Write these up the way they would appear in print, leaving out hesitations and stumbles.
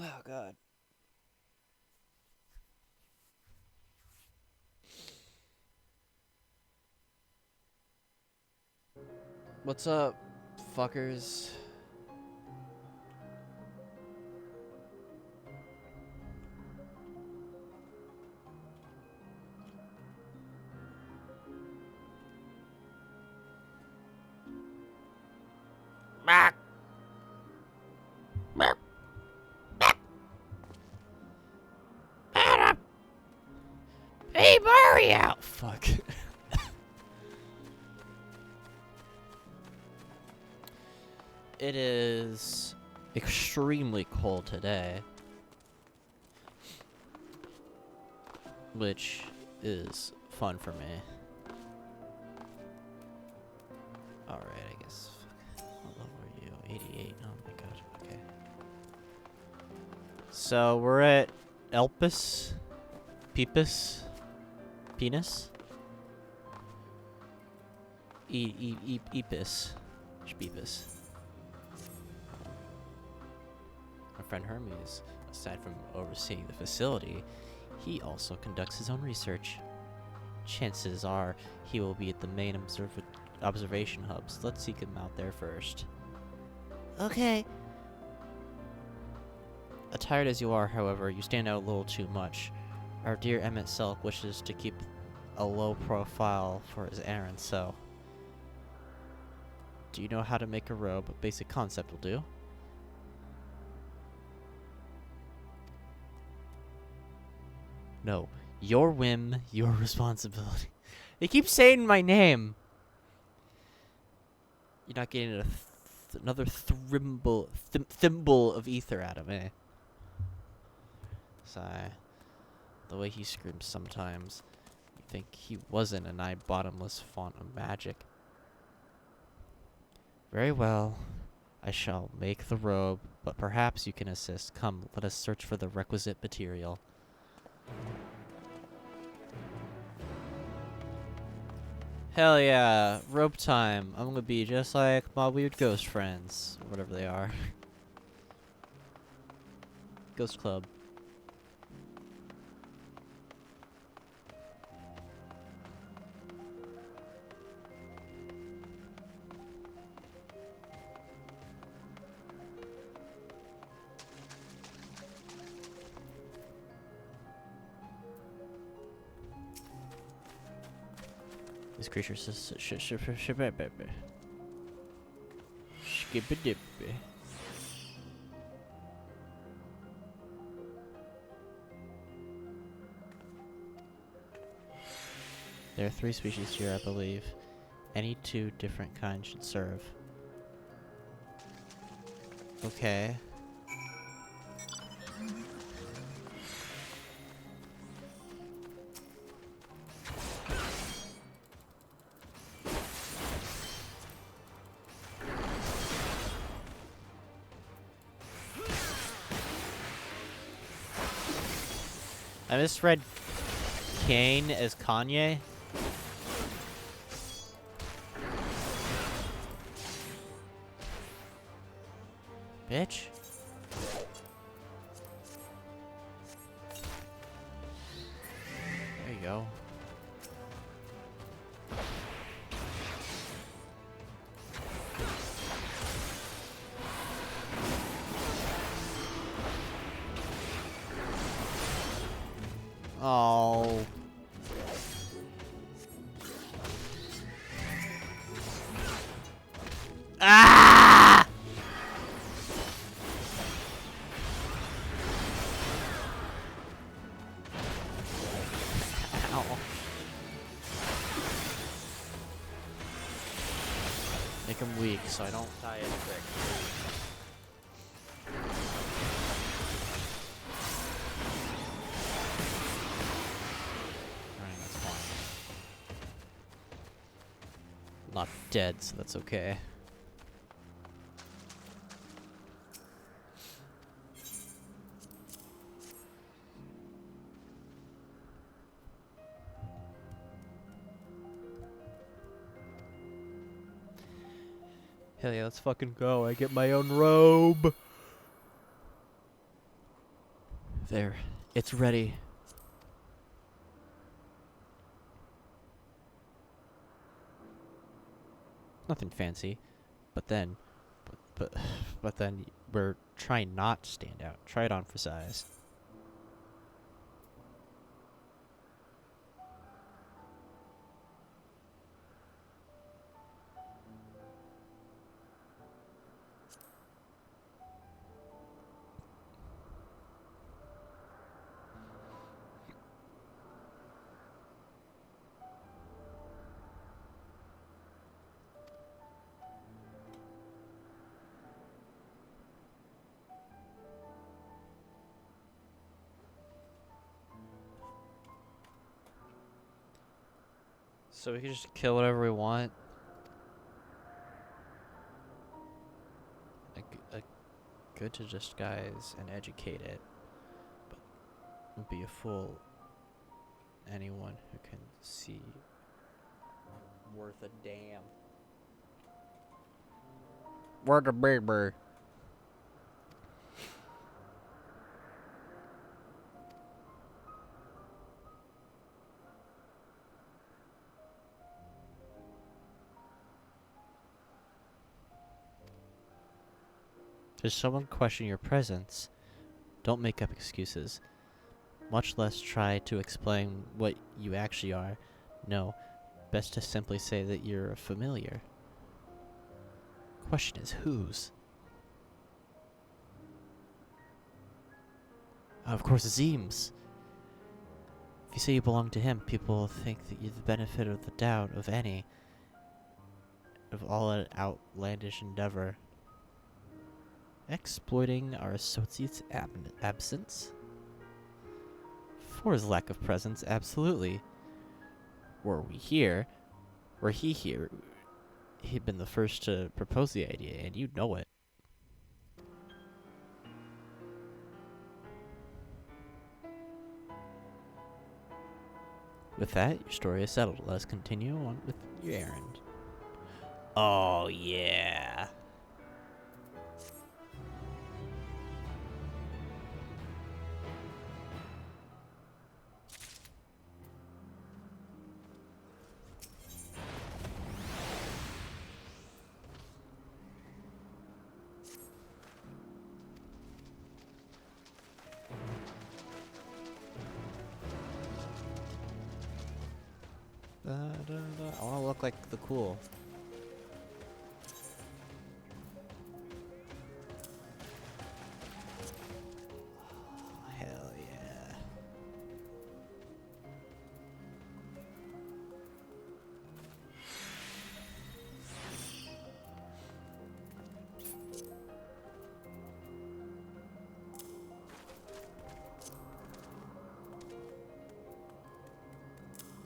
Oh god. What's up, fuckers? Hey Mario! Fuck. It is extremely cold today, which is fun for me. Alright, I guess. What level are you? 88. Oh my god. Okay. So we're at Elpis? Peepus? Penis? Epis. Beepus. My friend Hermes, aside from overseeing the facility, he also conducts his own research. Chances are he will be at the main observation hubs. Let's seek him out there first. Okay. Attired as you are, however, you stand out a little too much. Our dear Emmett Selk wishes to keep a low profile for his errand, so... Do you know how to make a robe? A basic concept will do. No. Your whim, your responsibility. They keep saying my name. You're not getting another thimble of ether out of me. Sigh. The way he screams sometimes. You think he wasn't an eye-bottomless font of magic. Very well. I shall make the robe, but perhaps you can assist. Come, let us search for the requisite material. Hell yeah, rope time. I'm gonna be just like my weird ghost friends, or whatever they are. Ghost Club. This creature says shibba-dibba. There are 3 species here, I believe. Any 2 different kinds should serve. Okay. I misread Kane as Kanye. Bitch. There you go. Oh. Ah! Ow. Make him weak so I don't die as quick. Alright, that's fine. I'm not dead, so that's okay. Hell yeah, let's fucking go. I get my own robe. There, it's ready. Nothing fancy, but then, but, but then we're trying not to stand out. Try it on for size. So we can just kill whatever we want. Good to disguise and educate it, but would be a fool anyone who can see worth a damn. Worth a baby. Does someone question your presence? Don't make up excuses, much less try to explain what you actually are. No, best to simply say that you're a familiar. Question is whose? Of course, Zeem's. If you say you belong to him, people will think that you're the benefit of the doubt of any, of all an outlandish endeavor. Exploiting our associate's absence? For his lack of presence, absolutely. Were he here, he'd been the first to propose the idea, and you'd know it. With that, your story is settled. Let us continue on with your errand. Oh, yeah. I want to look like the cool. Oh, hell yeah.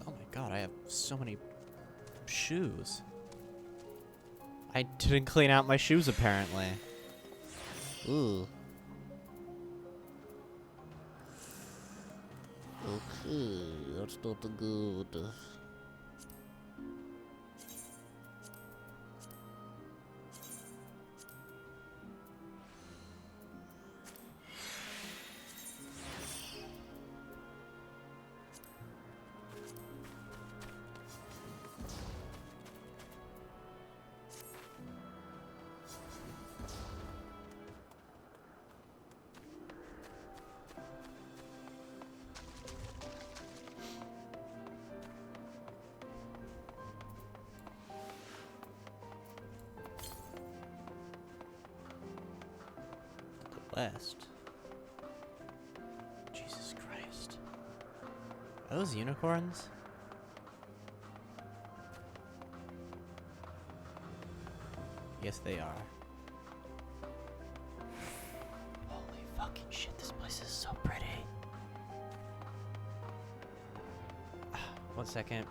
Oh my god, I have so many shoes. I didn't clean out my shoes, apparently. Ooh. Okay, that's not good. West. Jesus Christ. Are those unicorns? Yes, they are. Holy fucking shit, this place is so pretty. 1 second.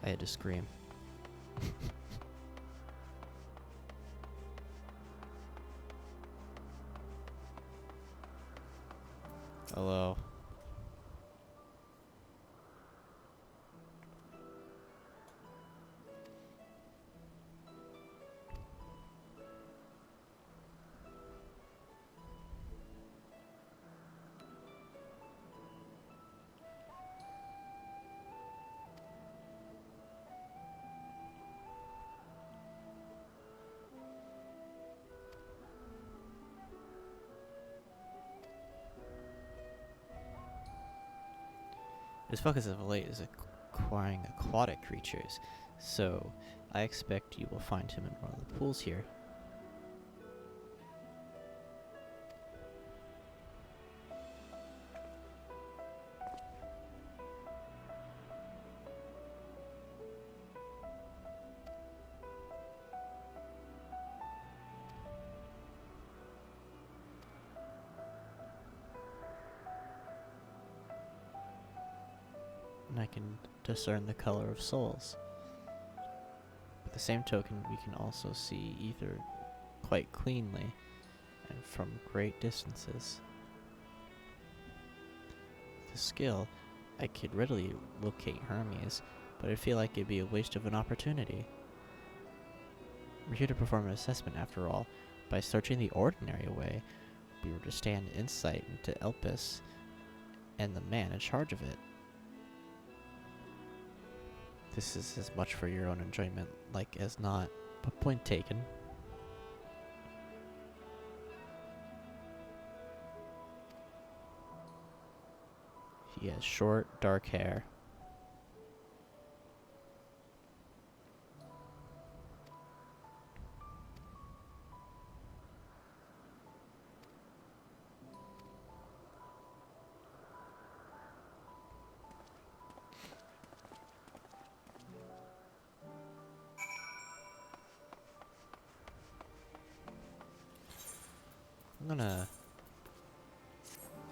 I had to scream. Hello. His focus of late is acquiring aquatic creatures, so I expect you will find him in one of the pools here. And I can discern the color of souls. By the same token, we can also see ether quite cleanly and from great distances. With this skill, I could readily locate Hermes, but I feel like it'd be a waste of an opportunity. We're here to perform an assessment after all. By searching the ordinary way, we were to stand insight into Elpis and the man in charge of it. This is as much for your own enjoyment like as not, but point taken. He has short, dark hair. I'm gonna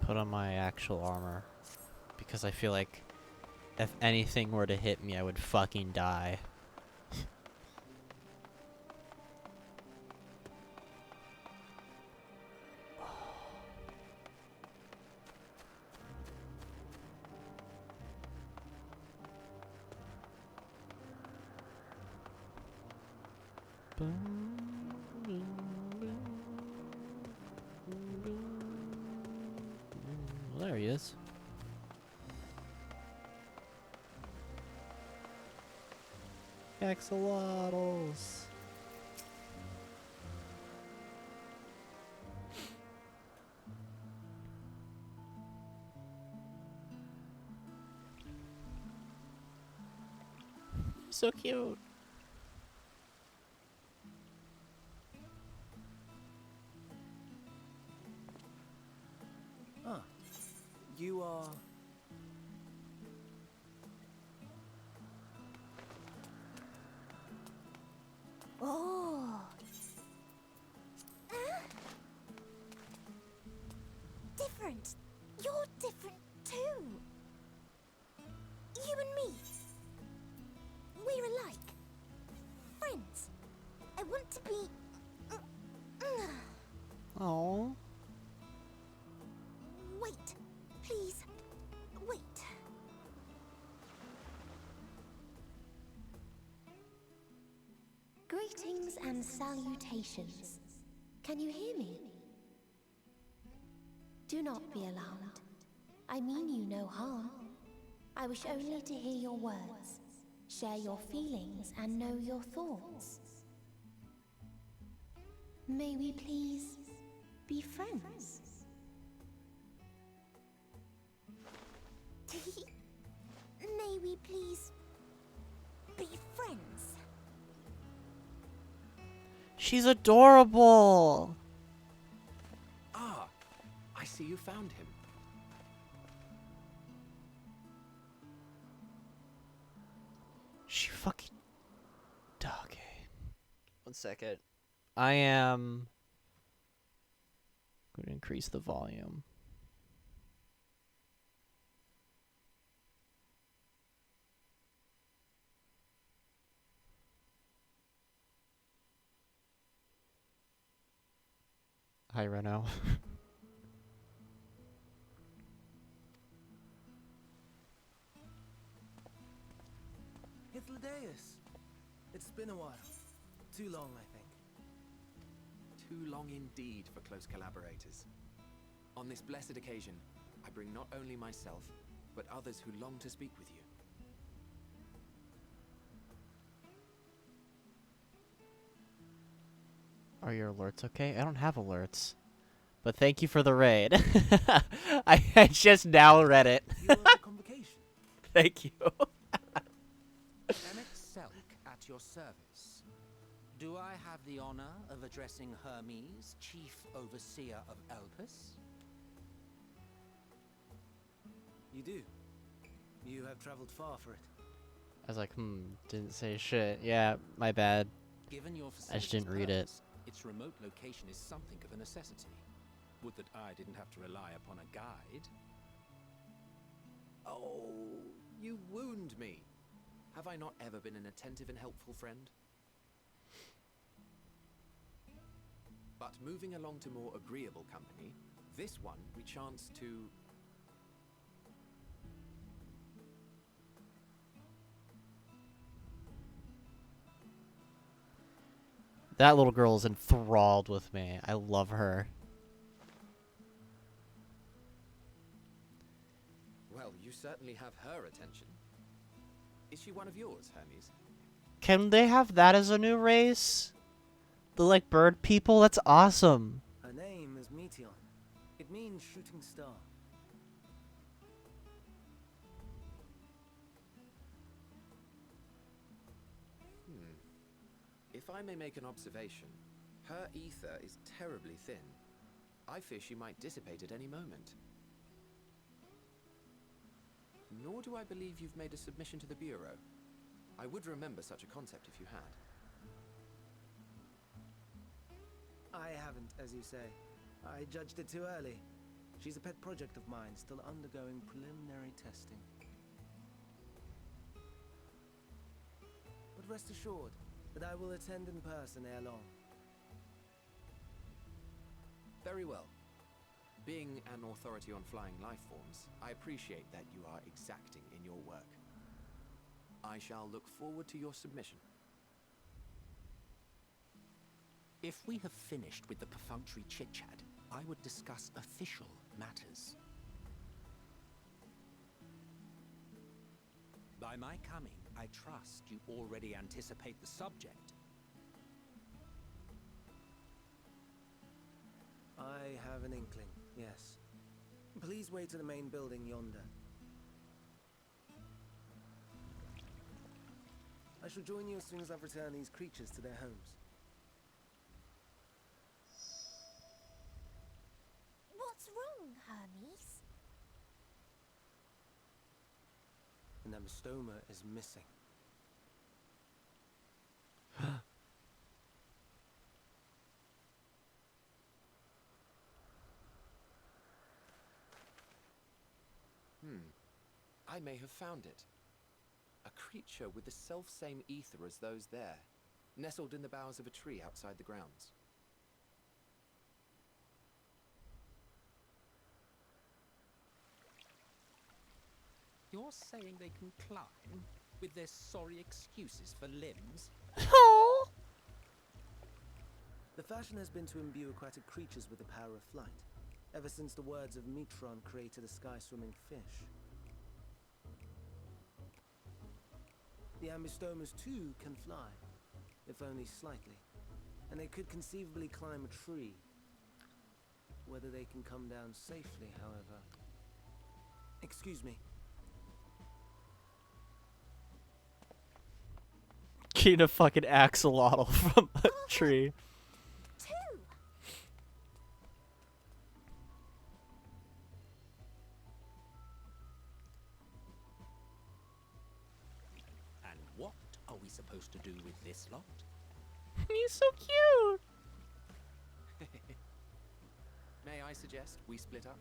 put on my actual armor because I feel like if anything were to hit me, I would fucking die. Well, there he is. Axolotls. So cute. Ah, you are... Oh. Different. You're different too. You and me. We're alike. Friends. I want to be... Oh. Wait. Please. Wait. Greetings and salutations. Can you hear me? Do not be alarmed. I mean you no harm. I wish only to hear your words, share your feelings, and know your thoughts. May we please be friends? May we please be friends? She's adorable. Ah, I see you found him. She fucking... Okay. 1 second. I am... going to increase the volume. Hi, Renault. Hythlodaeus. It's been a while. Too long, I think. Too long indeed for close collaborators. On this blessed occasion, I bring not only myself, but others who long to speak with you. Are your alerts okay? I don't have alerts. But thank you for the raid. I just now read it. You are the convocation. Thank you. Emmett Selk at your service. Do I have the honor of addressing Hermes, Chief Overseer of Elpis? You do. You have traveled far for it. I was like, didn't say shit. Yeah, my bad. Given your I just didn't read it. purpose, its remote location is something of a necessity. Would that I didn't have to rely upon a guide. Oh, you wound me. Have I not ever been an attentive and helpful friend? But moving along to more agreeable company, this one we chance to... That little girl is enthralled with me. I love her. Well, you certainly have her attention. Is she one of yours, Hermes? Can they have that as a new race? The, like, bird people? That's awesome. Her name is Meteon. It means shooting star. If I may make an observation, her ether is terribly thin. I fear she might dissipate at any moment. Nor do I believe you've made a submission to the Bureau. I would remember such a concept if you had. I haven't, as you say. I judged it too early. She's a pet project of mine, still undergoing preliminary testing. But rest assured that I will attend in person ere long. Very well. Being an authority on flying life forms, I appreciate that you are exacting in your work. I shall look forward to your submission. If we have finished with the perfunctory chit-chat, I would discuss official matters. By my coming, I trust you already anticipate the subject. I have an inkling, yes. Please wait to the main building yonder. I shall join you as soon as I've returned these creatures to their homes. What's wrong, Hermes? An amstoma is missing. I may have found it. A creature with the self-same ether as those there, nestled in the boughs of a tree outside the grounds. You're saying they can climb with their sorry excuses for limbs? Oh. The fashion has been to imbue aquatic creatures with the power of flight, ever since the words of Metron created a sky-swimming fish. The ambistomas too can fly, if only slightly, and they could conceivably climb a tree. Whether they can come down safely, however... Excuse me. Getting a fucking axolotl from a tree. Two! And what are we supposed to do with this lot? He's so cute. May I suggest we split up?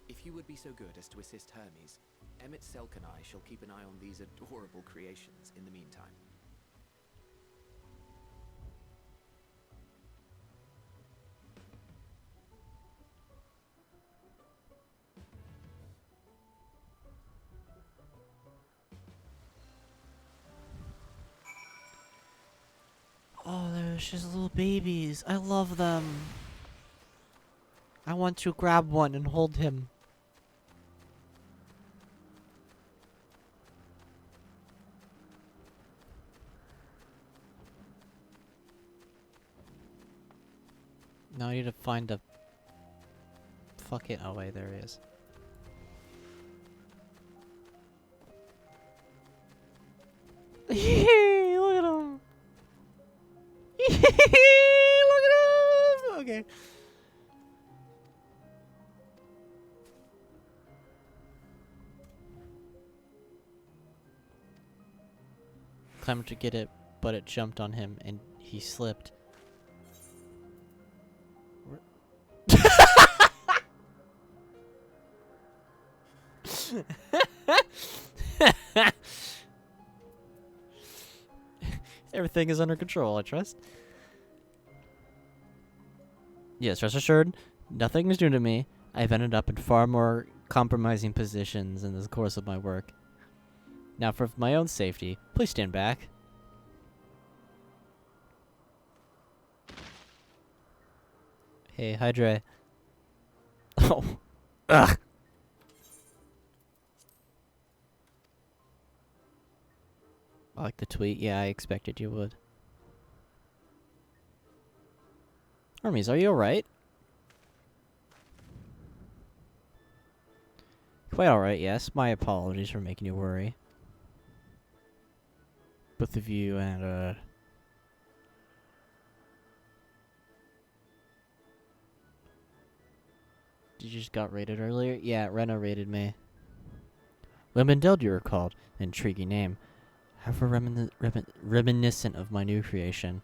If you would be so good as to assist Hermes, Emmett Selk and I shall keep an eye on these adorable creations in the meantime. Oh, there's just little babies. I love them. I want to grab one and hold him. Now I need to find a... Fuck it. Oh, wait, there he is. climbed up to get it, but it jumped on him and he slipped. Everything is under control, I trust. Yes, rest assured, nothing is new to me. I've ended up in far more compromising positions in the course of my work. Now, for my own safety, please stand back. Hey, Hydra. Oh. Ugh. I like the tweet. Yeah, I expected you would. Hermes, are you alright? Quite alright, yes. My apologies for making you worry. Both of you and, You just got raided earlier? Yeah, Rena raided me. wimnVOD, you were called. An intriguing name. However reminiscent of my new creation.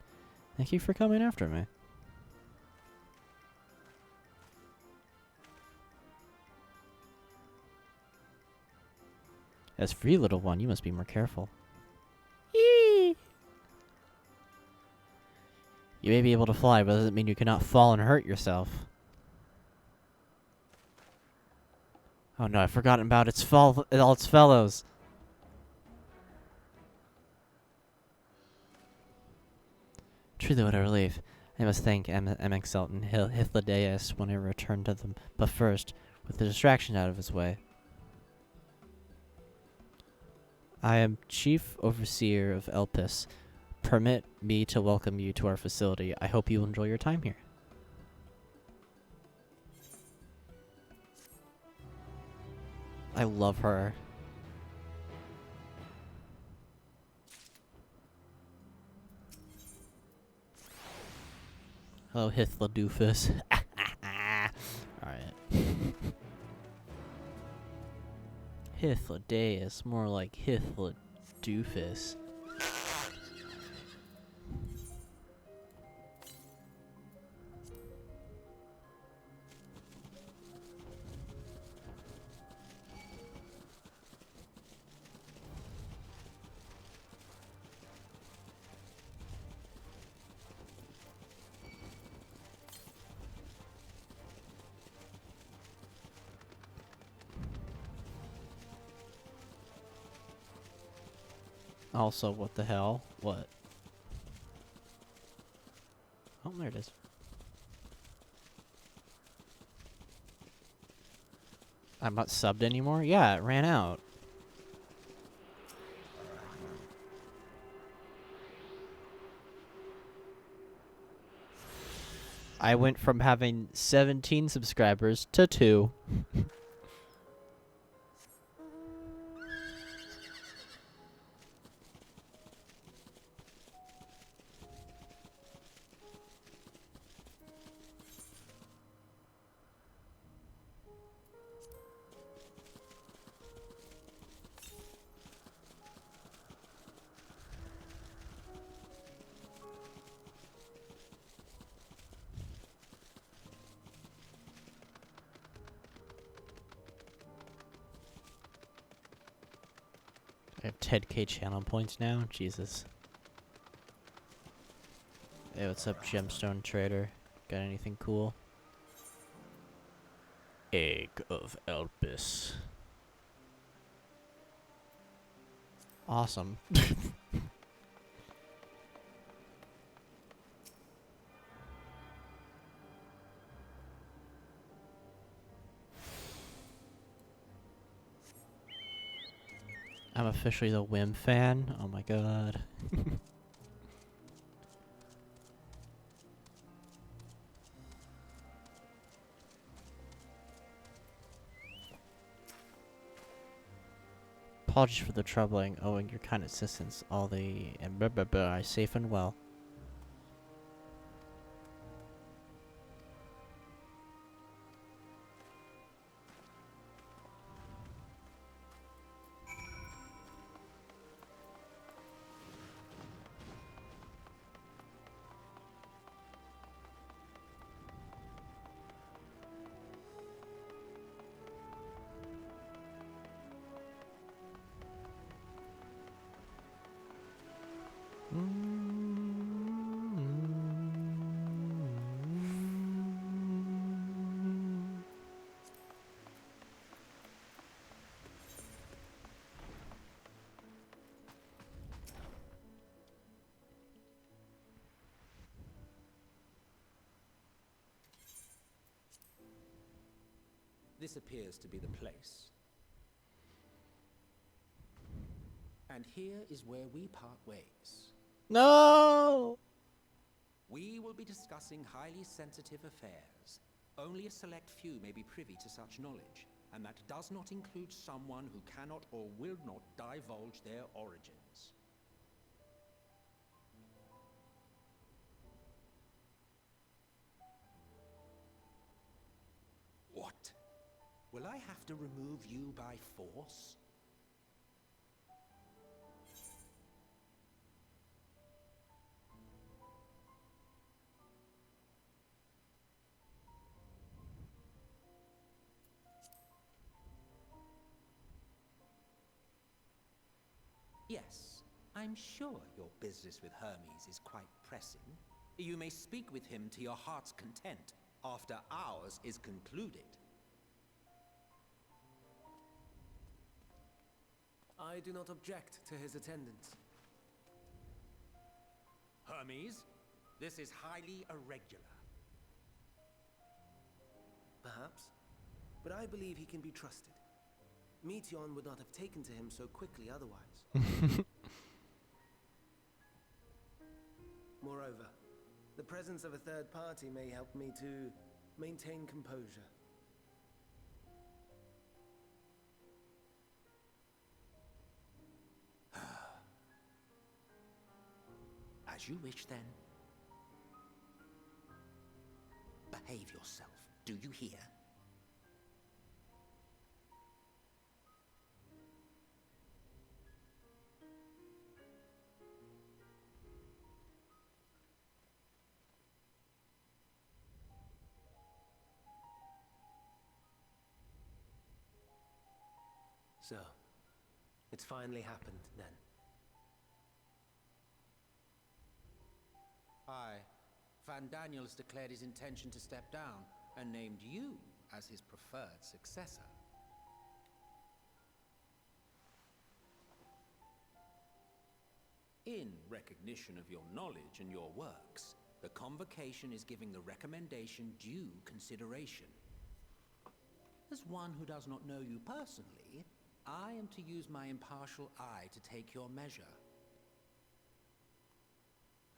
Thank you for coming after me. As for you, little one, you must be more careful. Yee! You may be able to fly, but that doesn't mean you cannot fall and hurt yourself. Oh no, I've forgotten about all its fellows. Truly what a relief. I must thank MX Sultan Hythlodaeus when I return to them, but first, with the distraction out of his way. I am Chief Overseer of Elpis. Permit me to welcome you to our facility. I hope you will enjoy your time here. I love her. Hello, Hythlodoofus. Alright. Hythlodaeus, more like Hythlodoofus. Also, what the hell? What? Oh, there it is. I'm not subbed anymore? Yeah, it ran out. I went from having 17 subscribers to 2. I have 10k channel points now? Jesus. Hey, what's up, Gemstone Trader? Got anything cool? Egg of Elpis. Awesome. I'm officially the Wim fan. Oh my god. Apologies for the troubling. Owing your kind assistance, all the are safe and well. This appears to be the place. And here is where we part ways. No! We will be discussing highly sensitive affairs. Only a select few may be privy to such knowledge, and that does not include someone who cannot or will not divulge their origins. What? Will I have to remove you by force? Yes, I'm sure your business with Hermes is quite pressing. You may speak with him to your heart's content after ours is concluded. I do not object to his attendance. Hermes, this is highly irregular. Perhaps, but I believe he can be trusted. Meteon would not have taken to him so quickly otherwise. Moreover, the presence of a third party may help me to maintain composure. As you wish, then. Behave yourself, do you hear? So, it's finally happened then. Aye. Van Daniels declared his intention to step down and named you as his preferred successor. In recognition of your knowledge and your works, the Convocation is giving the recommendation due consideration. As one who does not know you personally, I am to use my impartial eye to take your measure.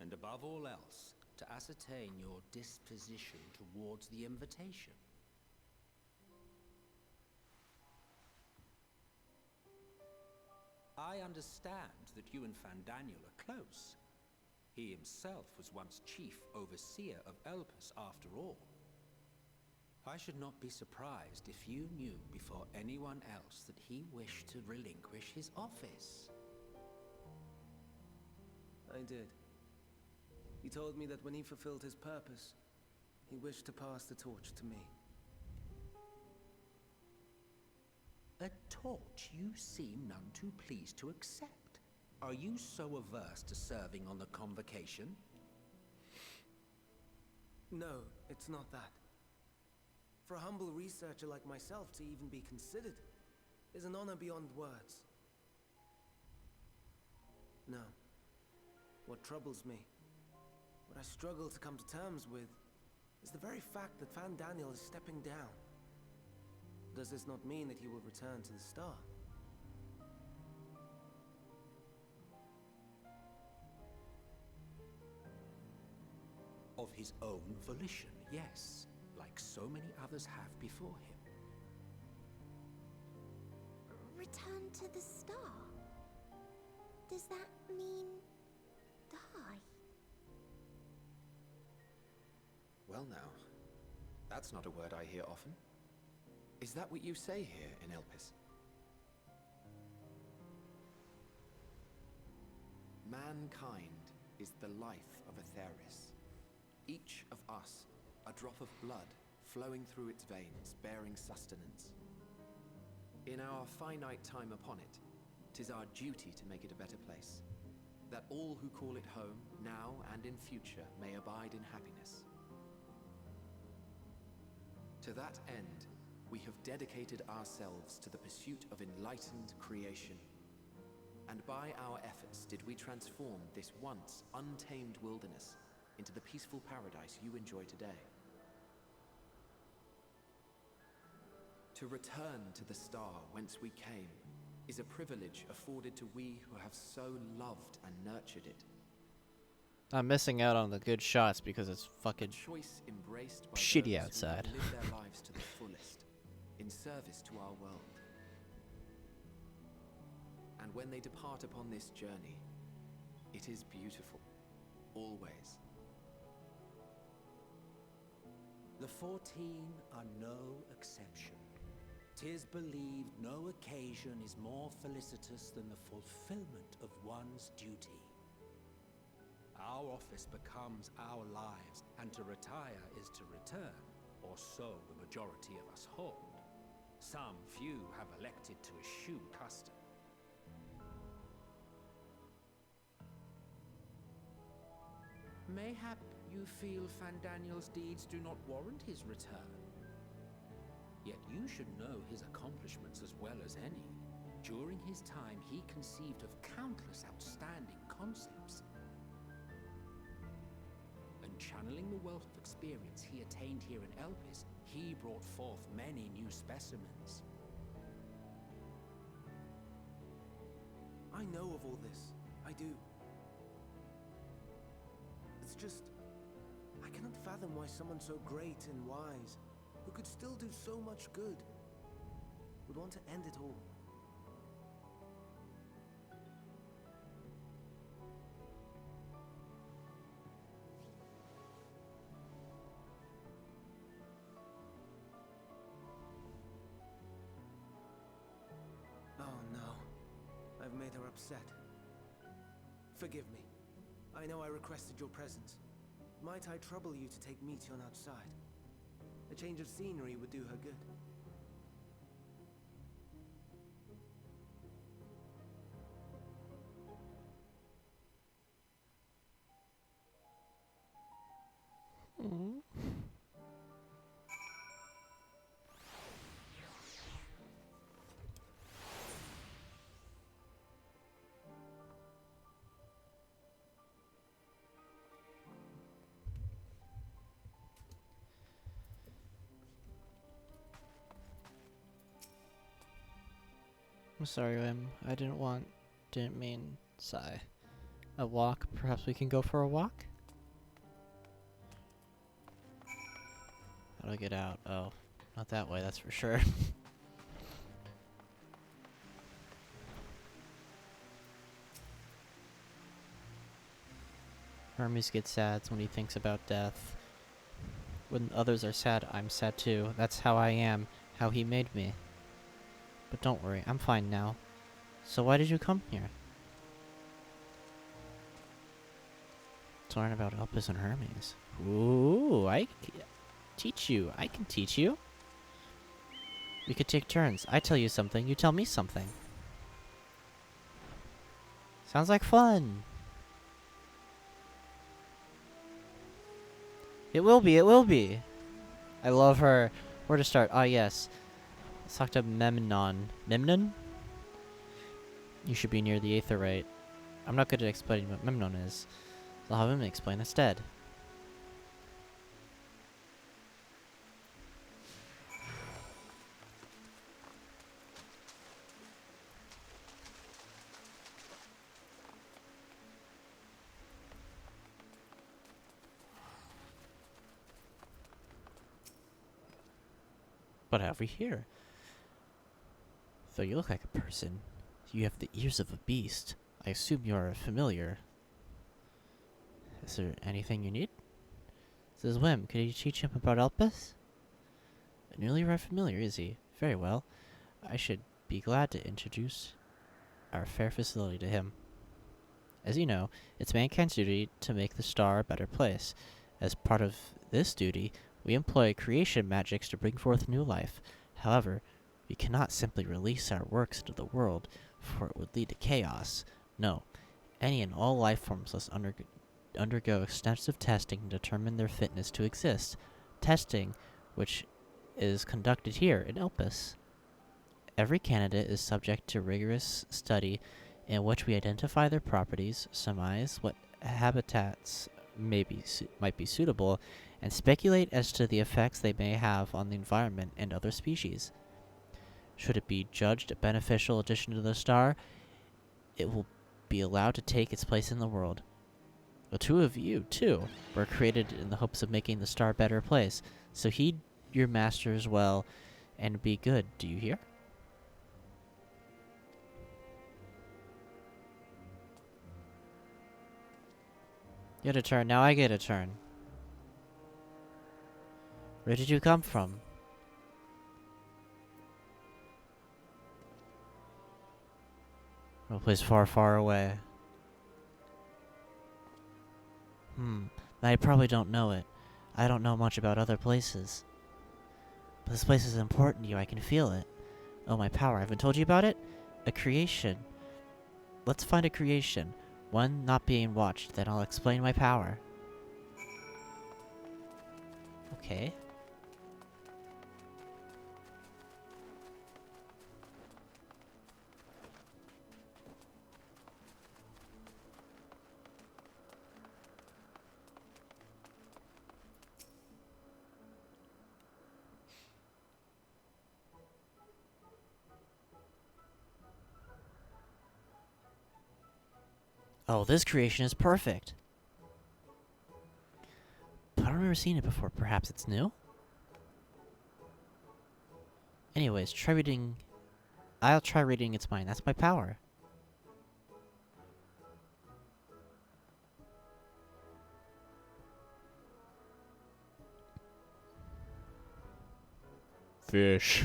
And above all else, to ascertain your disposition towards the invitation. I understand that you and Fandaniel are close. He himself was once chief overseer of Elpis after all. I should not be surprised if you knew before anyone else that he wished to relinquish his office. I did. He told me that when he fulfilled his purpose, he wished to pass the torch to me. A torch you seem none too pleased to accept. Are you so averse to serving on the Convocation? No, it's not that. For a humble researcher like myself to even be considered is an honor beyond words. No. What troubles me, what I struggle to come to terms with, is the very fact that Fandaniel is stepping down. Does this not mean that he will return to the Star? Of his own volition, yes, like so many others have before him. Return to the Star? Does that mean die? Well now, that's not a word I hear often. Is that what you say here in Elpis? Mankind is the life of Atheris. Each of us, a drop of blood flowing through its veins, bearing sustenance. In our finite time upon it, 'tis our duty to make it a better place, that all who call it home, now and in future, may abide in happiness. To that end, we have dedicated ourselves to the pursuit of enlightened creation. And by our efforts did we transform this once untamed wilderness into the peaceful paradise you enjoy today. To return to the star whence we came is a privilege afforded to we who have so loved and nurtured it. I'm missing out on the good shots because it's fucking Choice embraced by shitty those who have outside. lived their lives to the fullest, in service to our world. And when they depart upon this journey, it is beautiful, always. The 14 are no exception. 'Tis believed no occasion is more felicitous than the fulfillment of one's duty. Our office becomes our lives, and to retire is to return, or so the majority of us hold. Some few have elected to eschew custom. Mayhap you feel Fandaniel's deeds do not warrant his return. Yet you should know his accomplishments as well as any. During his time, he conceived of countless outstanding concepts. And channeling the wealth of experience he attained here in Elpis, he brought forth many new specimens. I know of all this. I do. It's just, I cannot fathom why someone so great and wise, who could still do so much good, would want to end it all. Oh no, I've made her upset. Forgive me. I know I requested your presence. Might I trouble you to take Meteon outside? A change of scenery would do her good. I'm sorry, Wim. I didn't mean sigh. A walk? Perhaps we can go for a walk? How do I get out? Oh, not that way, that's for sure. Hermes gets sad when he thinks about death. When others are sad, I'm sad too. That's how I am, how he made me. But don't worry, I'm fine now. So why did you come here? To learn about Elpis and Hermes. Ooh, I can teach you. I can teach you. We could take turns. I tell you something, you tell me something. Sounds like fun. It will be, it will be. I love her. Where to start? Ah, yes. Let's talk to Memnon. Memnon? You should be near the Aetherite. I'm not good at explaining what Memnon is, so I'll have him explain instead. What have we here? Though you look like a person, you have the ears of a beast. I assume you are a familiar. Is there anything you need? Says Wim, could you teach him about Elpis? A newly arrived familiar, is he? Very well. I should be glad to introduce our fair facility to him. As you know, it's mankind's duty to make the star a better place. As part of this duty, we employ creation magics to bring forth new life. However, we cannot simply release our works into the world, for it would lead to chaos. No, any and all life forms must undergo extensive testing to determine their fitness to exist. Testing, which is conducted here in Elpis. Every candidate is subject to rigorous study in which we identify their properties, surmise what habitats might be suitable, and speculate as to the effects they may have on the environment and other species. Should it be judged a beneficial addition to the star, it will be allowed to take its place in the world. The two of you, too, were created in the hopes of making the star a better place. So heed your masters well and be good. Do you hear? You had a turn. Now I get a turn. Where did you come from? A place far, far away. I probably don't know it. I don't know much about other places. But this place is important to you. I can feel it. Oh, my power. I haven't told you about it? A creation. Let's find a creation. One not being watched. Then I'll explain my power. Okay. Oh, this creation is perfect. But I don't remember seeing it before. Perhaps it's new? Anyways, try reading... I'll try reading its mind. That's my power. Fish.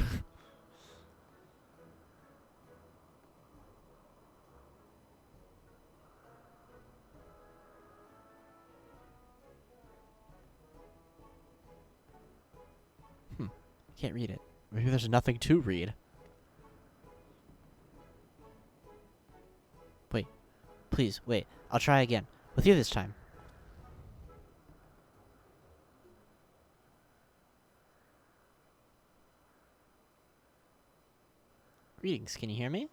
Can't read it. Maybe there's nothing to read. Wait. Please, wait. I'll try again. With you this time. Greetings, can you hear me?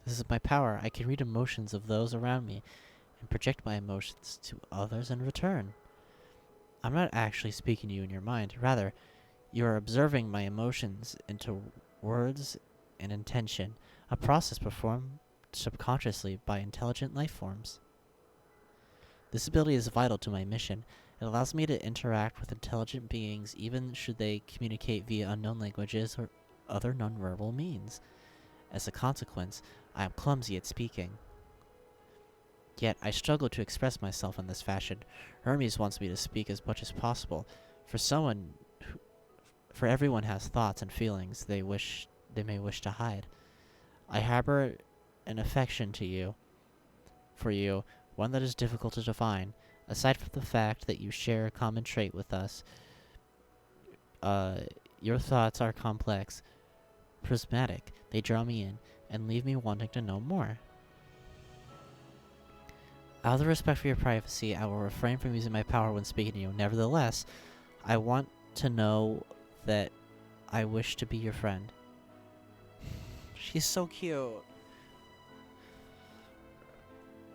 This is my power. I can read emotions of those around me and project my emotions to others in return. I'm not actually speaking to you in your mind. Rather, you are observing my emotions into words and intention, a process performed subconsciously by intelligent life forms. This ability is vital to my mission. It allows me to interact with intelligent beings even should they communicate via unknown languages or other nonverbal means. As a consequence, I am clumsy at speaking. Yet, I struggle to express myself in this fashion. Hermes wants me to speak as much as possible. For everyone has thoughts and feelings they may wish to hide. I harbor an affection for you, one that is difficult to define. Aside from the fact that you share a common trait with us, your thoughts are complex, prismatic. They draw me in and leave me wanting to know more. Out of the respect for your privacy, I will refrain from using my power when speaking to you. Nevertheless, I want to know that I wish to be your friend. She's so cute.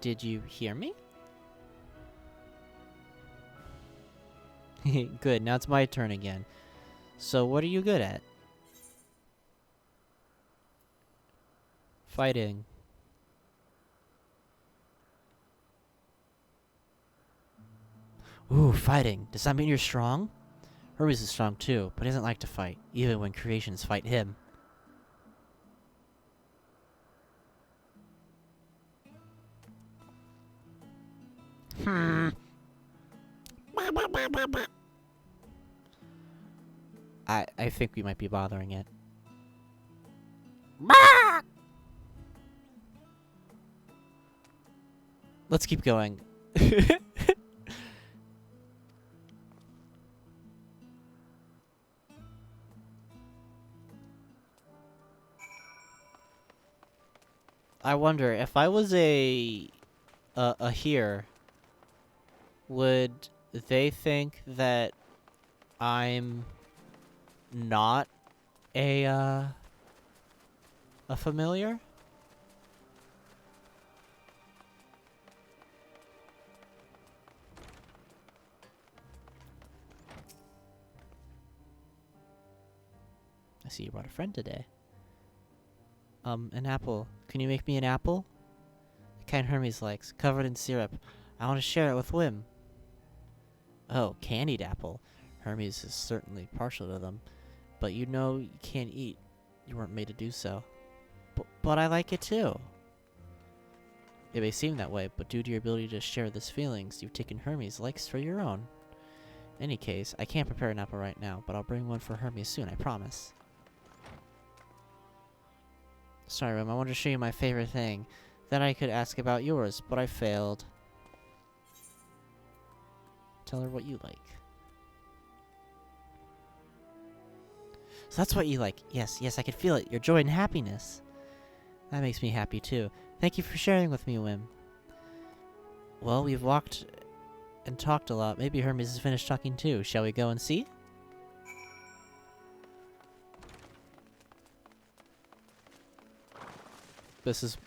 Did you hear me? Good, now it's my turn again. So what are you good at? Fighting. Ooh, fighting. Does that mean you're strong? Hermes is strong too, but he doesn't like to fight, even when creations fight him. I think we might be bothering it. Let's keep going. I wonder if I was a here, would they think that I'm not a familiar? I see you brought a friend today. An apple. Can you make me an apple? The kind Hermes likes, covered in syrup. I want to share it with Wim. Oh, candied apple. Hermes is certainly partial to them. But you know you can't eat. You weren't made to do so. But I like it too. It may seem that way, but due to your ability to share these feelings, you've taken Hermes' likes for your own. In any case, I can't prepare an apple right now, but I'll bring one for Hermes soon, I promise. Sorry, Wim, I wanted to show you my favorite thing. Then I could ask about yours, but I failed. Tell her what you like. So that's what you like. Yes, I can feel it. Your joy and happiness. That makes me happy too. Thank you for sharing with me, Wim. Well, we've walked and talked a lot. Maybe Hermes has finished talking too. Shall we go and see? This is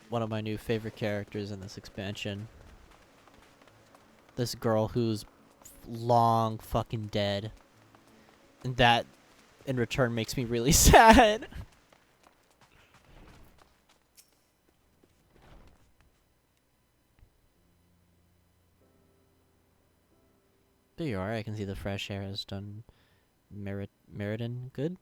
one of my new favorite characters in this expansion. This girl who's long fucking dead. And that, in return, makes me really sad. There you are. I can see the fresh air has done Meriden good.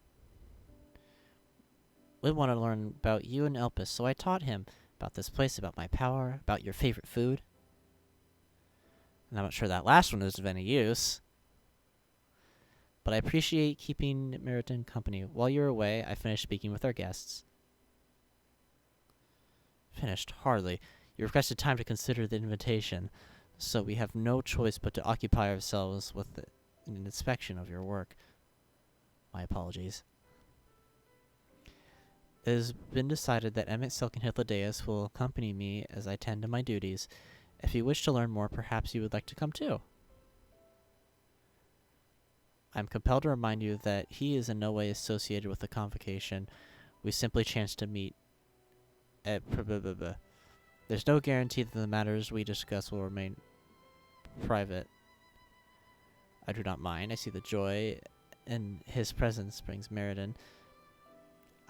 We want to learn about you and Elpis, so I taught him about this place, about my power, about your favorite food. And I'm not sure that last one is of any use. But I appreciate keeping Meriden company. While you're away, I finished speaking with our guests. Finished? Hardly. You requested time to consider the invitation, so we have no choice but to occupy ourselves with an inspection of your work. My apologies. It has been decided that Emmett, Silk, and Hythlodaeus will accompany me as I tend to my duties. If you wish to learn more, perhaps you would like to come too. I'm compelled to remind you that he is in no way associated with the convocation. We simply chanced to meet at There's no guarantee that the matters we discuss will remain private. I do not mind. I see the joy in his presence brings Meriden.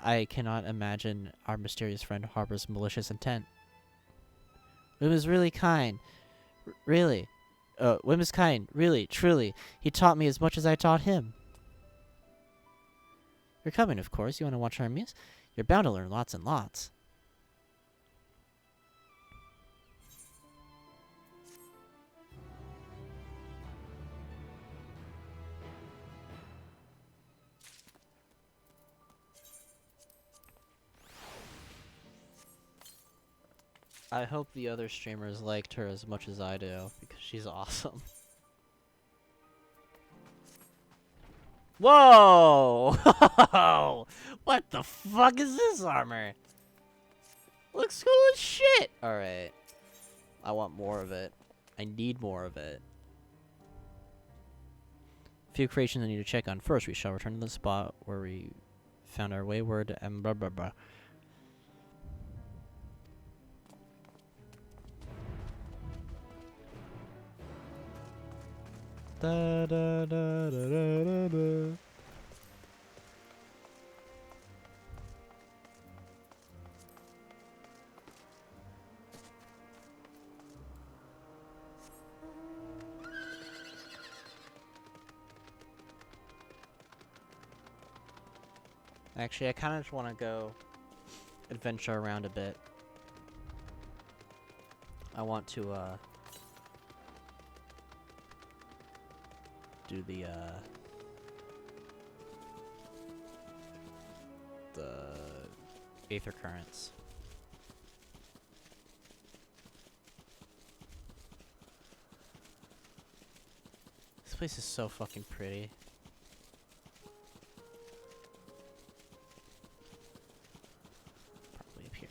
I cannot imagine our mysterious friend harbors malicious intent. Wim is really kind. Really. Wim is kind. Really. Truly. He taught me as much as I taught him. You're coming, of course. You want to watch Hermes? You're bound to learn lots and lots. I hope the other streamers liked her as much as I do, because she's awesome. Whoa! What the fuck is this armor? Looks cool as shit! Alright. I want more of it. I need more of it. A few creations I need to check on. First, we shall return to the spot where we found our wayward and blah blah blah. Da, da, da, da, da, da, da. Actually, I kind of just want to go adventure around a bit. I want to, do the Aether Currents. This place is so fucking pretty. Probably up here.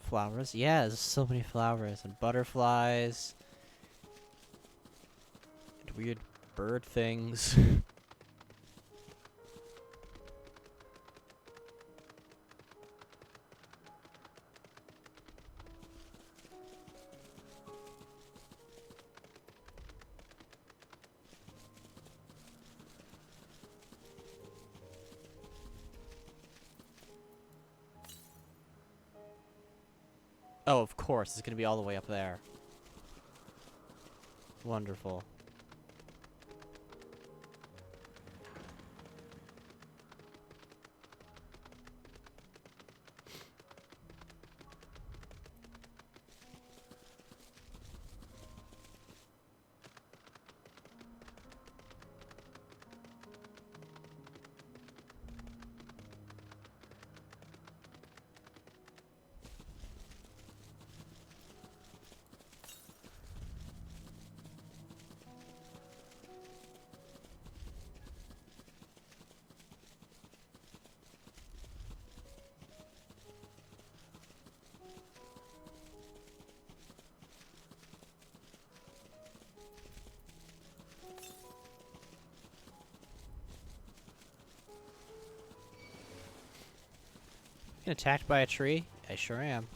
Flowers? Yeah, there's so many flowers and butterflies. And weird bird things. Oh, of course. It's going to be all the way up there. Wonderful. Getting attacked by a tree? I sure am.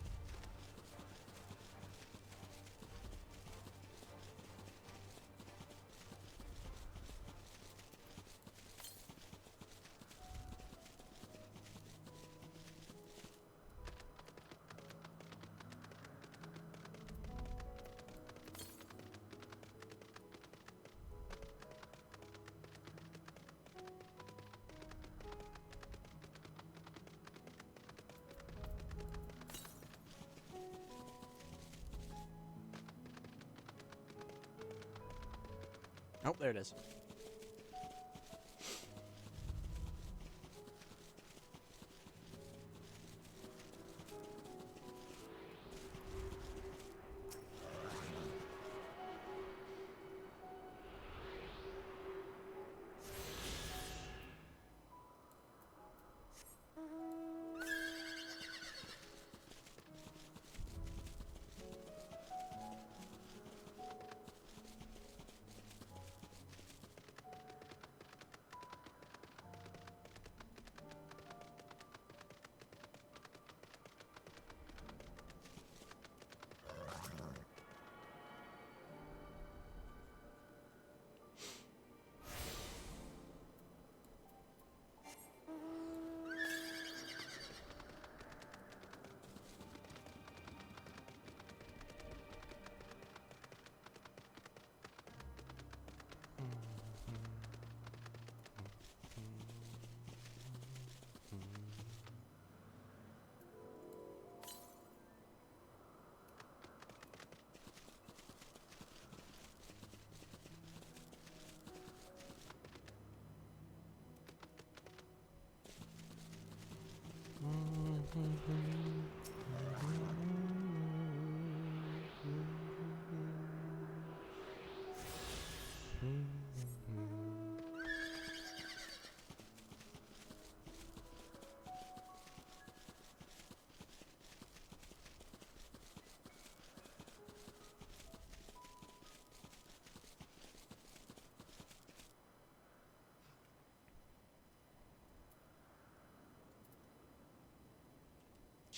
Oh, there it is.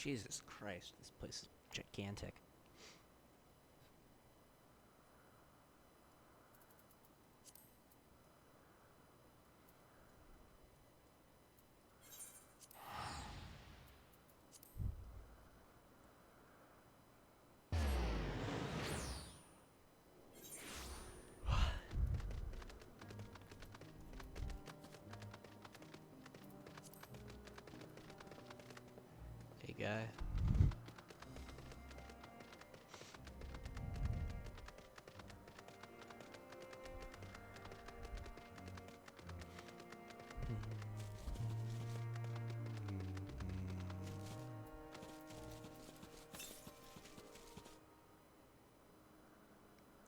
Jesus Christ, this place is gigantic. Hey, guy.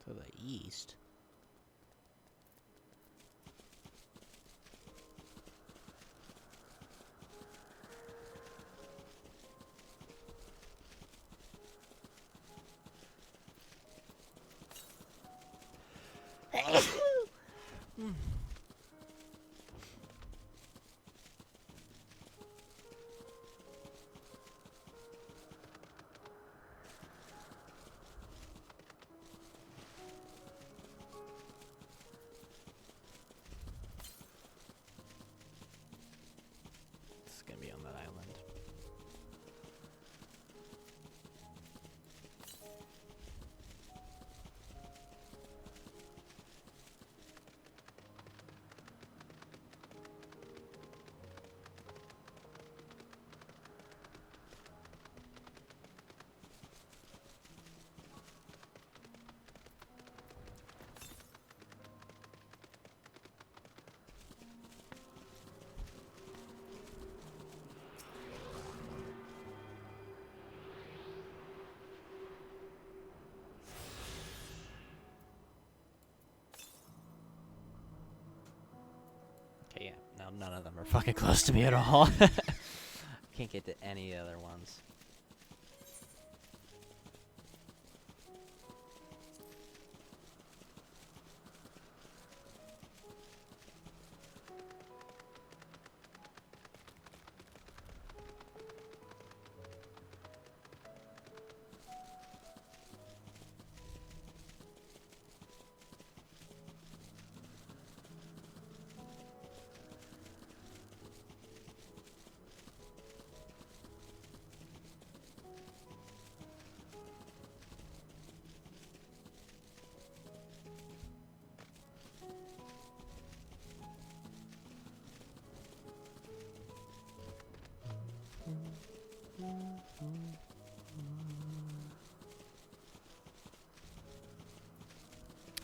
To the east. It's gonna be on that island. Now none of them are fucking close to me at all. Can't get to any other ones.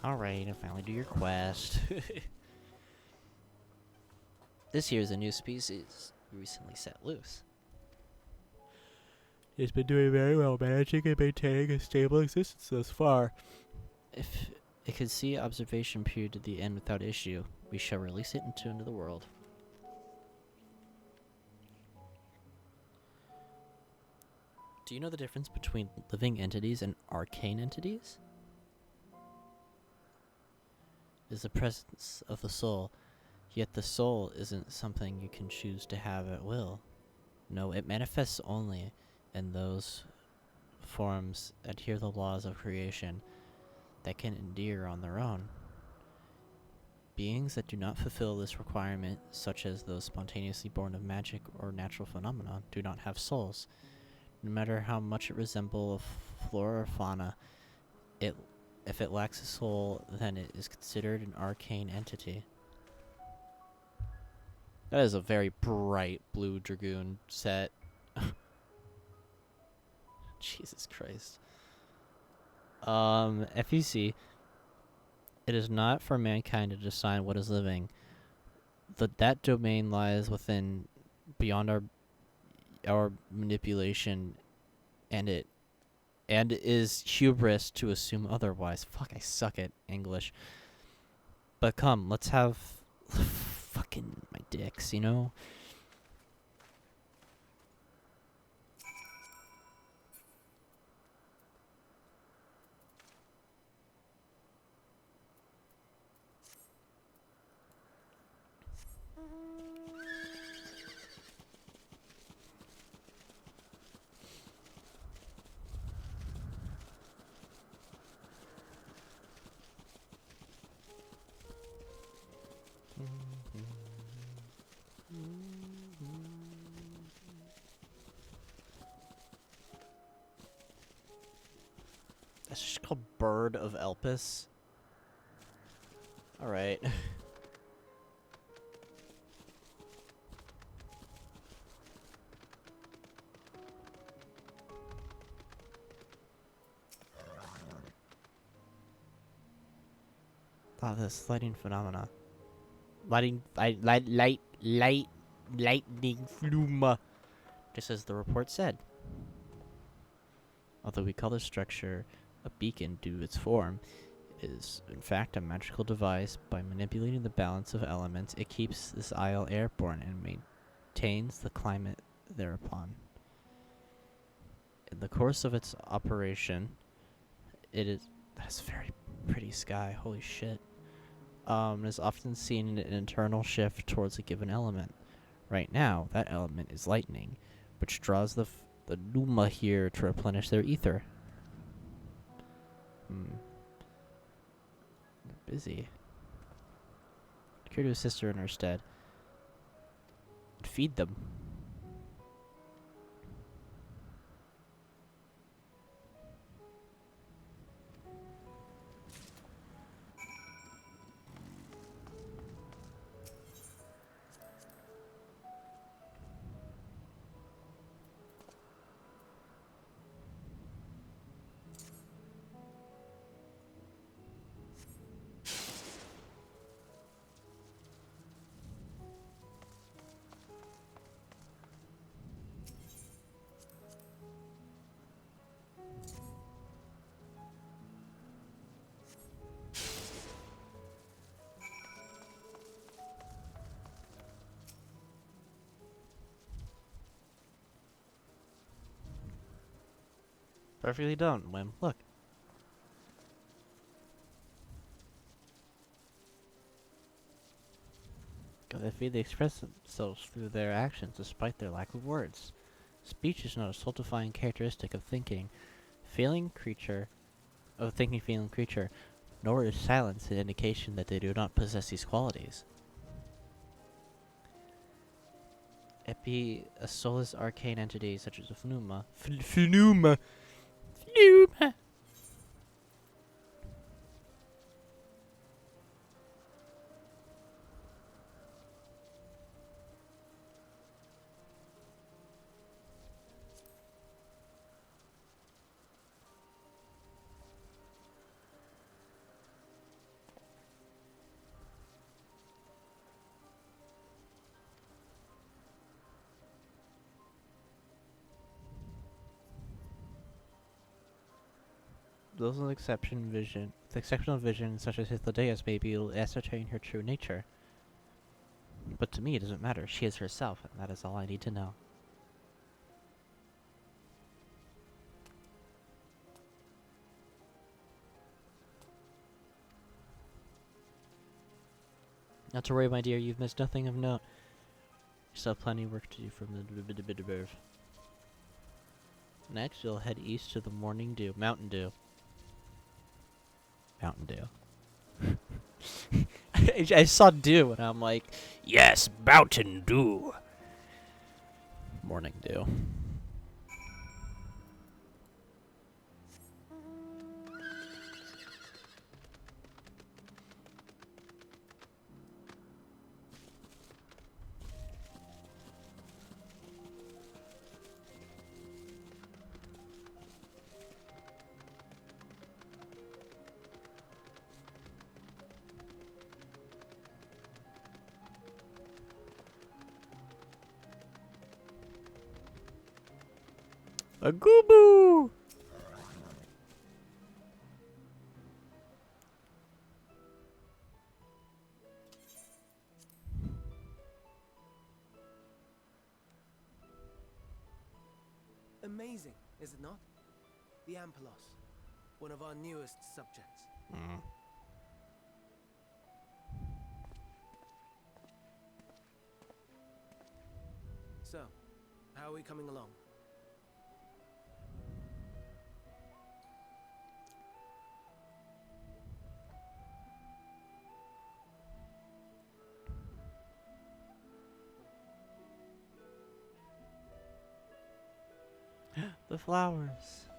Alright, and finally do your quest. This year is a new species recently set loose. It's been doing very well, managing and maintaining a stable existence thus far. If it can see observation period to the end without issue, we shall release it into the world. Do you know the difference between living entities and arcane entities? Is the presence of the soul, yet the soul isn't something you can choose to have at will. No, it manifests only in those forms adhere the laws of creation that can endure on their own. Beings that do not fulfill this requirement, such as those spontaneously born of magic or natural phenomena, do not have souls. No matter how much it resembles flora or fauna, if it lacks a soul, then it is considered an arcane entity. That is a very bright blue dragoon set. Jesus Christ. FEC. It is not for mankind to decide what is living. That domain lies within, beyond our manipulation, and is hubris to assume otherwise. Fuck, I suck at English. But come, let's have fucking my dicks, you know? That's just called Bird of Elpis. Alright. This lighting phenomena. Lightning flume. Just as the report said. Although we call this structure a beacon due to its form, it is in fact a magical device. By manipulating the balance of elements, it keeps this isle airborne and maintains the climate thereupon. In the course of its operation, that's a very pretty sky, holy shit. Is often seen an internal shift towards a given element. Right now, that element is lightning, which draws the Numa here to replenish their ether. They're busy. Care to assist her in her stead. Feed them. Perfectly done, Wim. Look. They express themselves through their actions despite their lack of words. Speech is not a stultifying characteristic of thinking, feeling creature, nor is silence an indication that they do not possess these qualities. A soulless arcane entity such as a pneuma. Pneuma! Those with exceptional vision, such as Hythlodeus, may be able to ascertain her true nature. But to me, it doesn't matter. She is herself, and that is all I need to know. Not to worry, my dear. You've missed nothing of note. You still have plenty of work to do from the Next, you'll head east to the Mountain Dew. Mountain Dew. I saw Dew, and I'm like, yes, Mountain Dew. Morning Dew. A gooboo! Amazing, is it not? The Ampelos, one of our newest subjects. So, how are we coming along? The flowers.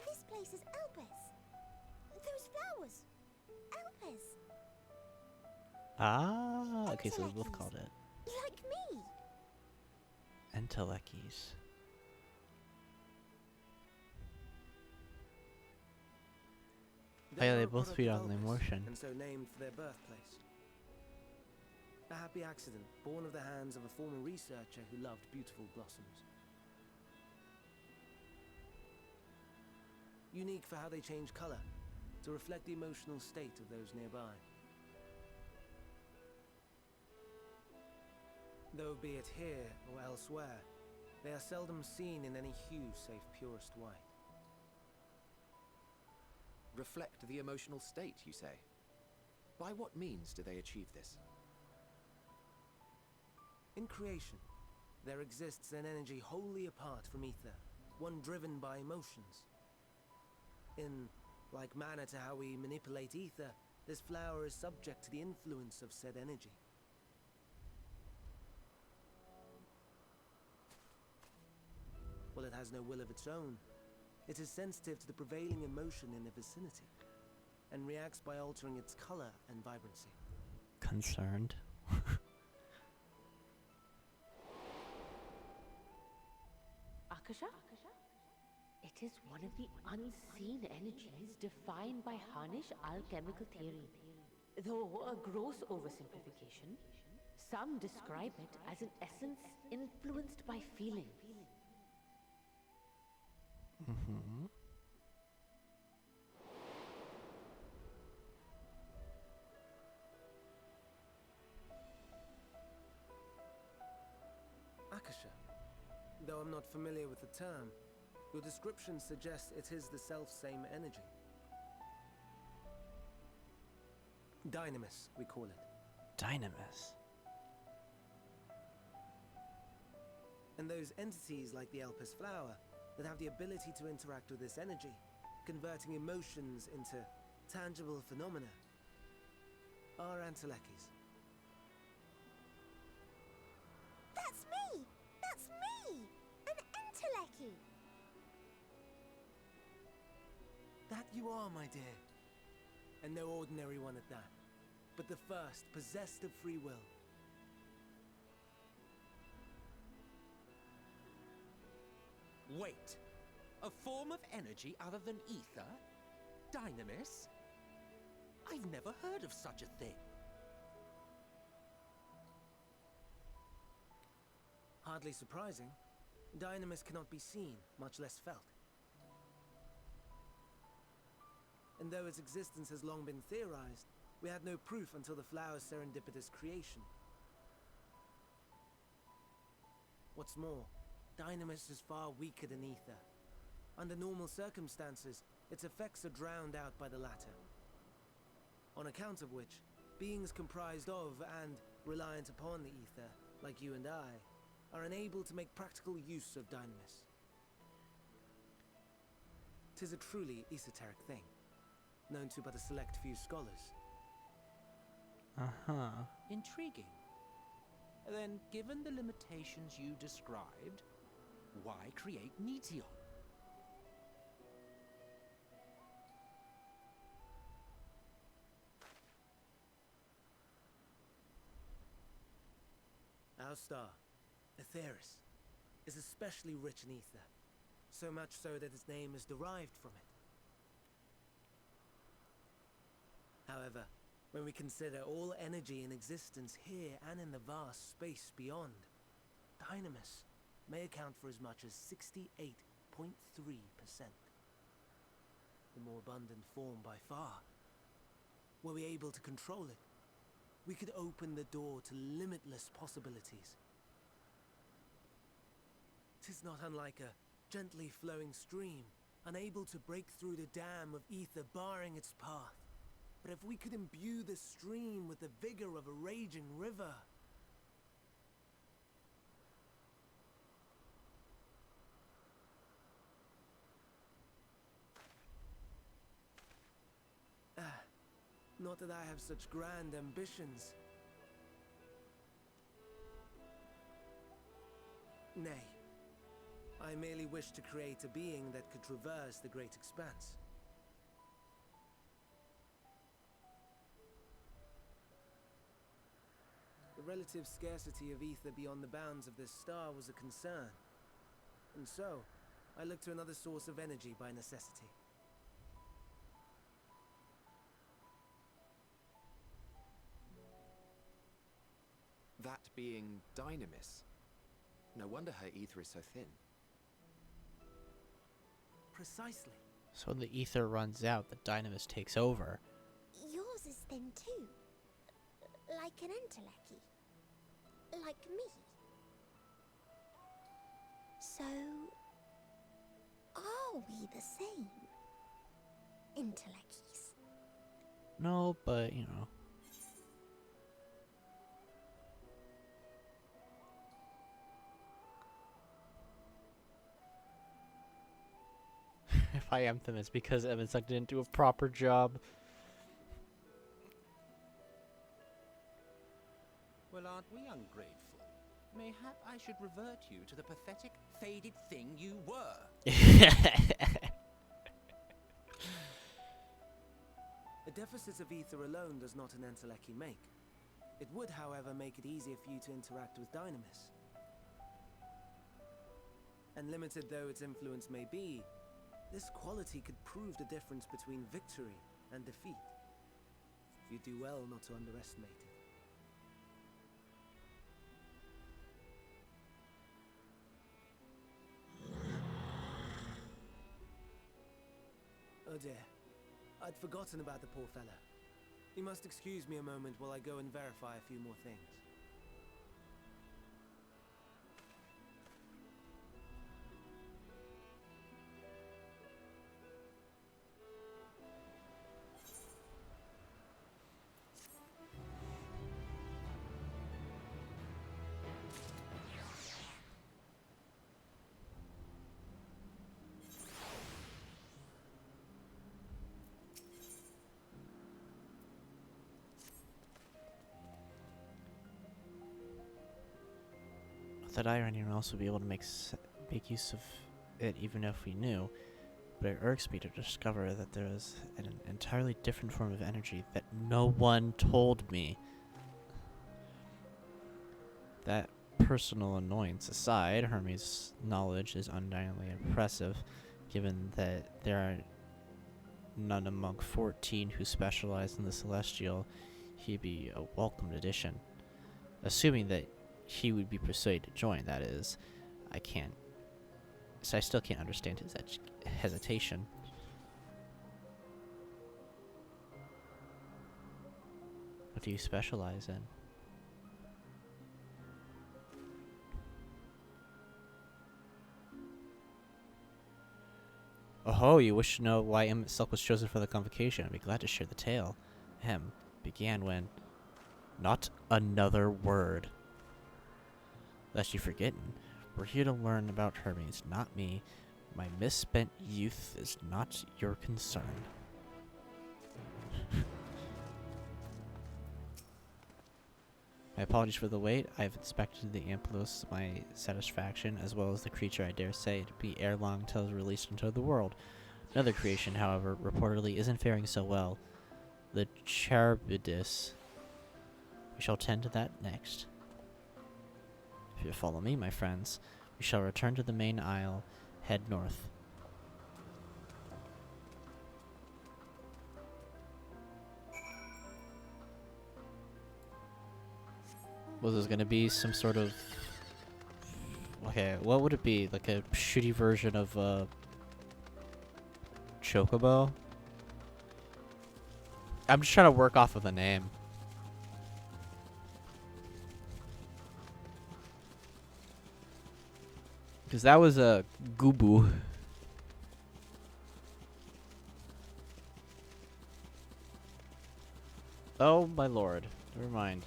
This place is Elpis. Those flowers. Elpis. Ah, okay, so we both called it. Like me. Entelekis. Oh yeah, they were a both product feed of on Elpis, emotion. and so named for their birthplace. A happy accident, born of the hands of a former researcher who loved beautiful blossoms. Unique for how they change color, to reflect the emotional state of those nearby. Though be it here or elsewhere, they are seldom seen in any hue save purest white. Reflect the emotional state, you say? By what means do they achieve this? In creation, there exists an energy wholly apart from ether, one driven by emotions. In like manner to how we manipulate ether, this flower is subject to the influence of said energy. Well, it has no will of its own. It is sensitive to the prevailing emotion in the vicinity, and reacts by altering its color and vibrancy. Concerned. Akasha? It is one of the unseen energies defined by Harnish alchemical theory. Though a gross oversimplification, some describe it as an essence influenced by feeling. Akasha. Though I'm not familiar with the term, your description suggests it is the self-same energy. Dynamis, we call it. Dynamis. And those entities like the Elpis flower that have the ability to interact with this energy, converting emotions into tangible phenomena, are Antelekis. That's me! That's me! An Enteleki! That you are, my dear. And no ordinary one at that, but the first possessed of free will. Wait. A form of energy other than ether? Dynamis? I've never heard of such a thing. Hardly surprising. Dynamis cannot be seen, much less felt. And though its existence has long been theorized, we had no proof until the flower's serendipitous creation. What's more, Dynamis is far weaker than ether. Under normal circumstances, its effects are drowned out by the latter. On account of which, beings comprised of and reliant upon the ether, like you and I, are unable to make practical use of Dynamis. 'Tis a truly esoteric thing, known to but a select few scholars. Uh-huh. Intriguing. Then, given the limitations you described, why create Meteon? Our star, Aetheris, is especially rich in ether, so much so that its name is derived from it. However, when we consider all energy in existence here and in the vast space beyond, Dynamis may account for as much as 68.3%. The more abundant form by far. Were we able to control it, we could open the door to limitless possibilities. 'Tis not unlike a gently flowing stream, unable to break through the dam of ether barring its path. But if we could imbue the stream with the vigor of a raging river... Not that I have such grand ambitions. Nay, I merely wish to create a being that could traverse the great expanse. The relative scarcity of ether beyond the bounds of this star was a concern. And so, I looked to another source of energy by necessity. That being Dynamis. No wonder her ether is so thin. Precisely. So when the ether runs out, the Dynamis takes over. Yours is thin too. Like an Enteleki. Like me. So... are we the same? Entelekis. No, but, you know. If I am them, it's because Evansuk didn't do a proper job. Well, aren't we ungrateful? Mayhap I should revert you to the pathetic, faded thing you were. A deficit of ether alone does not an Enteleki make. It would, however, make it easier for you to interact with Dynamis. And limited though its influence may be, this quality could prove the difference between victory and defeat. You do well not to underestimate it. Oh dear, I'd forgotten about the poor fella. You must excuse me a moment while I go and verify a few more things. that I or anyone else would be able to make use of it even if we knew, but it irks me to discover that there is an entirely different form of energy that no one told me. That personal annoyance aside, Hermes' knowledge is undeniably impressive, given that there are none among 14 who specialize in the celestial. He'd be a welcomed addition. Assuming that he would be persuaded to join, that is. I still can't understand his hesitation. What do you specialize in? Oh, you wish to know why Emmett Silk was chosen for the convocation. I'd be glad to share the tale. Began when... Not another word. Lest you've forgotten, we're here to learn about Hermes, not me. My misspent youth is not your concern. My apologies for the wait. I've inspected the Amplos to my satisfaction, as well as the creature I dare say to be ere long till it's released into the world. Another creation, however, reportedly isn't faring so well. The Charybdis. We shall tend to that next. If you follow me, my friends, we shall return to the main isle, head north. Was this gonna be some sort of... Okay, what would it be? Like a shitty version of, Chocobo? I'm just trying to work off of the name. Because that was a Gubu. Oh my lord. Never mind.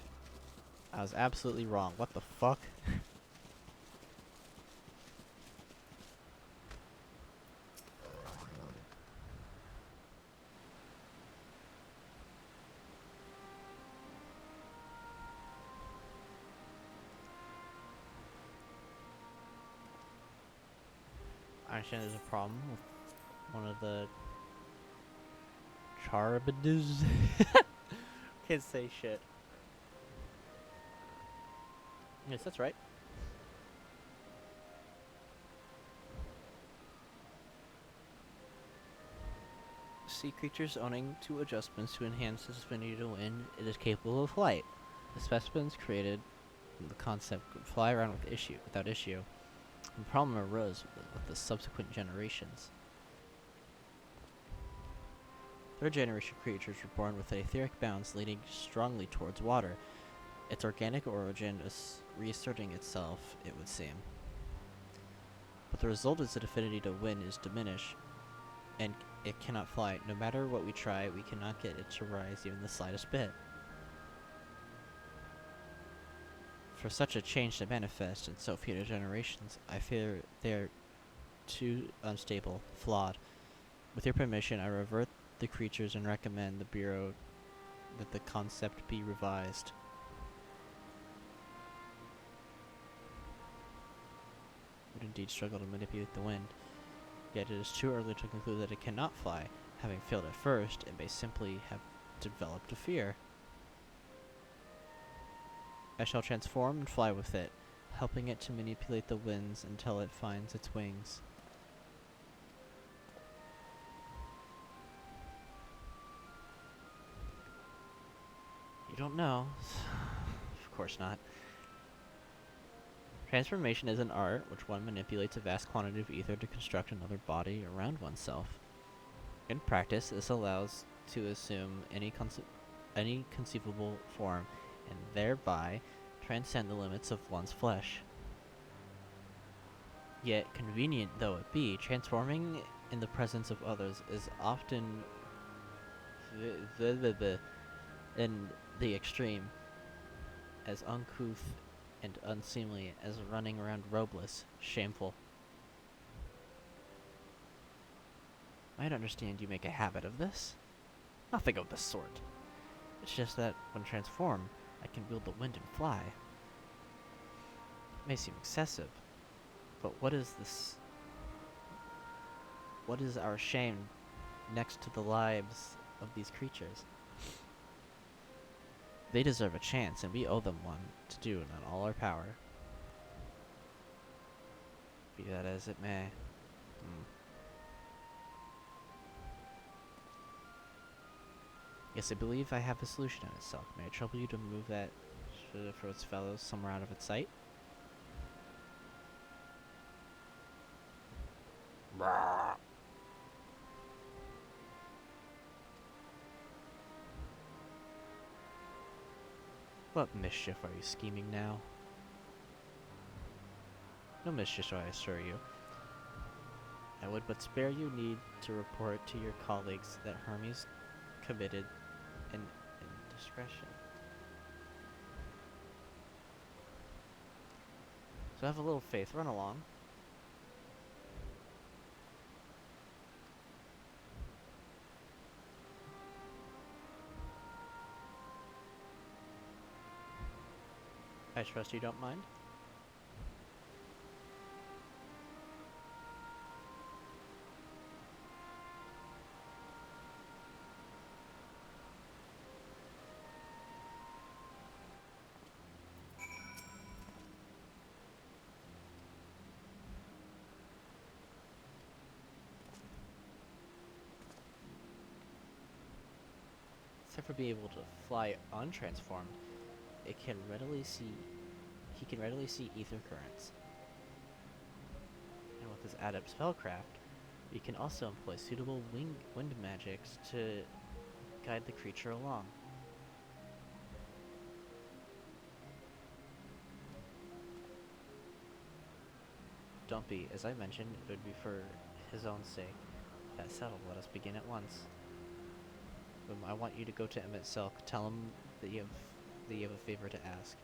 I was absolutely wrong. What the fuck? I understand there's a problem with one of the Charybdis. Can't say shit. Yes, that's right. Sea creatures owning 2 adjustments to enhance its affinity to wind, it is capable of flight. The specimens created from the concept could fly around without issue. The problem arose with the subsequent generations. 3rd generation creatures were born with etheric bounds leading strongly towards water. Its organic origin is reasserting itself, it would seem. But the result is that affinity to wind is diminished, and it cannot fly. No matter what we try, we cannot get it to rise even the slightest bit. For such a change to manifest in so few generations, I fear they are too unstable, flawed. With your permission, I revert the creatures and recommend the Bureau that the concept be revised. Would indeed struggle to manipulate the wind, yet it is too early to conclude that it cannot fly. Having failed at first, it may simply have developed a fear. I shall transform and fly with it, helping it to manipulate the winds until it finds its wings. You don't know. Of course not. Transformation is an art which one manipulates a vast quantity of ether to construct another body around oneself. In practice, this allows to assume any conceivable form, and thereby transcend the limits of one's flesh. Yet, convenient though it be, transforming in the presence of others is often in the extreme, as uncouth and unseemly as running around robeless, shameful. I understand you make a habit of this. Nothing of the sort. It's just that, when transformed, I can wield the wind and fly. may seem excessive, but what is this? What is our shame next to the lives of these creatures? They deserve a chance, and we owe them one to do in all our power. Be that as it may. Yes, I believe I have a solution in itself. May I trouble you to move that for its fellows somewhere out of its sight? What mischief are you scheming now? No mischief, I assure you. I would but spare you need to report to your colleagues that Hermes committed an indiscretion. So have a little faith. Run along. I trust you don't mind? Except for being able to fly untransformed, he can readily see ether currents. And with his adept spellcraft, he can also employ suitable wind magics to guide the creature along. Don't be, as I mentioned, it would be for his own sake. That settled, let us begin at once. I want you to go to Emmett Silk, tell him that you have a favor to ask.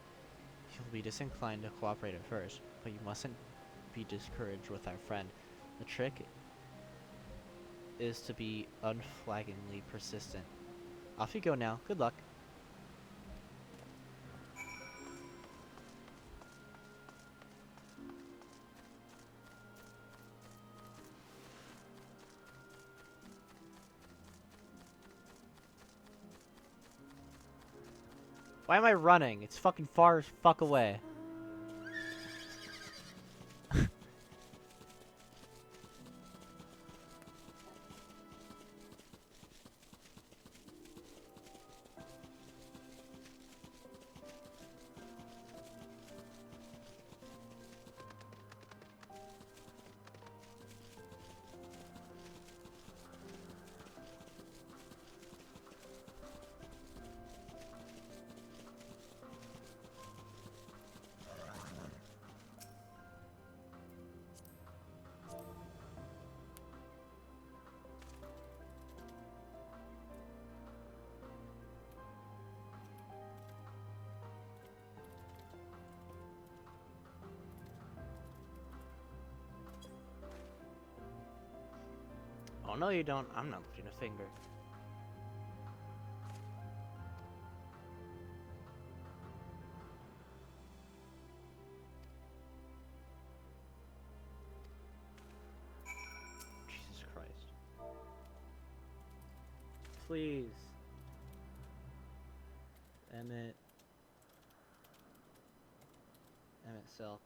He'll be disinclined to cooperate at first, but you mustn't be discouraged with our friend. The trick is to be unflaggingly persistent. Off you go now. Good luck. Why am I running? It's fucking far as fuck away. Oh, no you don't. I'm not lifting a finger. Jesus Christ. Please. Emmett Silk.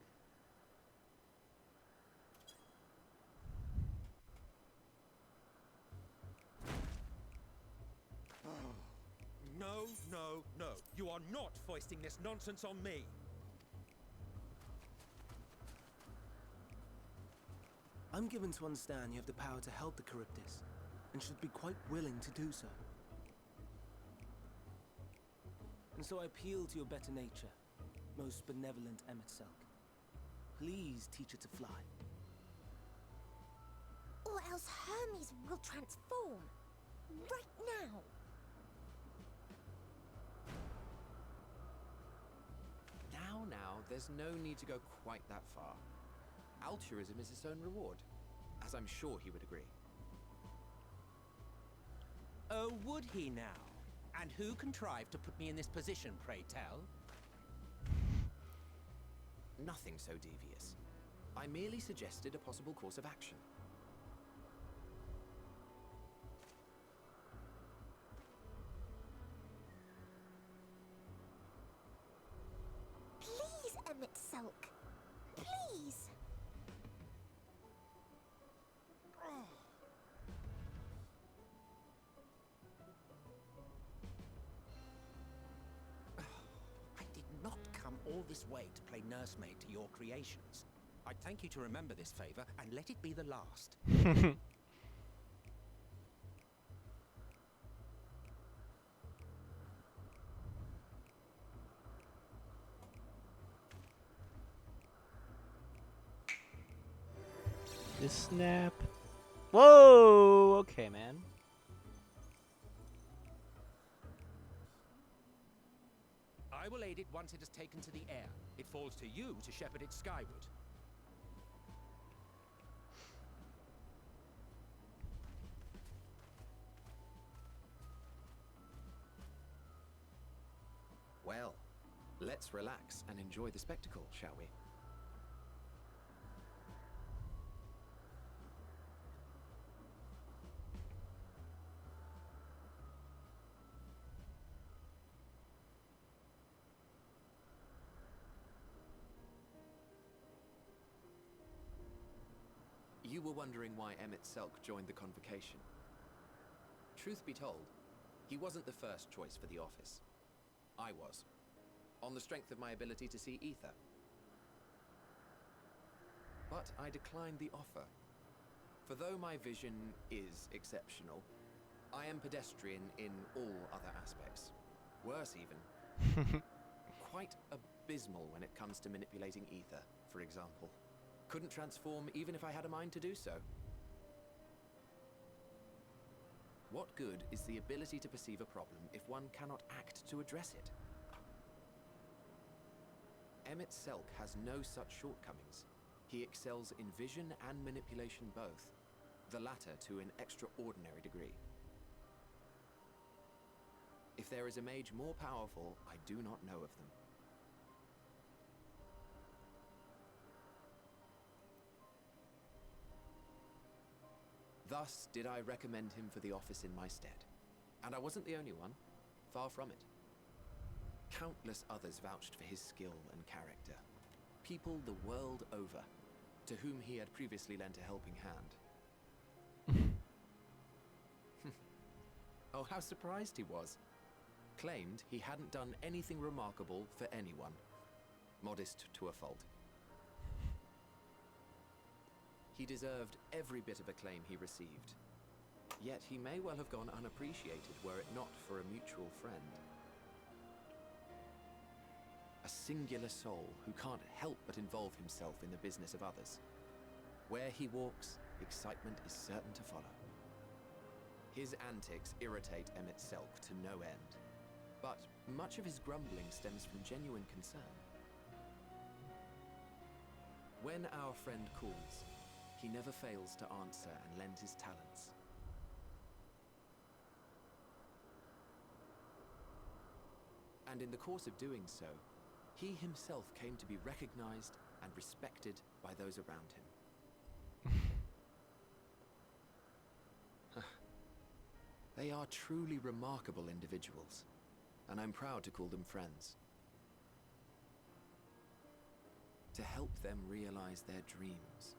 No, no, no. You are not foisting this nonsense on me. I'm given to understand you have the power to help the Charybdis, and should be quite willing to do so. And so I appeal to your better nature, most benevolent Emmett Silk. Please teach it to fly. Or else Hermes will transform. Right now. Now, there's no need to go quite that far. Altruism is its own reward, as I'm sure he would agree. Oh, would he now? And who contrived to put me in this position, pray tell? nothing so devious. I merely suggested a possible course of action. Please, Emmett Sulk. Please. I did not come all this way to play nursemaid to your creations. I'd thank you to remember this favor and let it be the last. This snap. Whoa! Okay, man. I will aid it once it has taken to the air. It falls to you to shepherd it skyward. Well, let's relax and enjoy the spectacle, shall we? You were wondering why Emmett Selk joined the convocation. Truth be told, he wasn't the first choice for the office. I was, on the strength of my ability to see ether. But I declined the offer. For though my vision is exceptional, I am pedestrian in all other aspects. Worse even. Quite abysmal when it comes to manipulating ether, for example. Couldn't transform even if I had a mind to do so. What good is the ability to perceive a problem if one cannot act to address it? Emmett Selk has no such shortcomings. He excels in vision and manipulation both, the latter to an extraordinary degree. If there is a mage more powerful, I do not know of them. Thus did I recommend him for the office in my stead. And I wasn't the only one. Far from it. Countless others vouched for his skill and character. People the world over, to whom he had previously lent a helping hand. Oh, how surprised he was. Claimed he hadn't done anything remarkable for anyone. Modest to a fault. He deserved every bit of acclaim he received. Yet he may well have gone unappreciated were it not for a mutual friend. A singular soul who can't help but involve himself in the business of others. Where he walks, excitement is certain to follow. His antics irritate Emmett Selk to no end, but much of his grumbling stems from genuine concern. When our friend calls, he never fails to answer and lend his talents. And in the course of doing so, he himself came to be recognized and respected by those around him. They are truly remarkable individuals, and I'm proud to call them friends. To help them realize their dreams.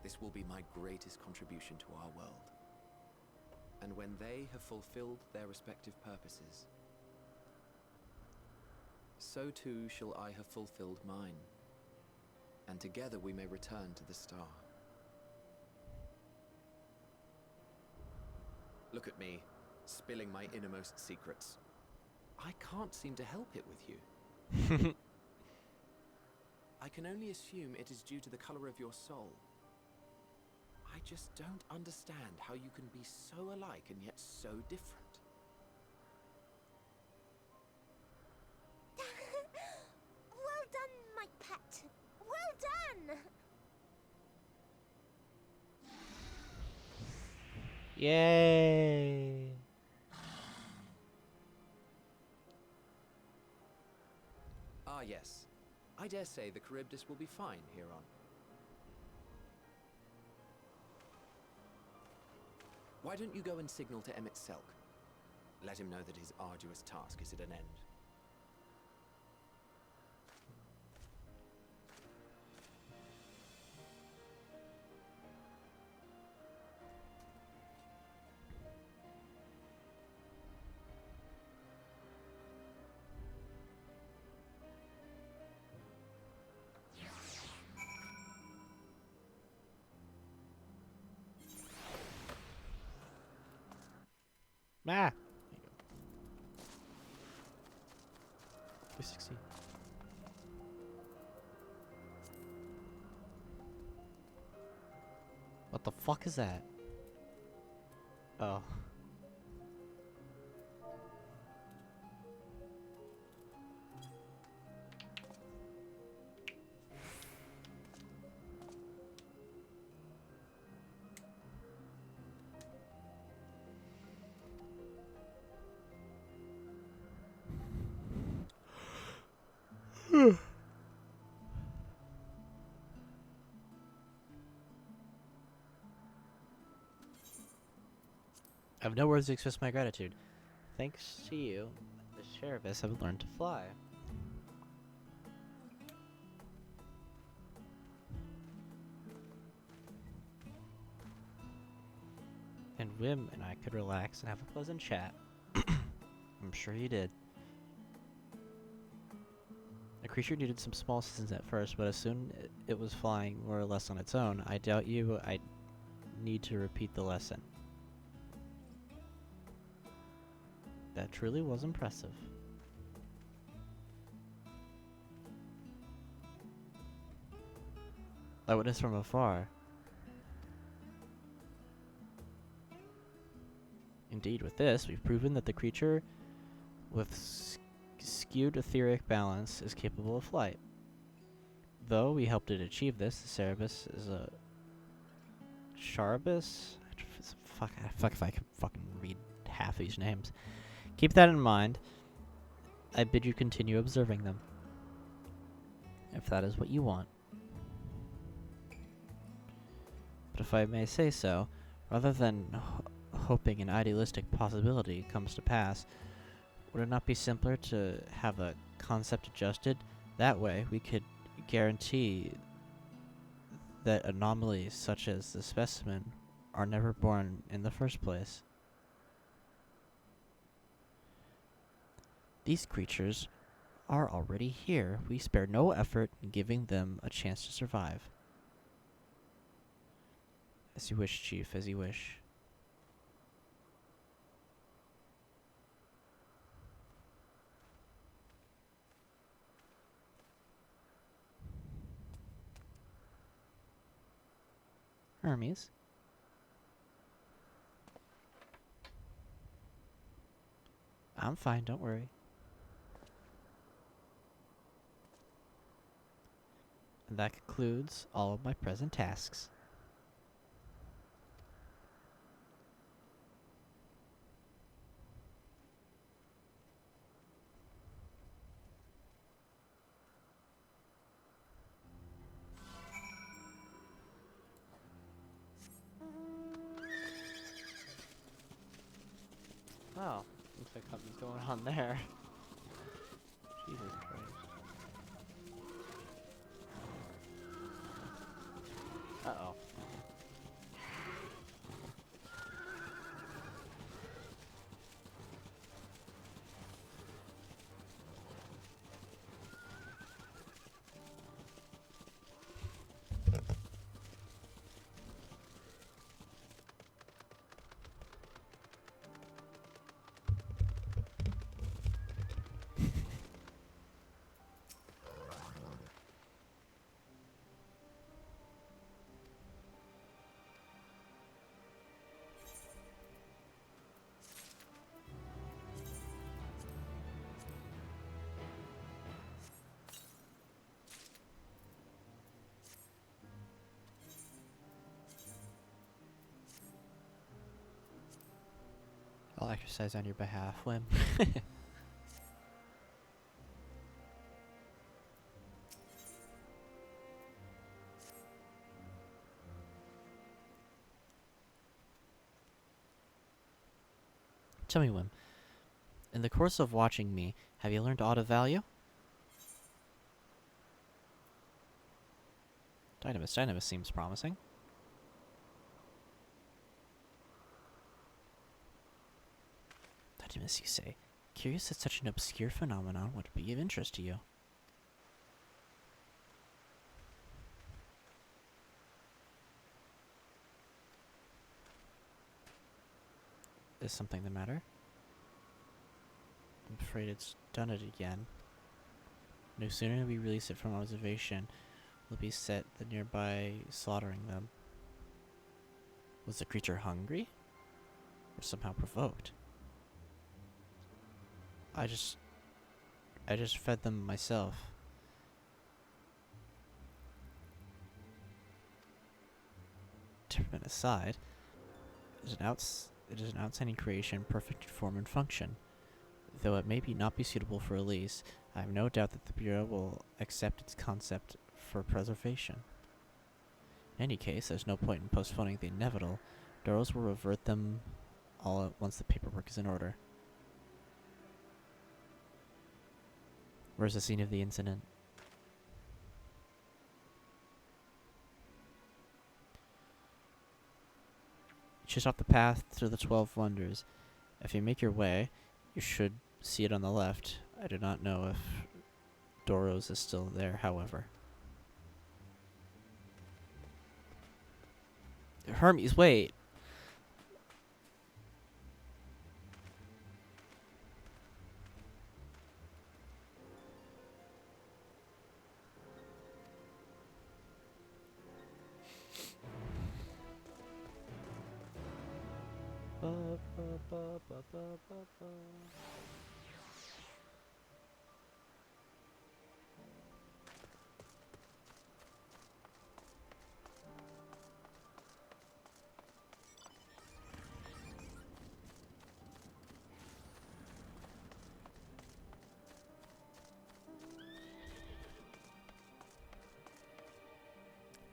This will be my greatest contribution to our world. And when they have fulfilled their respective purposes, so too shall I have fulfilled mine, and together we may return to the star. Look at me, spilling my innermost secrets. I can't seem to help it with you. I can only assume it is due to the color of your soul. I just don't understand how you can be so alike and yet so different. Well done, my pet. Well done. Yay! Ah yes, I dare say the Charybdis will be fine here on. Why don't you go and signal to Emmett Selk? Let him know that his arduous task is at an end. Ah! 360. What the fuck is that? Oh. I have no words to express my gratitude. Thanks to you, the Sheriffs have learned to fly. And Wim and I could relax and have a pleasant chat. I'm sure he did. The creature needed some small assistance at first, but as soon it was flying more or less on its own, I doubt I need to repeat the lesson. That truly was impressive. I witnessed from afar. Indeed, with this, we've proven that the creature with skewed etheric balance is capable of flight. Though we helped it achieve this, the Cerebus is a Sharbus? Fuck if I can fucking read half these names. Keep that in mind. I bid you continue observing them, if that is what you want. But if I may say so, rather than hoping an idealistic possibility comes to pass, would it not be simpler to have a concept adjusted? That way, we could guarantee that anomalies such as the specimen are never born in the first place. These creatures are already here. We spare no effort in giving them a chance to survive. As you wish, Chief, as you wish. Hermes? I'm fine, don't worry. And that concludes all of my present tasks. Wow, looks like something's going on there. Jesus Christ. Uh-oh. I'll exercise on your behalf, Wim. Tell me, Wim, in the course of watching me, have you learned aught of value? Dynamis seems promising. Dynamis, you say? Curious that such an obscure phenomenon would be of interest to you. Is something the matter? I'm afraid it's done it again. No sooner than we release it from observation, we'll be set the nearby slaughtering them. Was the creature hungry? Or somehow provoked? I just fed them myself. Temperament aside, it is an outstanding creation, perfect in form and function. Though it may not be suitable for release, I have no doubt that the Bureau will accept its concept for preservation. In any case, there's no point in postponing the inevitable. Doros will revert them all at once the paperwork is in order. Where's the scene of the incident? Just off the path to the 12 Wonders. If you make your way, you should see it on the left. I do not know if Doros is still there, however. Hermes, wait!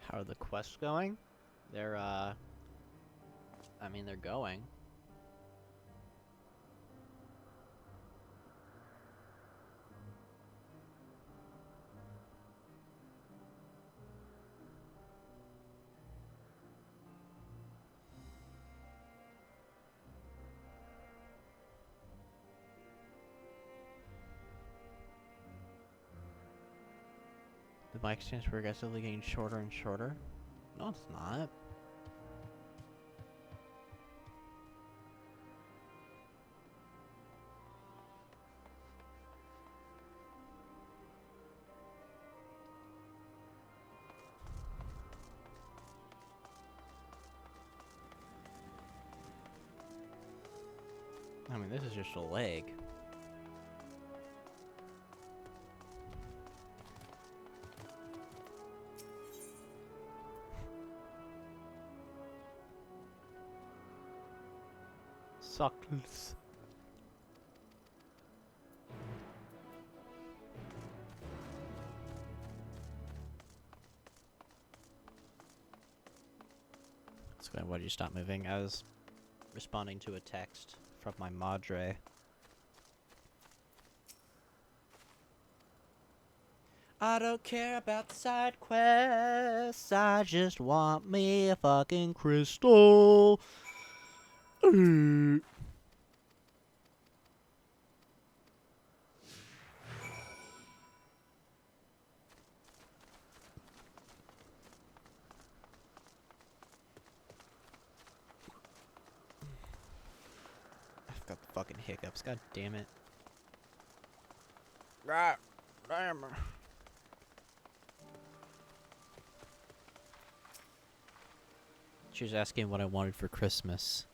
How are the quests going? They're, I mean, they're going. The mic stands progressively getting shorter and shorter. No, it's not. I mean, this is just a leg. Suckles. So why did you stop moving? I was responding to a text from my madre. I don't care about the side quests. I just want me a fucking crystal. I've got the fucking hiccups. God damn it. God damn it. She was asking what I wanted for Christmas.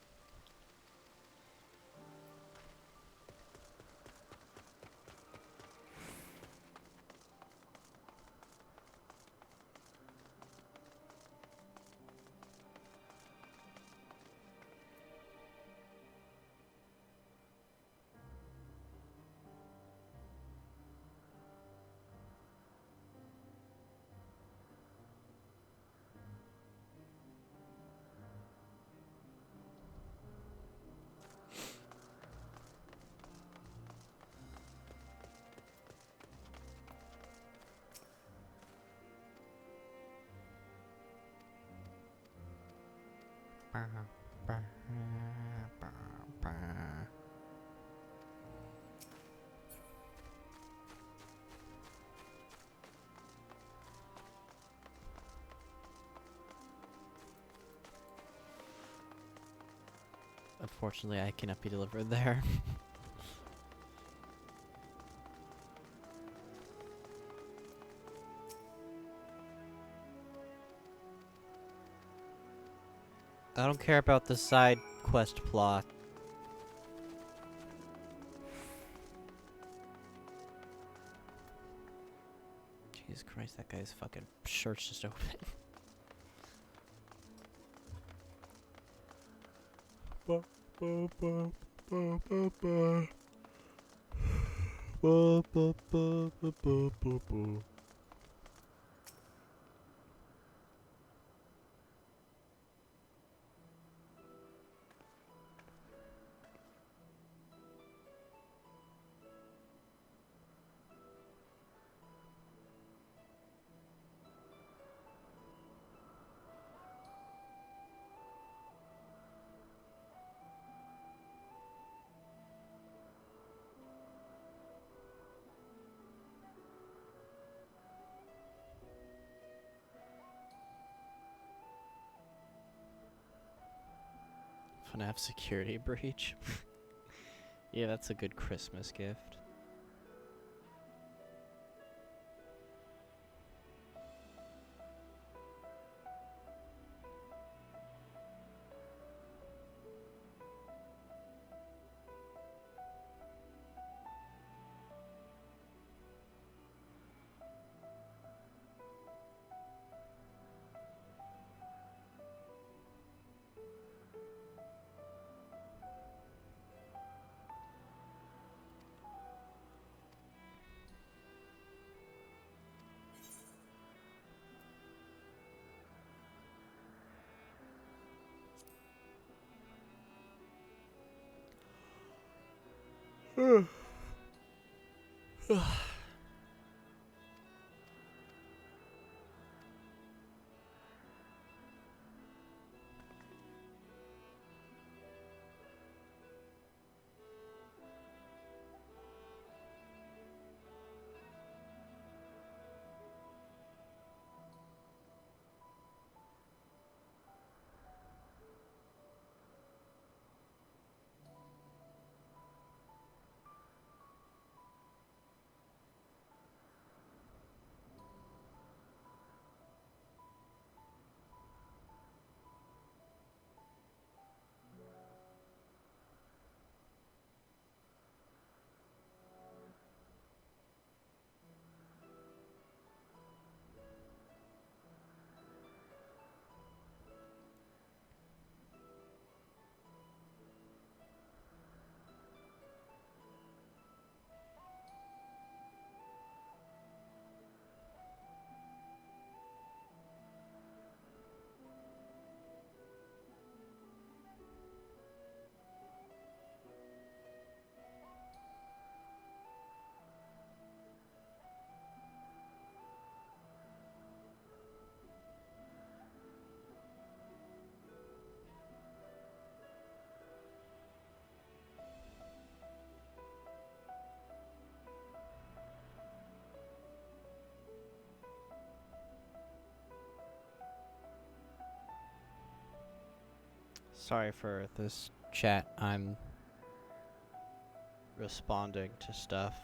Unfortunately, I cannot be delivered there. I don't care about the side quest plot. Jesus Christ, that guy's fucking shirt's just open. FNAF security breach. Yeah, that's a good Christmas gift. Sorry for this chat. I'm responding to stuff.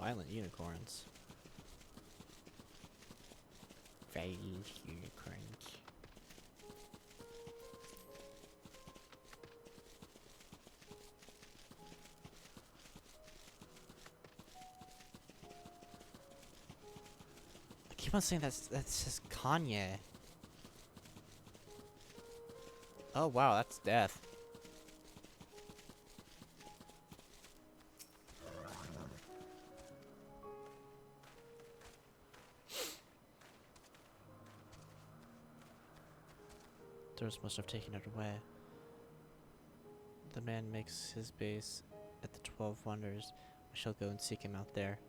Violent unicorns. Violent unicorns. I keep on saying that's just Kanye. Oh wow, that's death. Thirst must have taken it away. The man makes his base at the 12 Wonders. We shall go and seek him out there.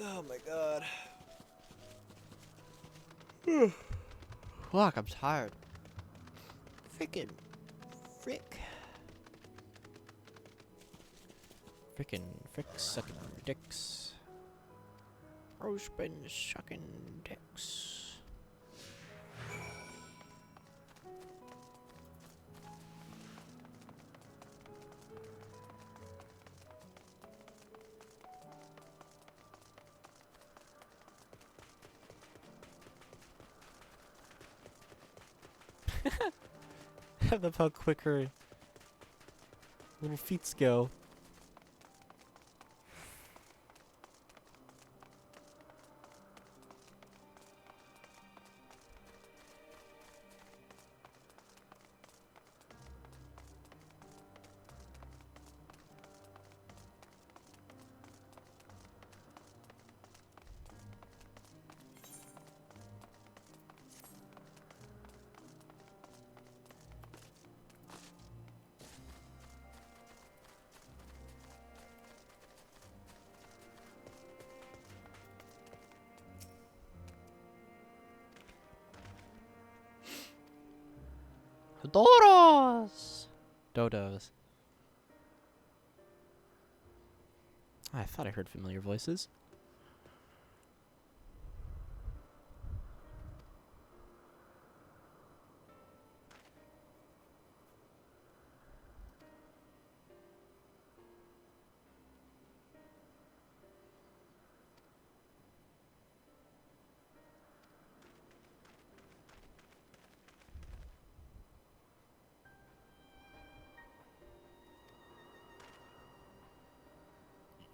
Oh my god. Fuck, I'm tired. Frickin' frick. Frick sucking dicks. Rose been sucking dicks. I love how quick her little feet go. Doros! Dodos. I thought I heard familiar voices.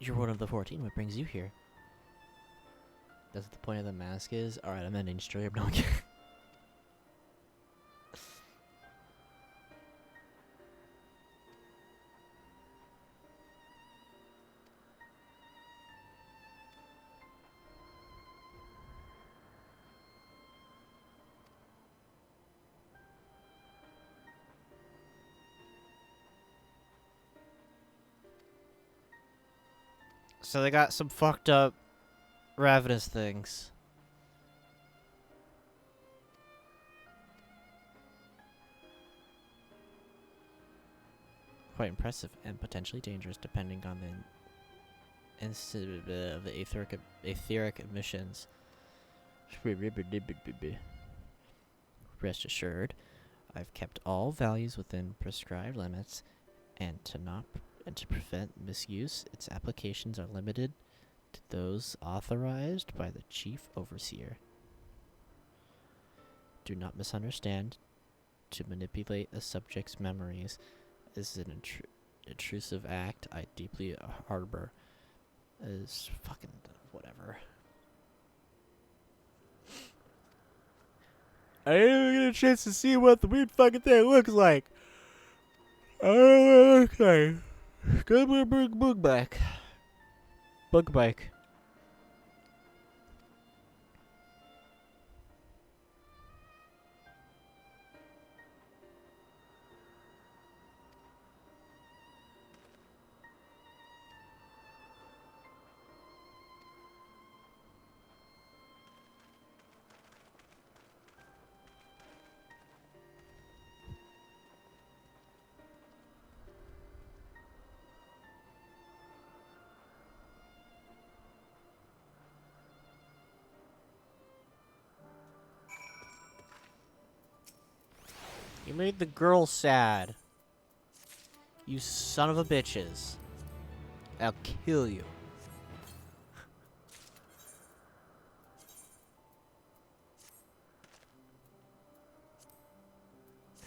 You're one of the 14. What brings you here? That's what the point of the mask is? Alright, I'm ending stream. No, I'm kidding. So they got some fucked up ravenous things. Quite impressive and potentially dangerous depending on the incident of the etheric emissions. Rest assured, I've kept all values within prescribed limits, and to prevent misuse, its applications are limited to those authorized by the Chief Overseer. Do not misunderstand. To manipulate a subject's memories is an intrusive act I deeply harbor. Is fucking whatever. I didn't even get a chance to see what the weird fucking thing looks like. I don't know what it looks like. Good book back. Book bike. You made the girl sad. You son of a bitches. I'll kill you.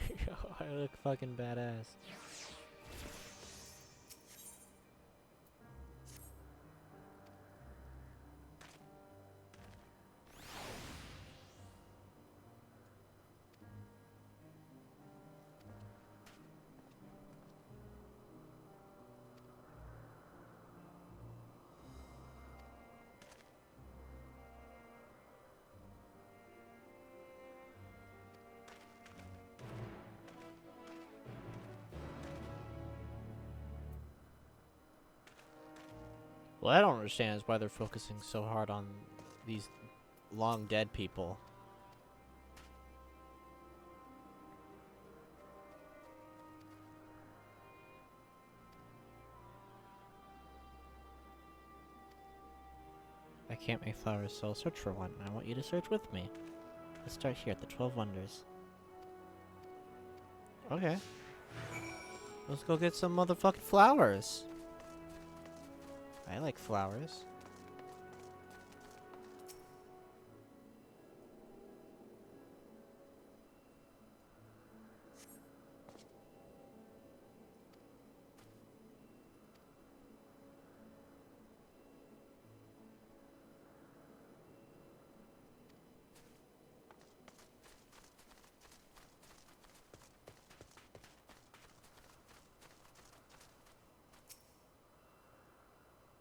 Yo, I look fucking badass. What I don't understand is why they're focusing so hard on these long dead people. I can't make flowers, so I'll search for one. I want you to search with me. Let's start here at the 12 Wonders. Okay. Let's go get some motherfucking flowers. I like flowers.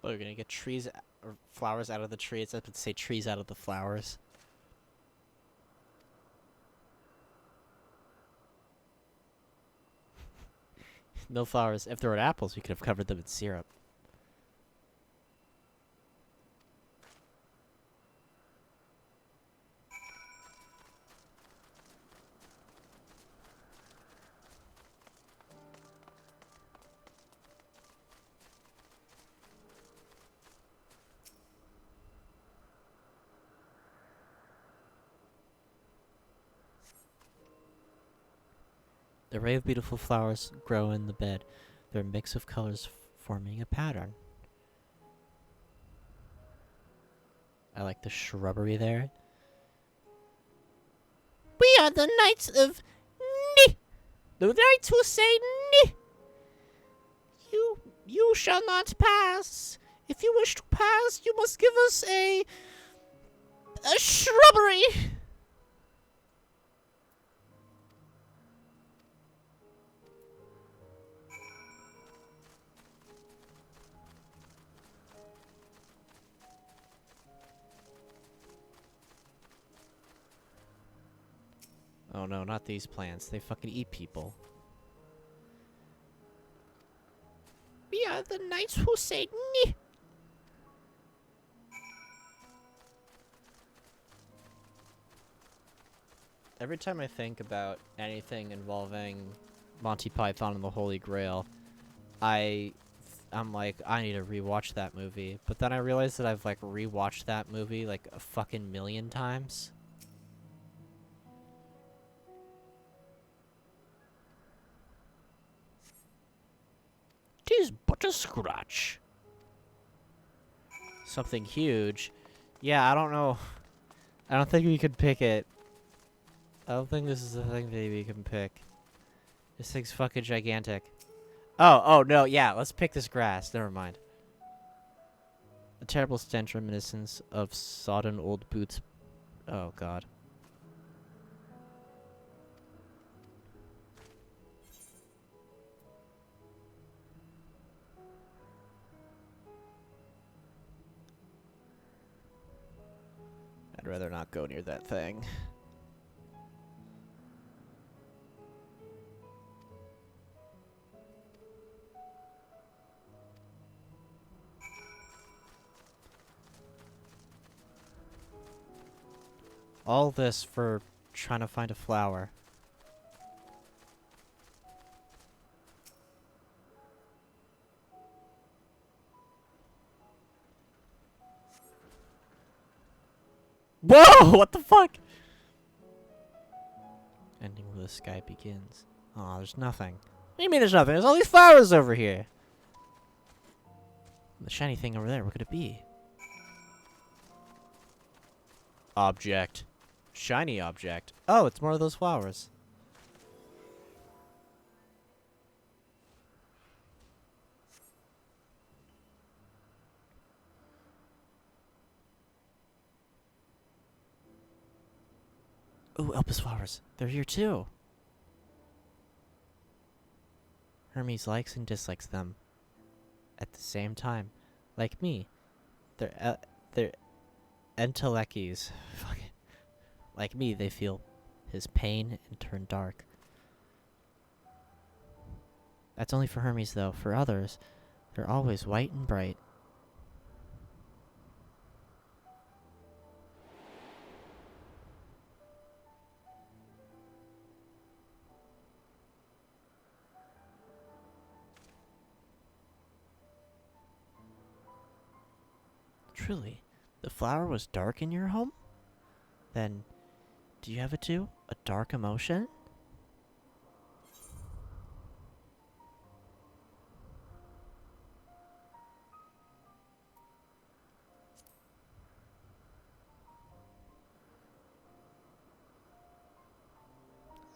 Oh, you're gonna get trees or flowers out of the tree. It's up to say trees out of the flowers. No flowers. If there were apples, we could have covered them in syrup. The array of beautiful flowers grow in the bed, their mix of colors forming a pattern. I like the shrubbery there. We are the knights of Ni! The knights who say Ni! You shall not pass. If you wish to pass, you must give us a shrubbery! Oh no, not these plants. They fucking eat people. We are the knights who say Ni! Every time I think about anything involving Monty Python and the Holy Grail, I'm like, I need to rewatch that movie. But then I realized that I've like rewatched that movie like a fucking million times. Tis but a scratch. Something huge. Yeah, I don't know. I don't think we could pick it. I don't think this is the thing that we can pick. This thing's fucking gigantic. Oh, no, yeah, let's pick this grass. Never mind. A terrible stench reminiscence of sodden old boots. Oh, God. rather not go near that thing. All this for trying to find a flower. Whoa! What the fuck? Ending where the sky begins. Aw, there's nothing. What do you mean there's nothing? There's all these flowers over here. The shiny thing over there, what could it be? Object. Shiny object. Oh, it's more of those flowers. Ooh, Elpis flowers. They're here too. Hermes likes and dislikes them at the same time. Like me. They're entelecchies. Fuck it. Like me, they feel his pain and turn dark. That's only for Hermes, though. For others, they're always white and bright. Truly, the flower was dark in your home? Then, do you have it too? A dark emotion?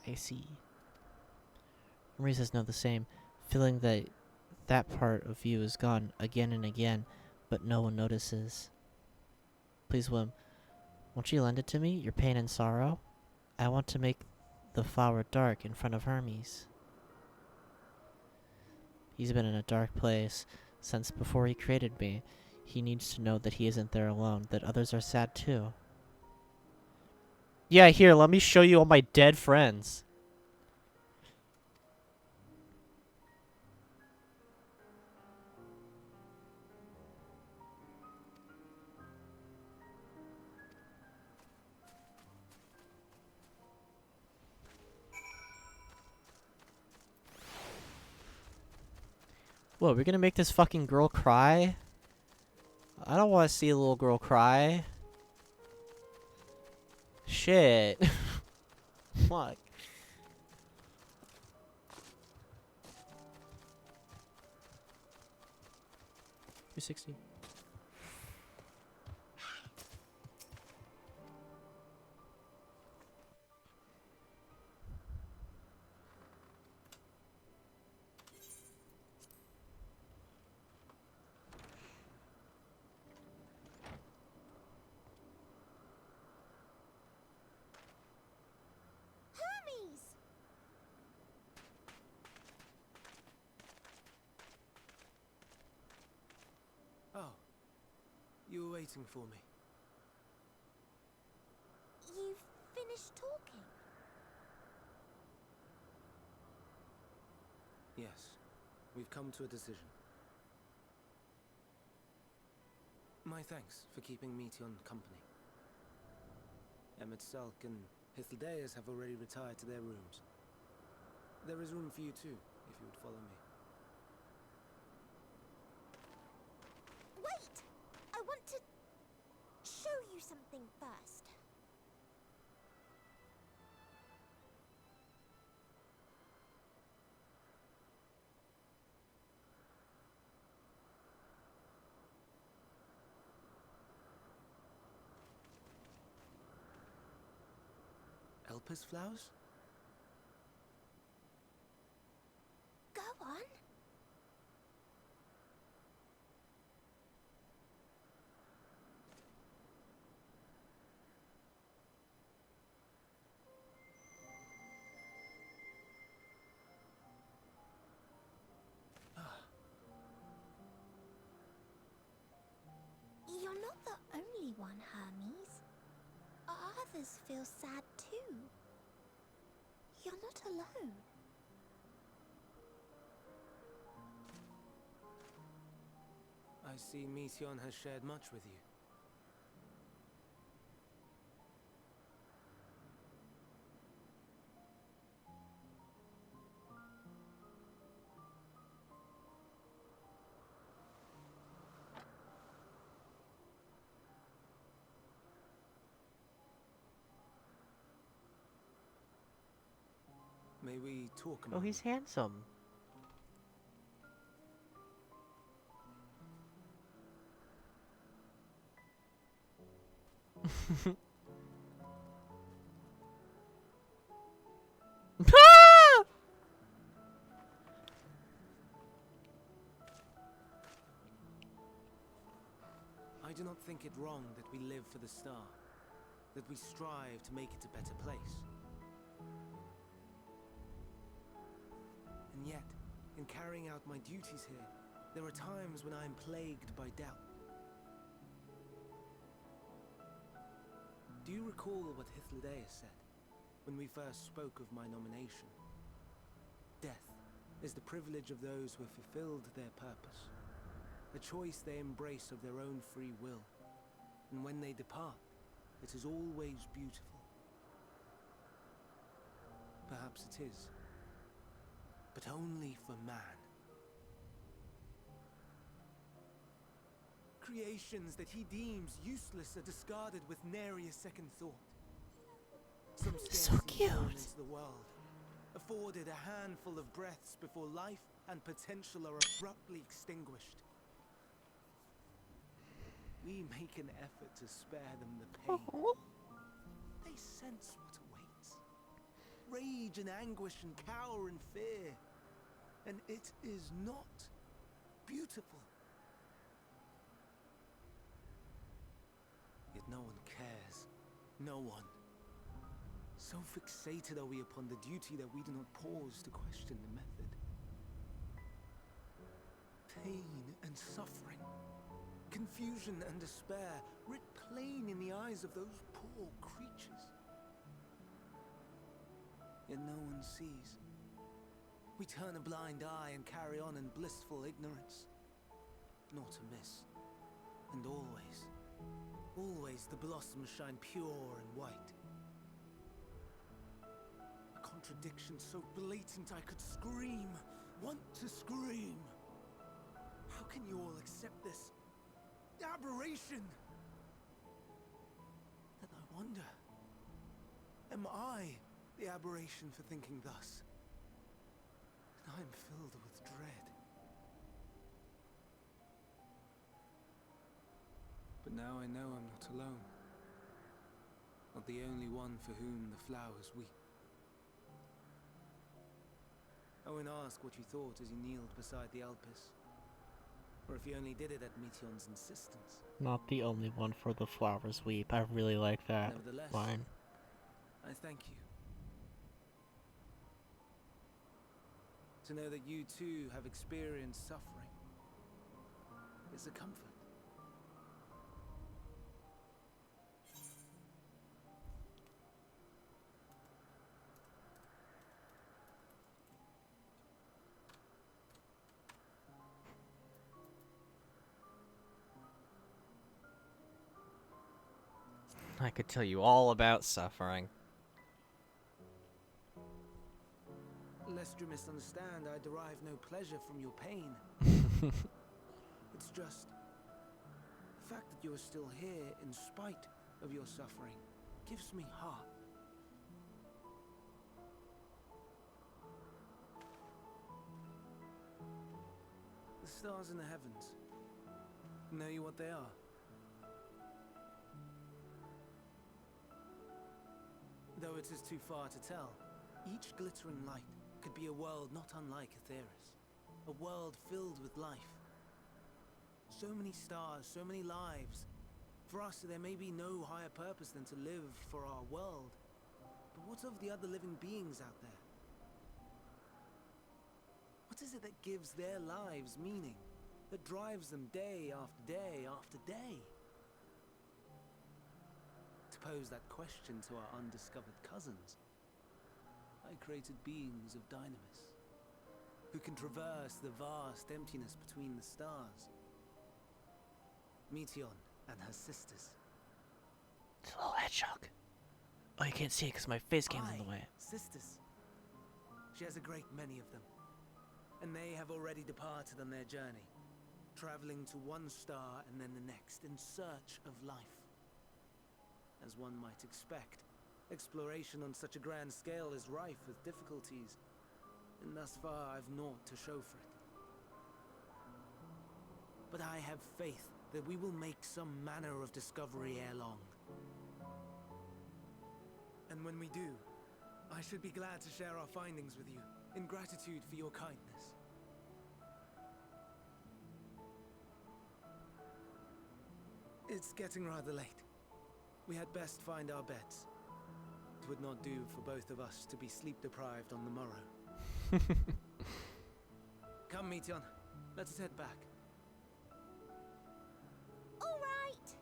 I see. Marie says no the same, feeling that that part of you is gone again and again, but no one notices. Please, Wim, won't you lend it to me, your pain and sorrow? I want to make the flower dark in front of Hermes. He's been in a dark place since before he created me. He needs to know that he isn't there alone, that others are sad too. Yeah, here, let me show you all my dead friends. What, we're gonna make this fucking girl cry? I don't want to see a little girl cry. Shit. Fuck. $260. Hermes! Oh, you were waiting for me. You've finished talking? Yes, we've come to a decision. My thanks for keeping Meteon company. Emmett Salk and Hythlodaeus have already retired to their rooms. There is room for you too, if you would follow me. Wait! I want to show you something first. Elpis flowers? Go on. You're not the only one, Hermes. others feel sad too. You're not alone. I see Mission has shared much with you. May we talk a Oh, he's moment? handsome. I do not think it wrong that we live for the star, that we strive to make it a better place. And yet, in carrying out my duties here, there are times when I am plagued by doubt. Do you recall what Hythlodaeus said when we first spoke of my nomination? Death is the privilege of those who have fulfilled their purpose, a choice they embrace of their own free will, and when they depart, it is always beautiful. Perhaps it is, but only for man. Creations that he deems useless are discarded with nary a second thought. Some So scarcely born cute. into the world, afforded a handful of breaths before life and potential are abruptly extinguished. We make an effort to spare them the pain. They sense what awaits. Rage and anguish and cower and fear. And it is not beautiful. Yet no one cares. No one. So fixated are we upon the duty that we do not pause to question the method. Pain and suffering, confusion and despair, writ plain in the eyes of those poor creatures. Yet no one sees. We turn a blind eye and carry on in blissful ignorance. Not amiss. And always, always the blossoms shine pure and white. A contradiction so blatant I could scream, want to scream. How can you all accept this aberration? Then I wonder, am I the aberration for thinking thus? And I am filled with dread. But now I know I'm not alone. Not the only one for whom the flowers weep. I won't ask what you thought as you kneeled beside the Alpes, or if you only did it at Metion's insistence. Not the only one for the flowers weep. I really like that Nevertheless, line. I thank you. To know that you too have experienced suffering is a comfort. I could tell you all about suffering. Lest you misunderstand, I derive no pleasure from your pain. It's just the fact that you are still here in spite of your suffering gives me heart. The stars in the heavens, know you what they are? Though it is too far to tell, each glittering light could be a world not unlike Aetheris. A world filled with life. So many stars, so many lives. For us, there may be no higher purpose than to live for our world. But what of the other living beings out there? What is it that gives their lives meaning? That drives them day after day after day? To pose that question to our undiscovered cousins. I created beings of dynamis, who can traverse the vast emptiness between the stars. Meteon and her sisters. It's a little hedgehog. Oh, you can't see it because my face cam's in the way. Sisters. She has a great many of them. And they have already departed on their journey, traveling to one star and then the next in search of life. As one might expect, exploration on such a grand scale is rife with difficulties, and thus far I've naught to show for it. But I have faith that we will make some manner of discovery ere long. And when we do, I should be glad to share our findings with you, in gratitude for your kindness. It's getting rather late. We had best find our beds. It would not do for both of us to be sleep-deprived on the morrow. Come, Meteon. Let us head back. All right.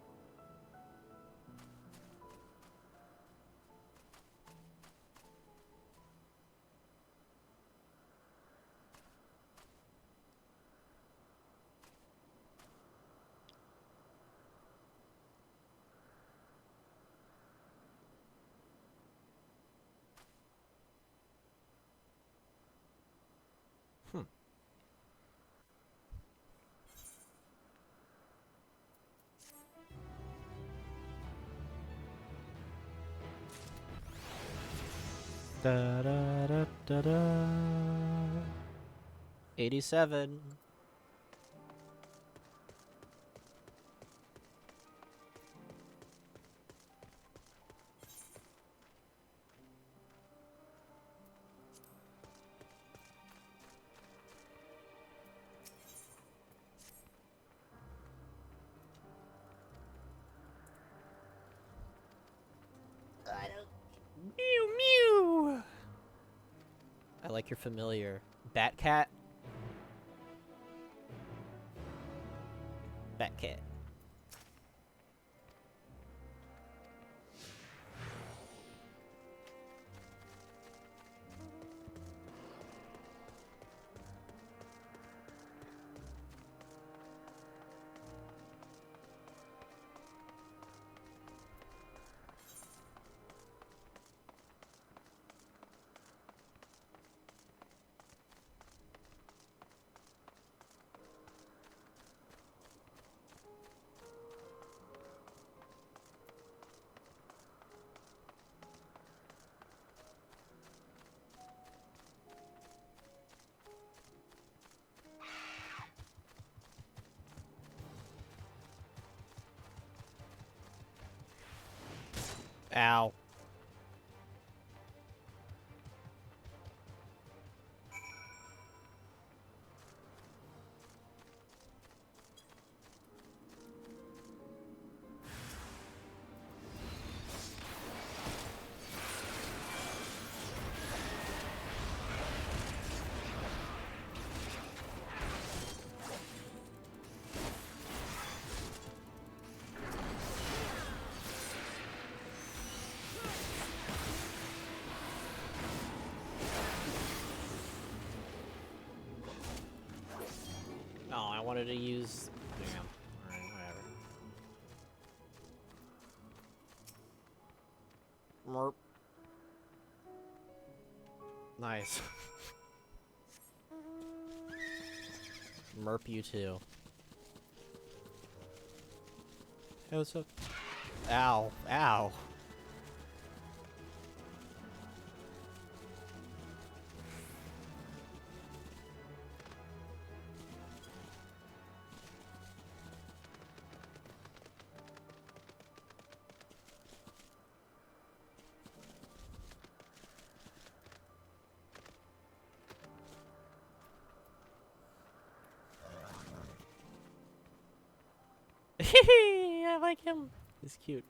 Da da da da da. 87. Mew mew. I like your familiar bat cat. Bat cat. Ow. Oh, I wanted to use... Damn. Alright, whatever. Merp. Nice. Merp you too. Hey, what's up? Ow. Ow. I like him. He's cute.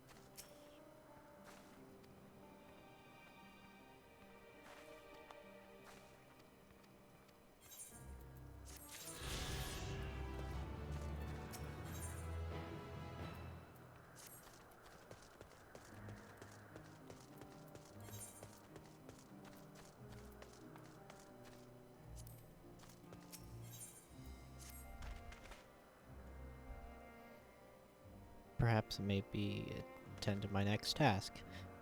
perhaps it may be attend to my next task.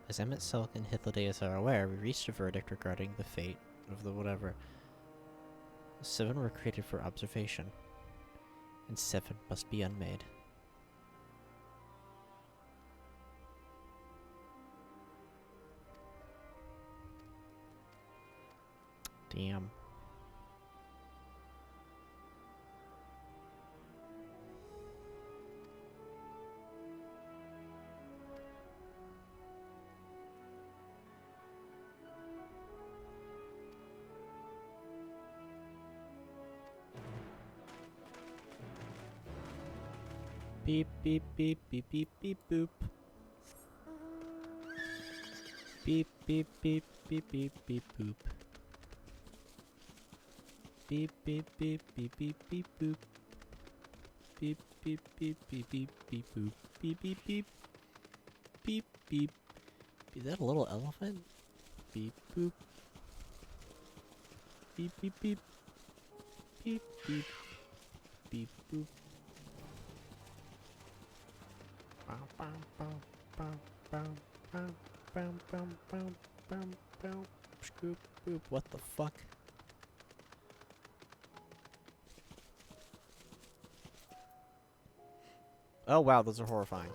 As Emmett Selk and Hythlodaeus are aware, we reached a verdict regarding the fate of the whatever. 7 were created for observation, and 7 must be unmade. Damn. Beep, beep, beep, beep, beep, beep, boop. Beep, beep, beep, beep, beep, beep, boop. Beep, beep, beep, beep, beep, beep, boop. Beep, beep, beep, beep, beep, beep, boop. Beep, beep, beep. Beep, beep. Is that a little elephant? Beep, boop. Beep, beep, beep. Beep, beep. Beep, boop. Scoop, boop. What the fuck? Oh wow, those are horrifying.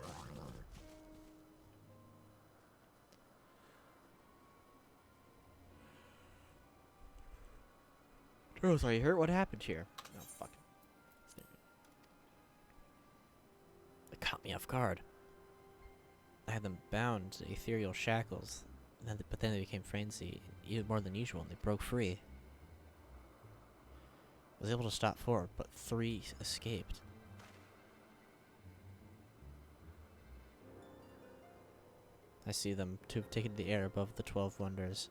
Oh, are you hurt? What happened here? Oh, fuck. It caught me off guard. I had them bound to ethereal shackles, but then they became frenzied, even more than usual, and they broke free. I was able to stop 4, but 3 escaped. I see them to have taken the air above the 12 wonders.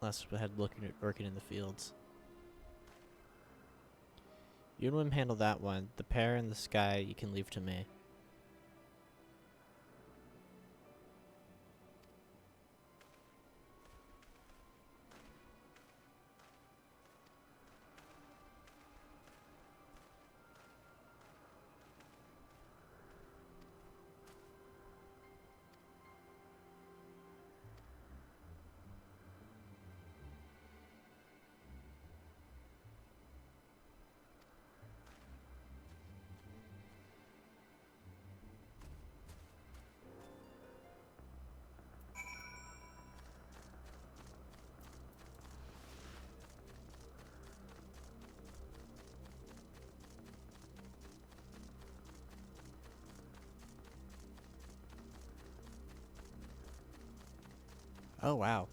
Last we had working in the fields. You and Wim handle that one. The pair in the sky you can leave to me. Oh wow.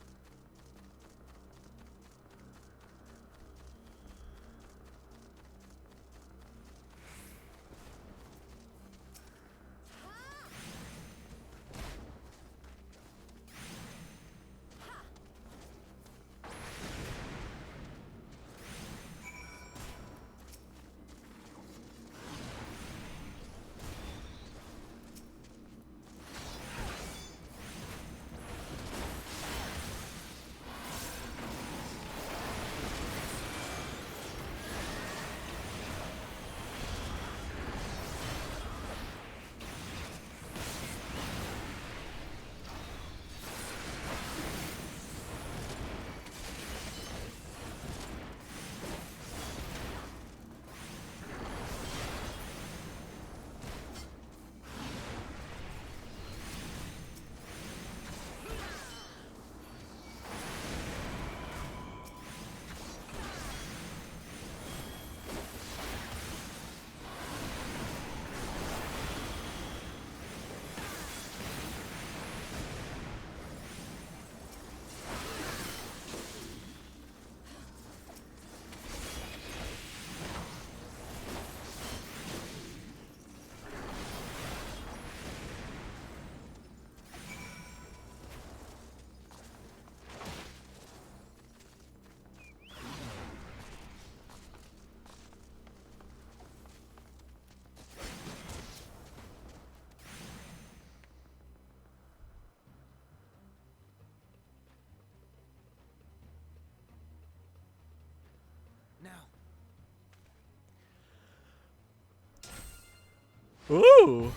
Ooh!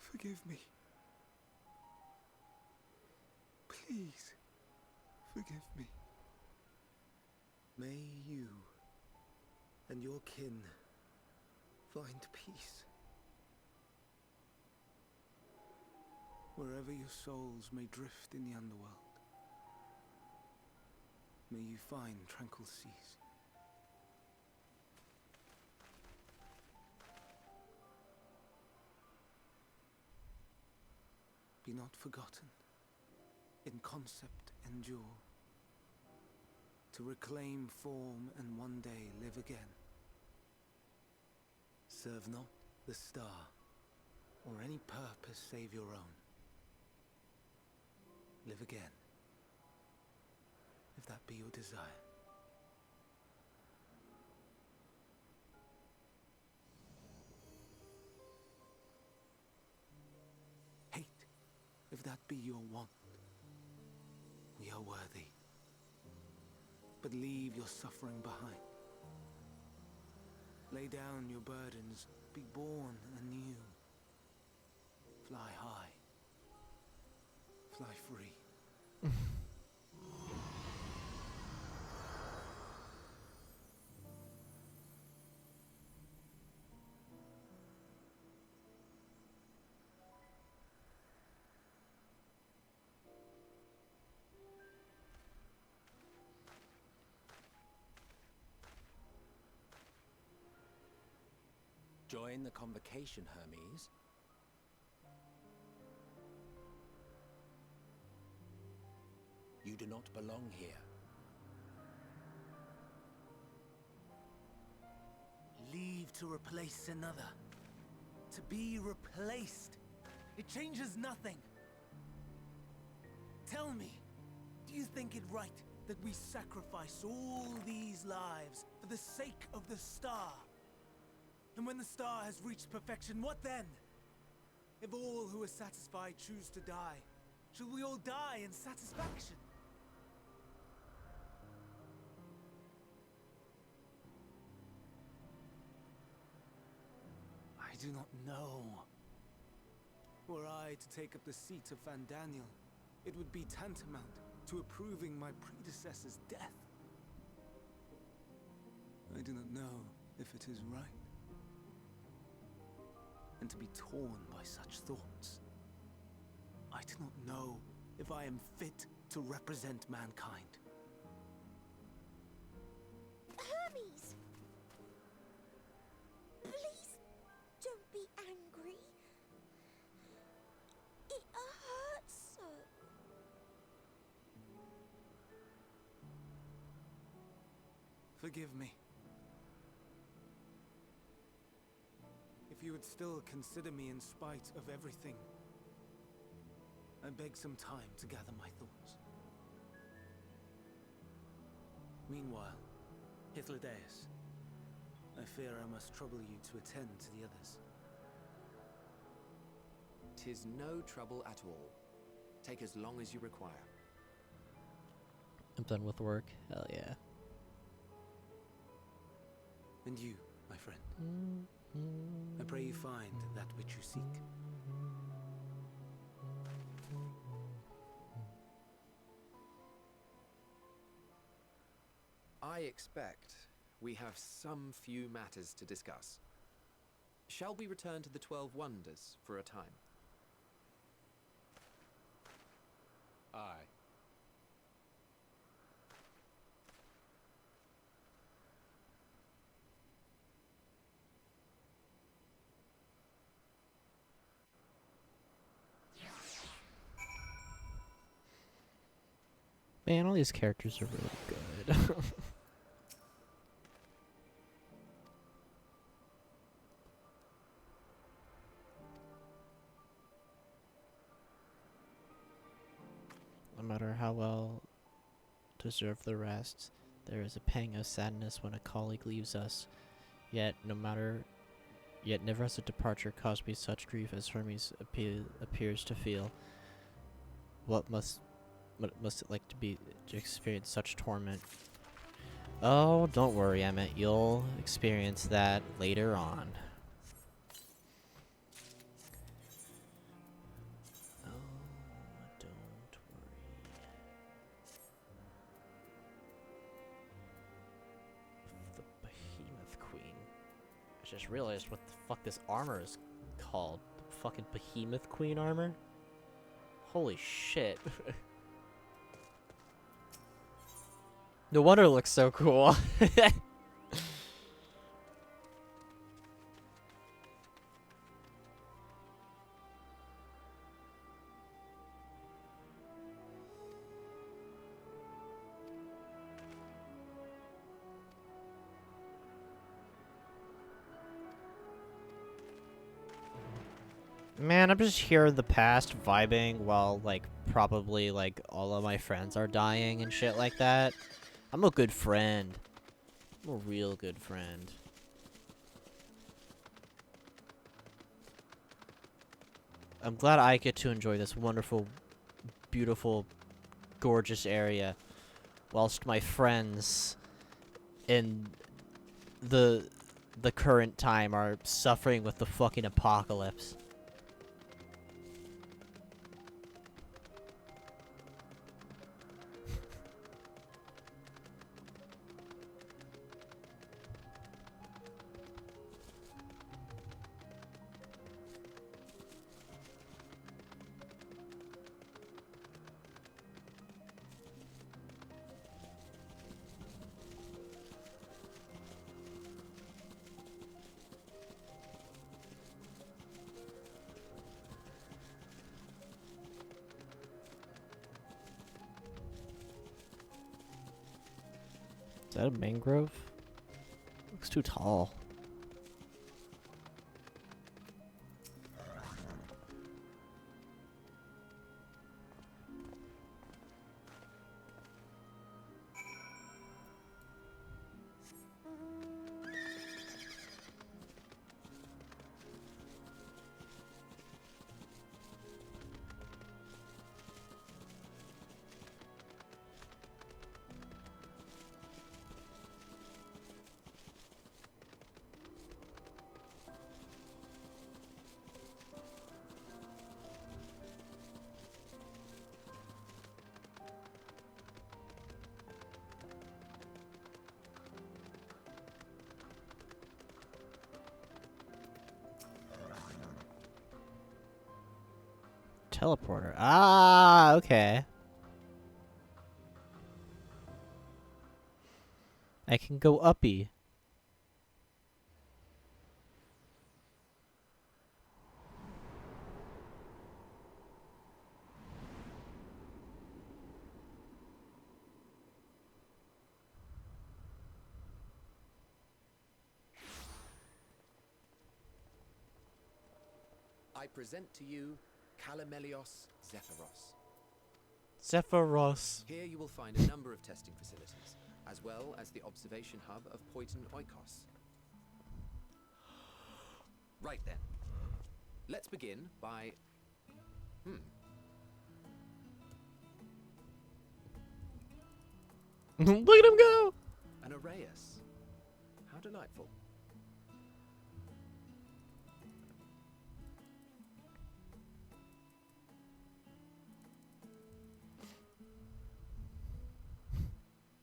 Forgive me. Please, forgive me. May you and your kin find peace. Wherever your souls may drift in the underworld, may you find tranquil seas. Be not forgotten, in concept endure, to reclaim form and one day live again. Serve not the star, or any purpose save your own. Live again, if that be your desire. Hate, if that be your want. We are worthy. But leave your suffering behind. Lay down your burdens, be born anew. Fly high, fly free. Join the convocation, Hermes. You do not belong here. Leave to replace another. To be replaced. It changes nothing. Tell me, do you think it right that we sacrifice all these lives for the sake of the star? And when the star has reached perfection, what then? If all who are satisfied choose to die, shall we all die in satisfaction? I do not know. Were I to take up the seat of Fandaniel, it would be tantamount to approving my predecessor's death. I do not know if it is right. And to be torn by such thoughts, I do not know if I am fit to represent mankind. Hermes! Please don't be angry. It hurts so. Forgive me. If you would still consider me in spite of everything, I beg some time to gather my thoughts. Meanwhile, Hythlodaeus, I fear I must trouble you to attend to the others. 'Tis no trouble at all. Take as long as you require. I'm done with work. Hell yeah. And you, my friend, I pray you find that which you seek. I expect we have some few matters to discuss. Shall we return to the 12 Wonders for a time? Aye. Man, all these characters are really good. No matter how well deserved the rest, there is a pang of sadness when a colleague leaves us. Yet, no matter Yet never has a departure caused me such grief as Hermes appears to feel. What must it like to experience such torment? Oh, don't worry, Emmett. You'll experience that later on. Oh, don't worry. The Behemoth Queen. I just realized what the fuck this armor is called. The fucking Behemoth Queen armor? Holy shit. No wonder it looks so cool. Man, I'm just here in the past vibing while, like, probably, like, all of my friends are dying and shit like that. I'm a good friend. I'm a real good friend. I'm glad I get to enjoy this wonderful, beautiful, gorgeous area, whilst my friends in the current time are suffering with the fucking apocalypse. Is that a mangrove? Looks too tall. Teleporter. Ah, okay. I can go uppy. I present to you Calamelios Zephyros. Zephyros. Here you will find a number of testing facilities, as well as the observation hub of Poiton Oikos. Right then. Let's begin by... Look at him go! An Arraius. How delightful.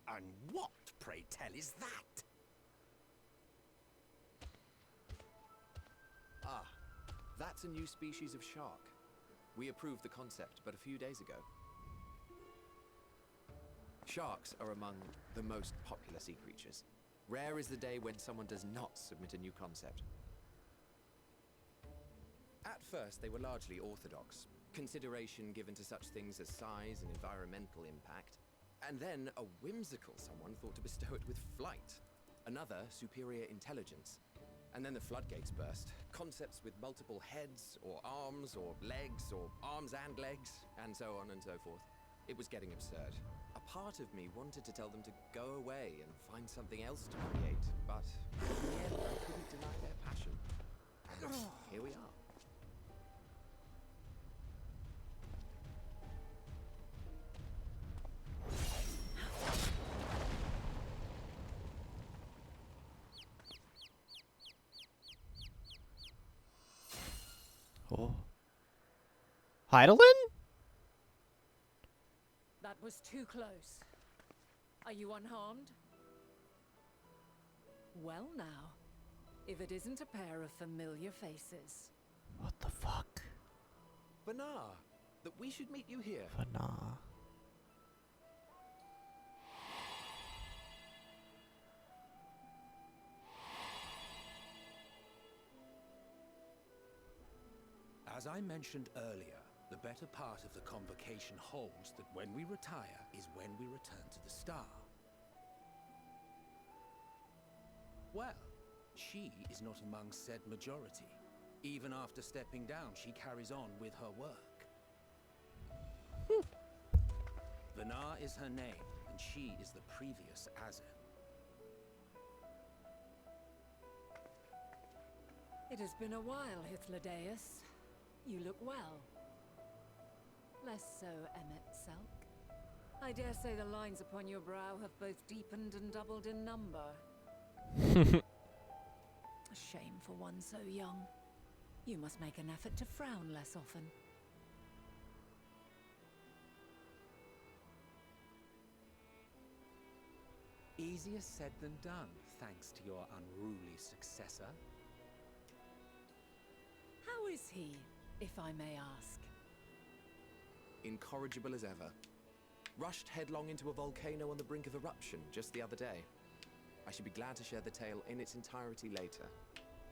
And what, pray tell, is that? Ah, that's a new species of shark. We approved the concept but a few days ago. Sharks are among the most popular sea creatures. Rare is the day when someone does not submit a new concept. At first, they were largely orthodox, consideration given to such things as size and environmental impact. And then a whimsical someone thought to bestow it with flight. Another, superior intelligence. And then the floodgates burst. Concepts with multiple heads, or arms and legs, and so on and so forth. It was getting absurd. A part of me wanted to tell them to go away and find something else to create, but in the end, I couldn't deny their passion. Here we are. Oh. Heidelin? That was too close. Are you unharmed? Well now, if it isn't a pair of familiar faces. What the fuck? Vanar, that we should meet you here. Vanar. As I mentioned earlier, the better part of the convocation holds that when we retire is when we return to the star. Well, she is not among said majority. Even after stepping down, she carries on with her work. Vanar is her name, and she is the previous Azen. It has been a while, Hythlodaeus. You look well. Less so, Emmet Selk. I dare say the lines upon your brow have both deepened and doubled in number. A shame for one so young. You must make an effort to frown less often. Easier said than done, thanks to your unruly successor. How is he, if I may ask? Incorrigible as ever. Rushed headlong into a volcano on the brink of eruption just the other day. I should be glad to share the tale in its entirety later,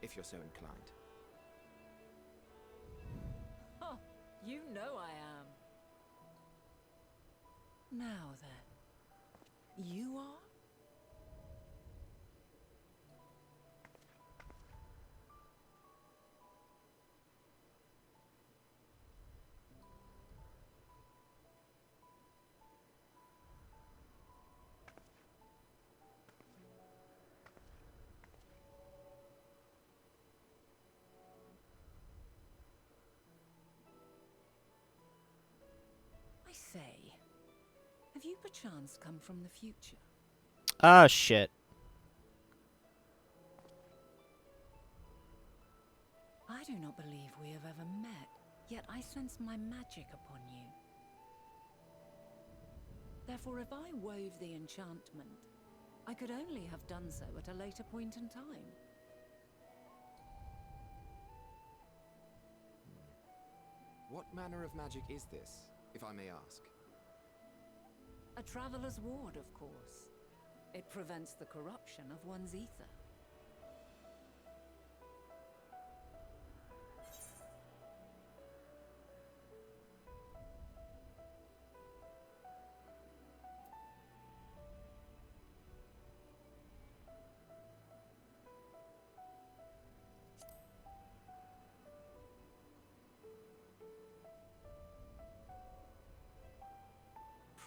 if you're so inclined. Oh, you know I am. Now then, you are? I say, have you perchance come from the future? Ah, shit. I do not believe we have ever met, yet I sense my magic upon you. Therefore, if I wove the enchantment, I could only have done so at a later point in time. What manner of magic is this, if I may ask? A traveler's ward, of course. It prevents the corruption of one's ether.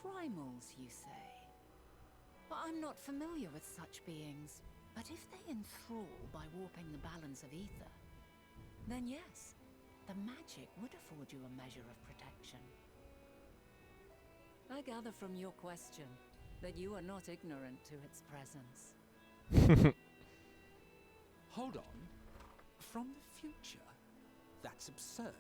Primals, you say? But I'm not familiar with such beings. But if they enthrall by warping the balance of ether, then yes, the magic would afford you a measure of protection. I gather from your question that you are not ignorant to its presence. Hold on. From the future? That's absurd.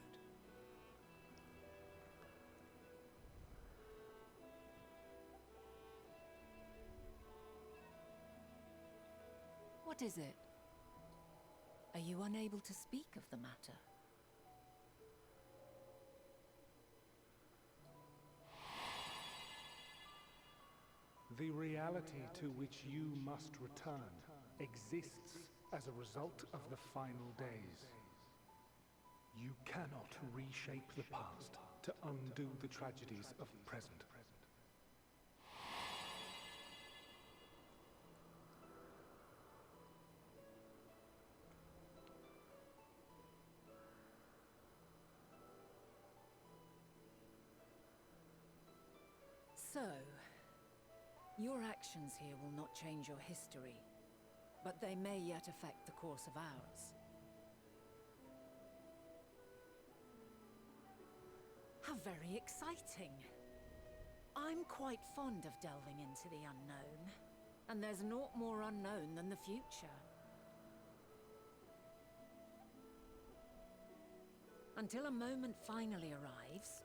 What is it? Are you unable to speak of the matter? The reality to which you must return exists as a result of the final days. You cannot reshape the past to undo the tragedies of the present. So, your actions here will not change your history, but they may yet affect the course of ours. How very exciting. I'm quite fond of delving into the unknown, and there's naught more unknown than the future. Until a moment finally arrives,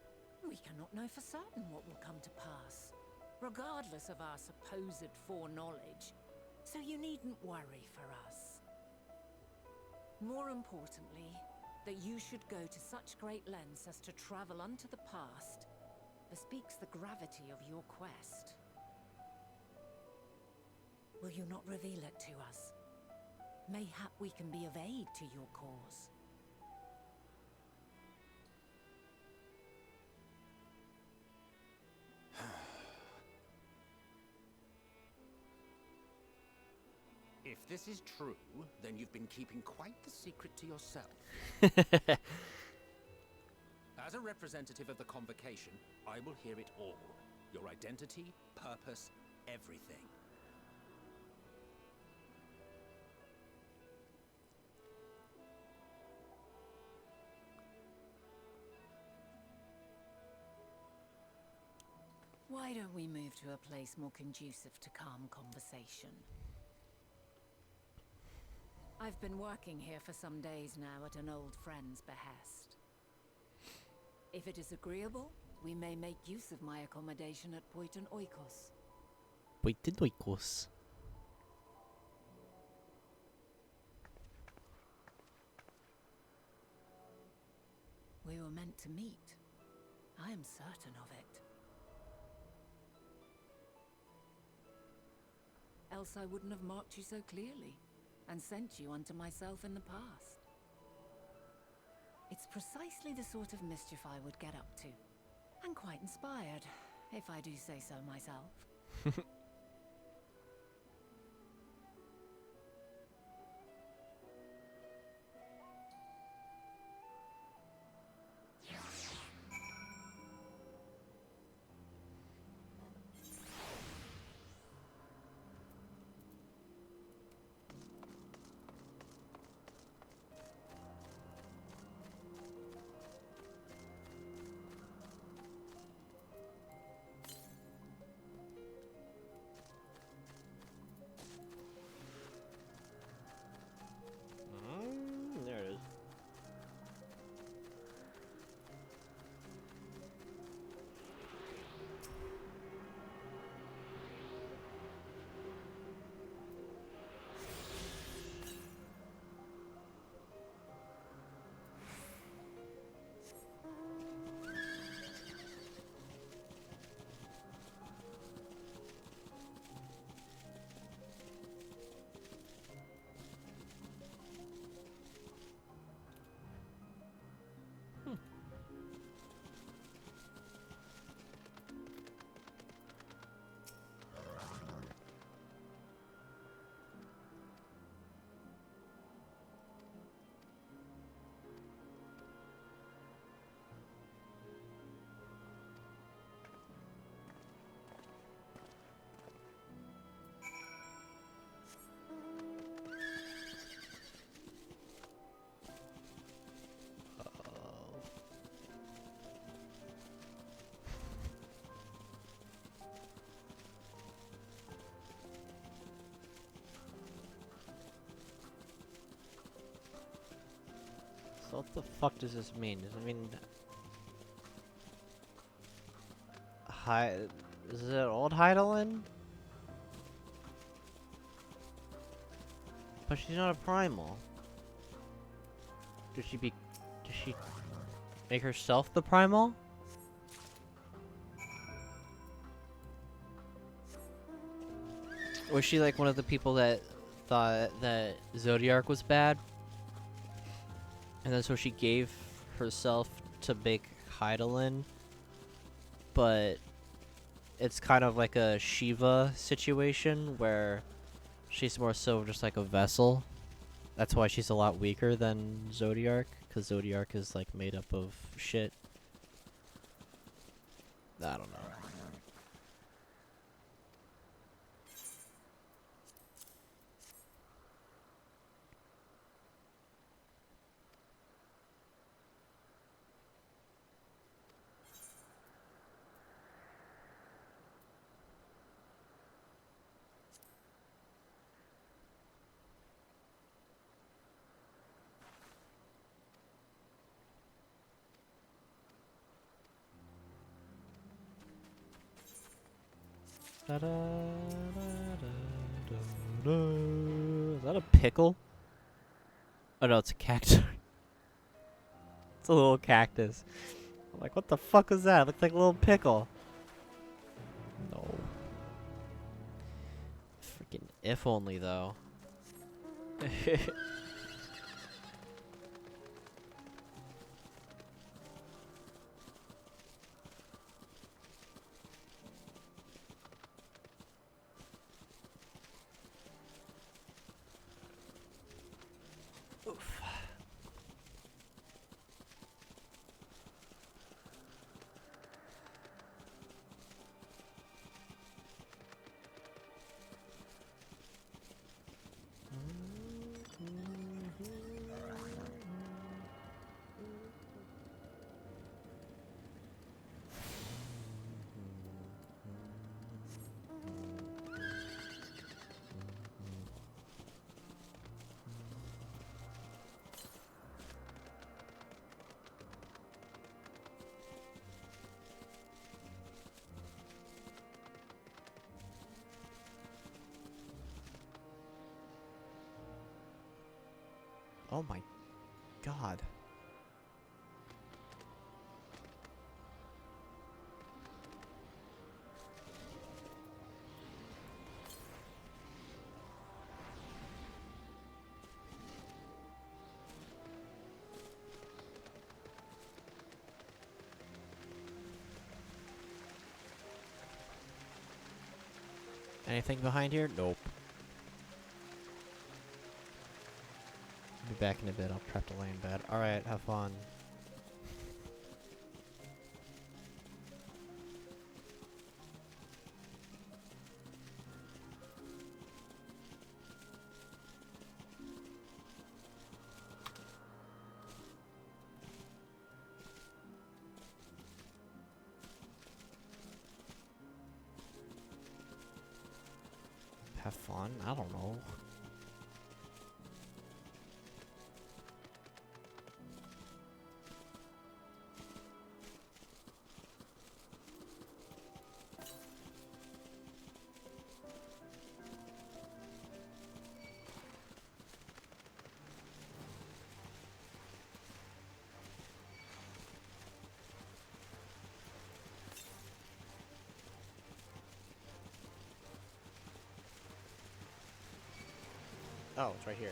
we cannot know for certain what will come to pass, regardless of our supposed foreknowledge, so you needn't worry for us. More importantly, that you should go to such great lengths as to travel unto the past bespeaks the gravity of your quest. Will you not reveal it to us? Mayhap we can be of aid to your cause. If this is true, then you've been keeping quite the secret to yourself. As a representative of the Convocation, I will hear it all. Your identity, purpose, everything. Why don't we move to a place more conducive to calm conversation? I've been working here for some days now at an old friend's behest. If it is agreeable, we may make use of my accommodation at Poiton Oikos. Poiton Oikos. We were meant to meet. I am certain of it. Else I wouldn't have marked you so clearly and sent you unto myself in the past. It's precisely the sort of mischief I would get up to. And quite inspired, if I do say so myself. There it is. So what the fuck does this mean? Does it mean is it old Heidelin? But she's not a primal. Does she make herself the primal? Was she like one of the people that thought that Zodiark was bad? And then so she gave herself to make Heidelin, but it's kind of like a Shiva situation where she's more so just like a vessel. That's why she's a lot weaker than Zodiark, because Zodiark is like made up of shit. I don't know. Is that a pickle? Oh no, it's a cactus. It's a little cactus. I'm like, what the fuck is that? It looks like a little pickle. No. Freaking if only though. Oof. Oh my god. Anything behind here? Nope. Be back in a bit. I'll prep to lay in bed. Alright, have fun. Have fun? I don't know. Oh, it's right here.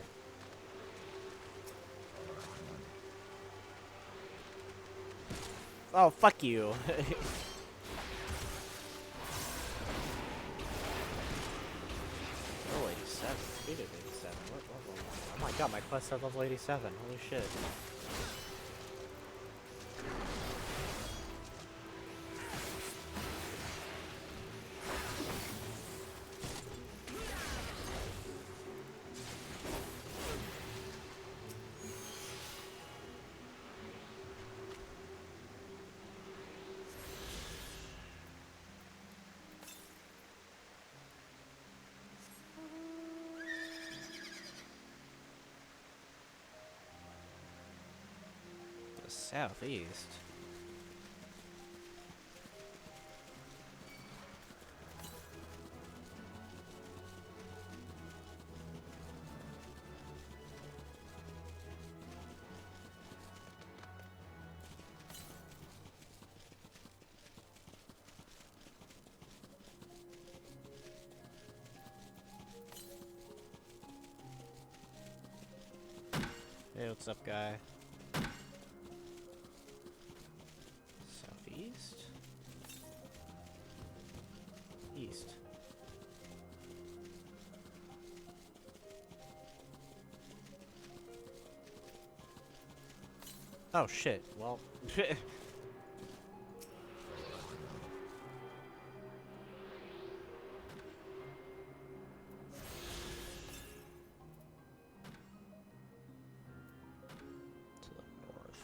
Oh, fuck you. Oh, 87. We did 87. What level? Oh my god, my quest said level 87. Holy shit. Southeast. Hey, what's up, guy? Southeast? East. Oh shit, well... to the north.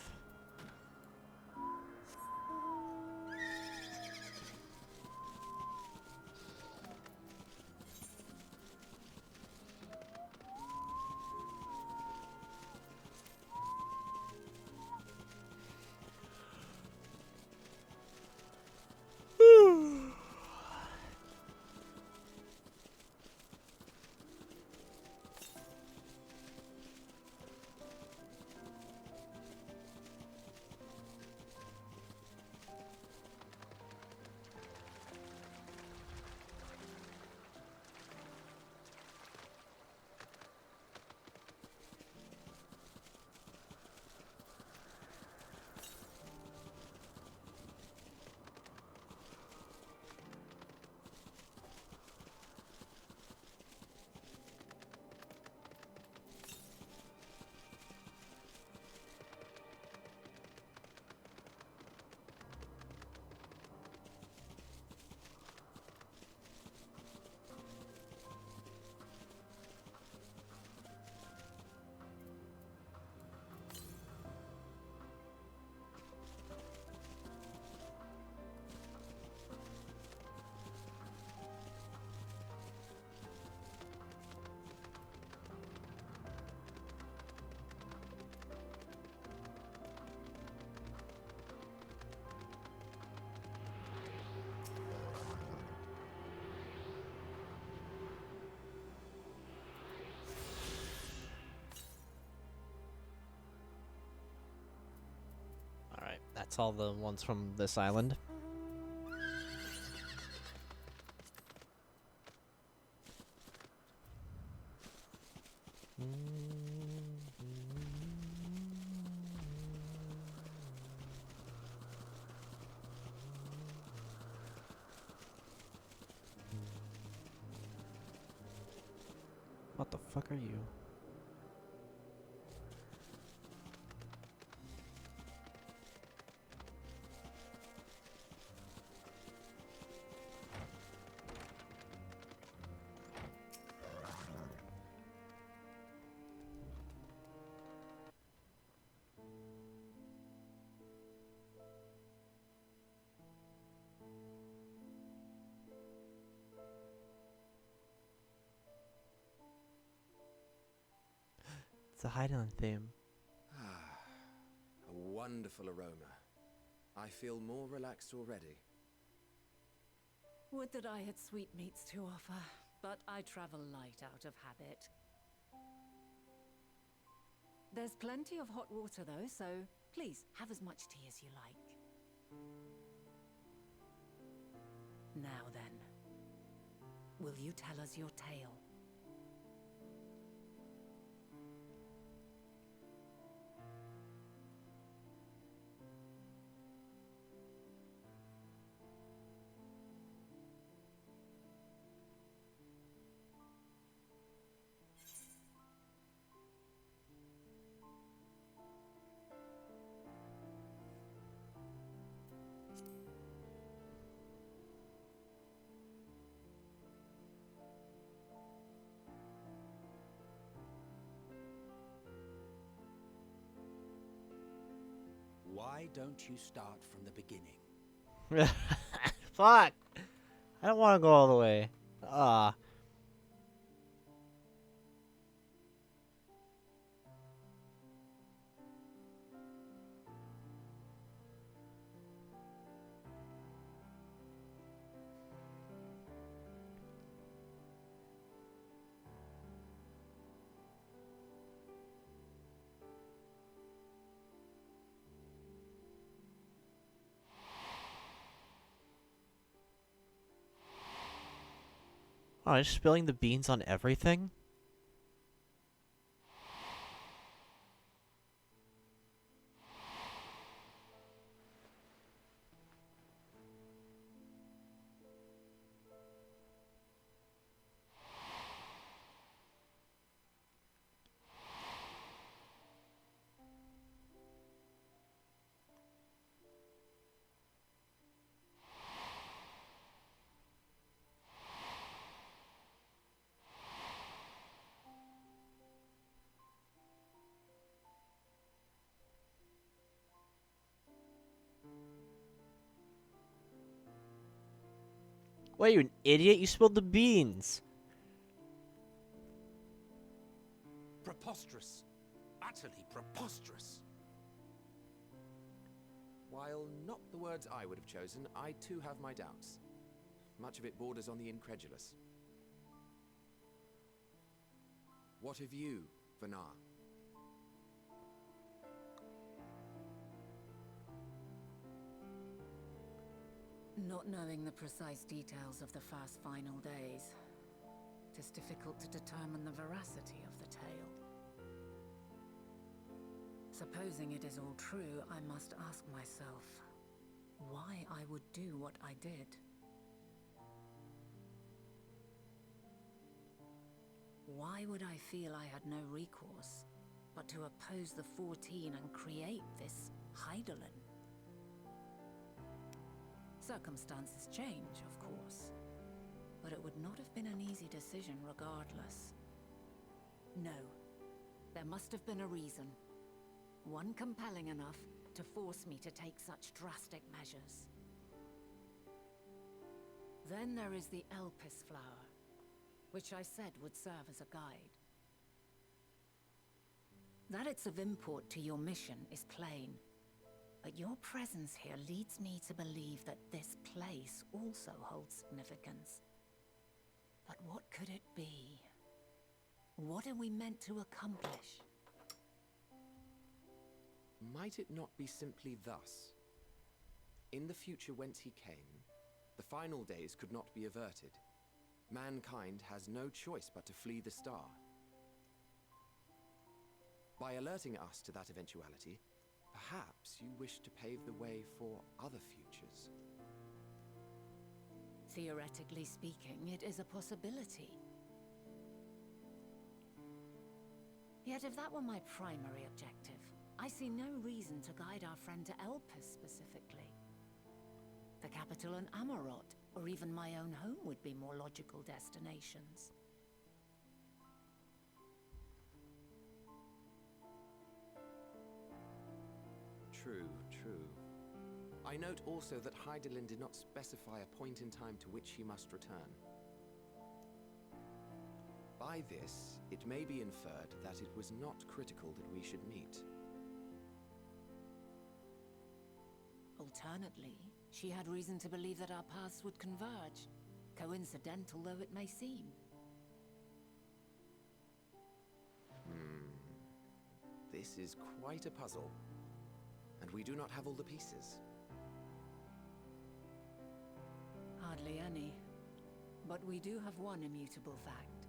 That's all the ones from this island. What the fuck are you? It's a Highland theme. A wonderful aroma. I feel more relaxed already. Would that I had sweetmeats to offer, but I travel light out of habit. There's plenty of hot water though, so please have as much tea as you like. Now then, will you tell us your tale? Why don't you start from the beginning? Fuck! I don't want to go all the way. Ah. Oh, you're spilling the beans on everything? What, you an idiot? You spilled the beans. Preposterous. Utterly preposterous. While not the words I would have chosen, I too have my doubts. Much of it borders on the incredulous. What of you, Vanar? Not knowing the precise details of the first final days, it is difficult to determine the veracity of the tale. Supposing it is all true, I must ask myself why I would do what I did. Why would I feel I had no recourse but to oppose the 14 and create this Heidelin? Circumstances change, of course, but it would not have been an easy decision regardless. No, there must have been a reason. One compelling enough to force me to take such drastic measures. Then there is the Elpis flower, which I said would serve as a guide. That it's of import to your mission is plain. But your presence here leads me to believe that this place also holds significance. But what could it be? What are we meant to accomplish? Might it not be simply thus? In the future whence he came, the final days could not be averted. Mankind has no choice but to flee the star. By alerting us to that eventuality, perhaps you wish to pave the way for other futures. Theoretically speaking, it is a possibility. Yet if that were my primary objective, I see no reason to guide our friend to Elpis specifically. The capital and Amarot, or even my own home would be more logical destinations. True, true. I note also that Hydaelyn did not specify a point in time to which he must return. By this, it may be inferred that it was not critical that we should meet. Alternately, she had reason to believe that our paths would converge, coincidental though it may seem. This is quite a puzzle, and we do not have all the pieces. Hardly any. But we do have one immutable fact.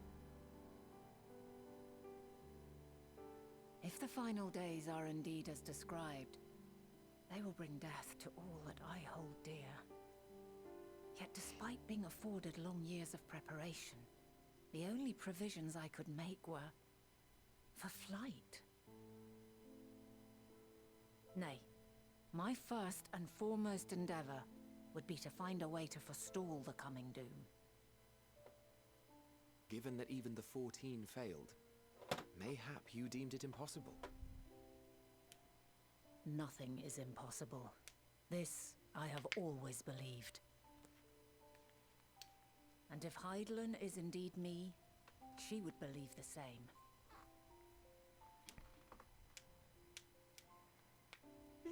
If the final days are indeed as described, they will bring death to all that I hold dear. Yet despite being afforded long years of preparation, the only provisions I could make were for flight. Nay, my first and foremost endeavor would be to find a way to forestall the coming doom. Given that even the 14 failed, mayhap you deemed it impossible. Nothing is impossible. This I have always believed. And if Hydaelyn is indeed me, she would believe the same.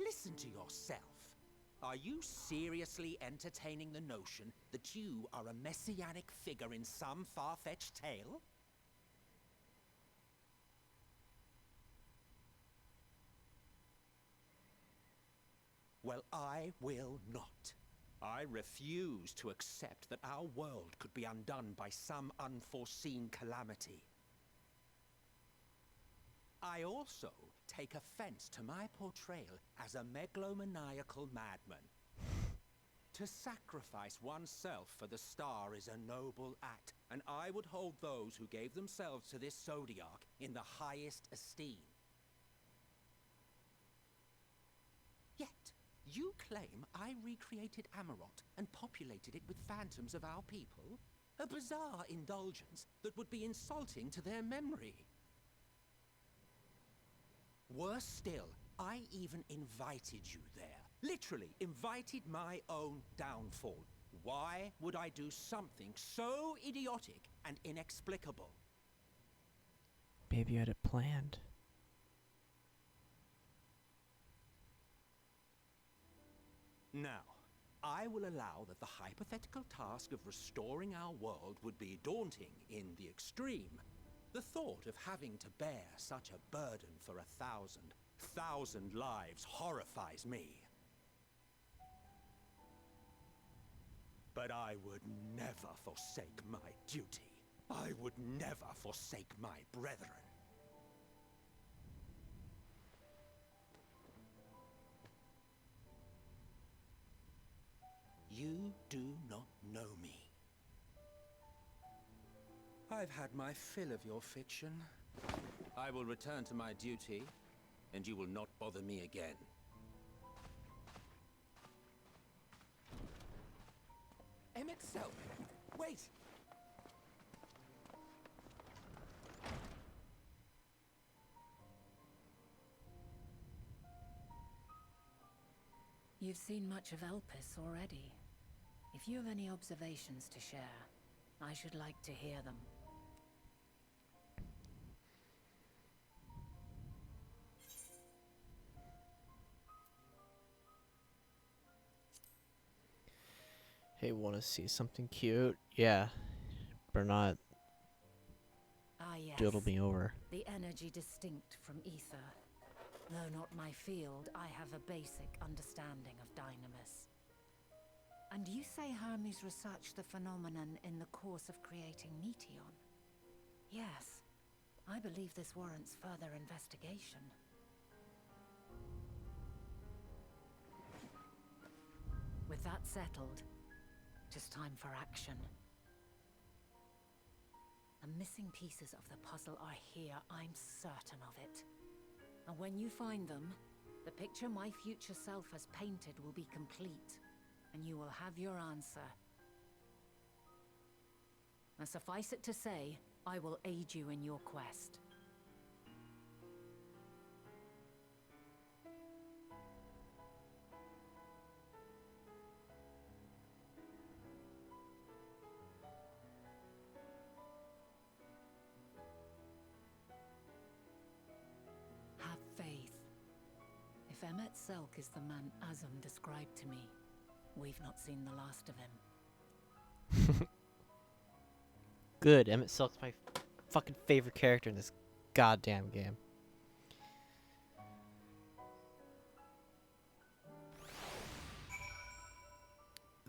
Listen to yourself. Are you seriously entertaining the notion that you are a messianic figure in some far-fetched tale? Well, I will not. I refuse to accept that our world could be undone by some unforeseen calamity. I also take offense to my portrayal as a megalomaniacal madman. To sacrifice oneself for the star is a noble act, and I would hold those who gave themselves to this zodiac in the highest esteem. Yet, you claim I recreated Amarot and populated it with phantoms of our people? A bizarre indulgence that would be insulting to their memory. Worse still, I even invited you there. Literally invited my own downfall. Why would I do something so idiotic and inexplicable? Maybe you had it planned. Now, I will allow that the hypothetical task of restoring our world would be daunting in the extreme. The thought of having to bear such a burden for 1,000 lives horrifies me. But I would never forsake my duty. I would never forsake my brethren. You do not know me. I've had my fill of your fiction. I will return to my duty, and you will not bother me again. Emmett Self! Wait! You've seen much of Elpis already. If you have any observations to share, I should like to hear them. Hey, wanna see something cute? Yeah. Bernard Ah yes, doodled me over. the energy distinct from ether. Though not my field, I have a basic understanding of dynamis. And you say Hermes researched the phenomenon in the course of creating Meteon? Yes. I believe this warrants further investigation. With that settled, it is time for action. The missing pieces of the puzzle are here, I'm certain of it. And when you find them, the picture my future self has painted will be complete, and you will have your answer. And suffice it to say, I will aid you in your quest. Have faith. If Emmett Selk is the man Azum described to me, we've not seen the last of him. Good. Emmett Selk's my fucking favorite character in this goddamn game.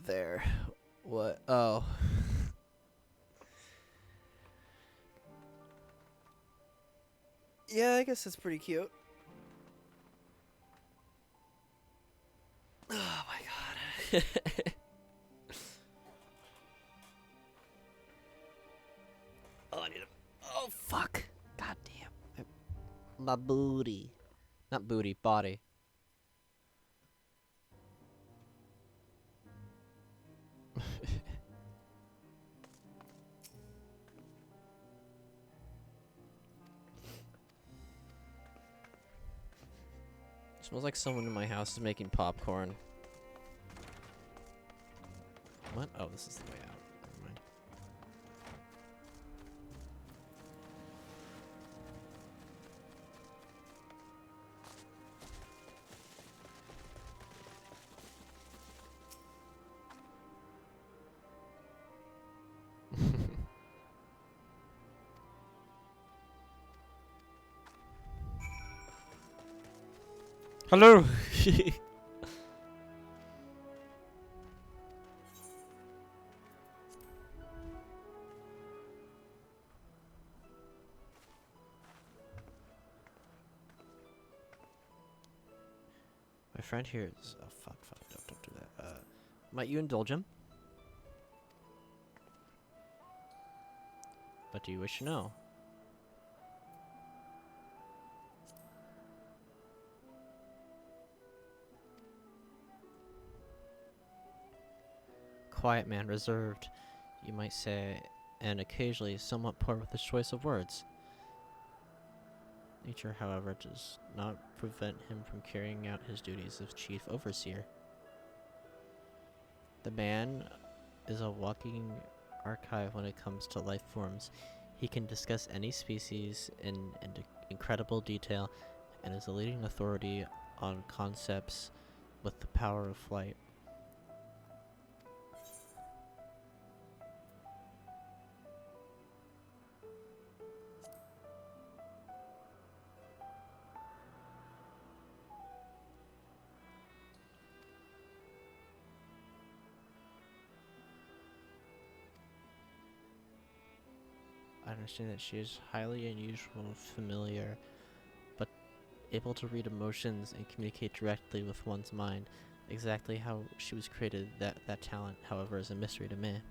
There. What? Oh. Yeah, I guess that's pretty cute. Oh my god. Oh, I need a... Oh, fuck. God damn. My booty. Not booty, body. Smells like someone in my house is making popcorn. What? Oh, this is the way out. Never mind. Hello. My friend here is... Oh, fuck, don't do that. Might you indulge him? What do you wish to know? Quiet man, reserved, you might say, and occasionally somewhat poor with his choice of words. Nature, however, does not prevent him from carrying out his duties as chief overseer. The man is a walking archive when it comes to life forms. He can discuss any species in incredible detail and is a leading authority on concepts with the power of flight. I understand that she is highly unusual and familiar, but able to read emotions and communicate directly with one's mind. Exactly how she was created, that talent, however, is a mystery to me.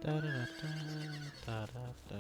Da da da da da da.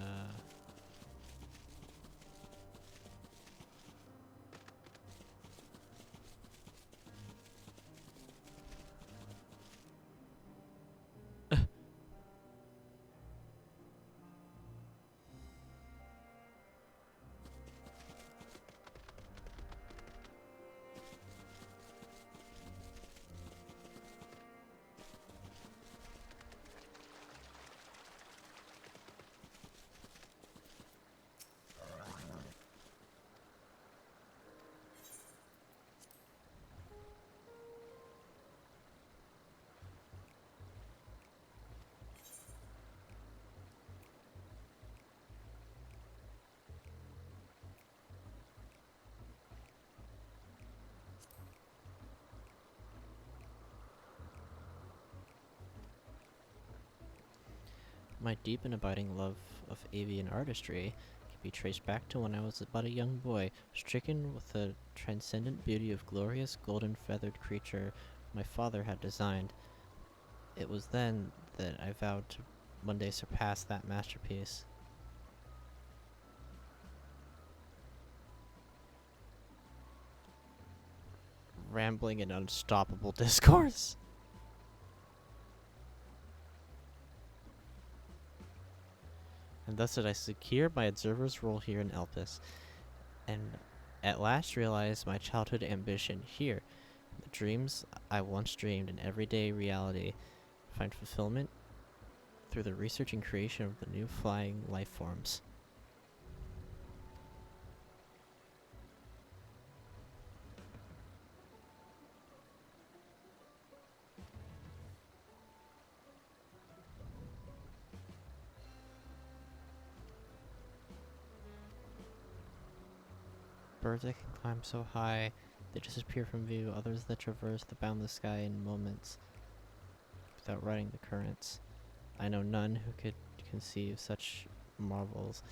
My deep and abiding love of avian artistry can be traced back to when I was but a young boy, stricken with the transcendent beauty of glorious golden feathered creature my father had designed. It was then that I vowed to one day surpass that masterpiece. Rambling and unstoppable discourse. And thus did I secure my observer's role here in Elpis, and at last realize my childhood ambition here. The dreams I once dreamed in everyday reality find fulfillment through the research and creation of the new flying life forms. Birds that can climb so high, they disappear from view, others that traverse the boundless sky in moments without riding the currents. I know none who could conceive such marvels.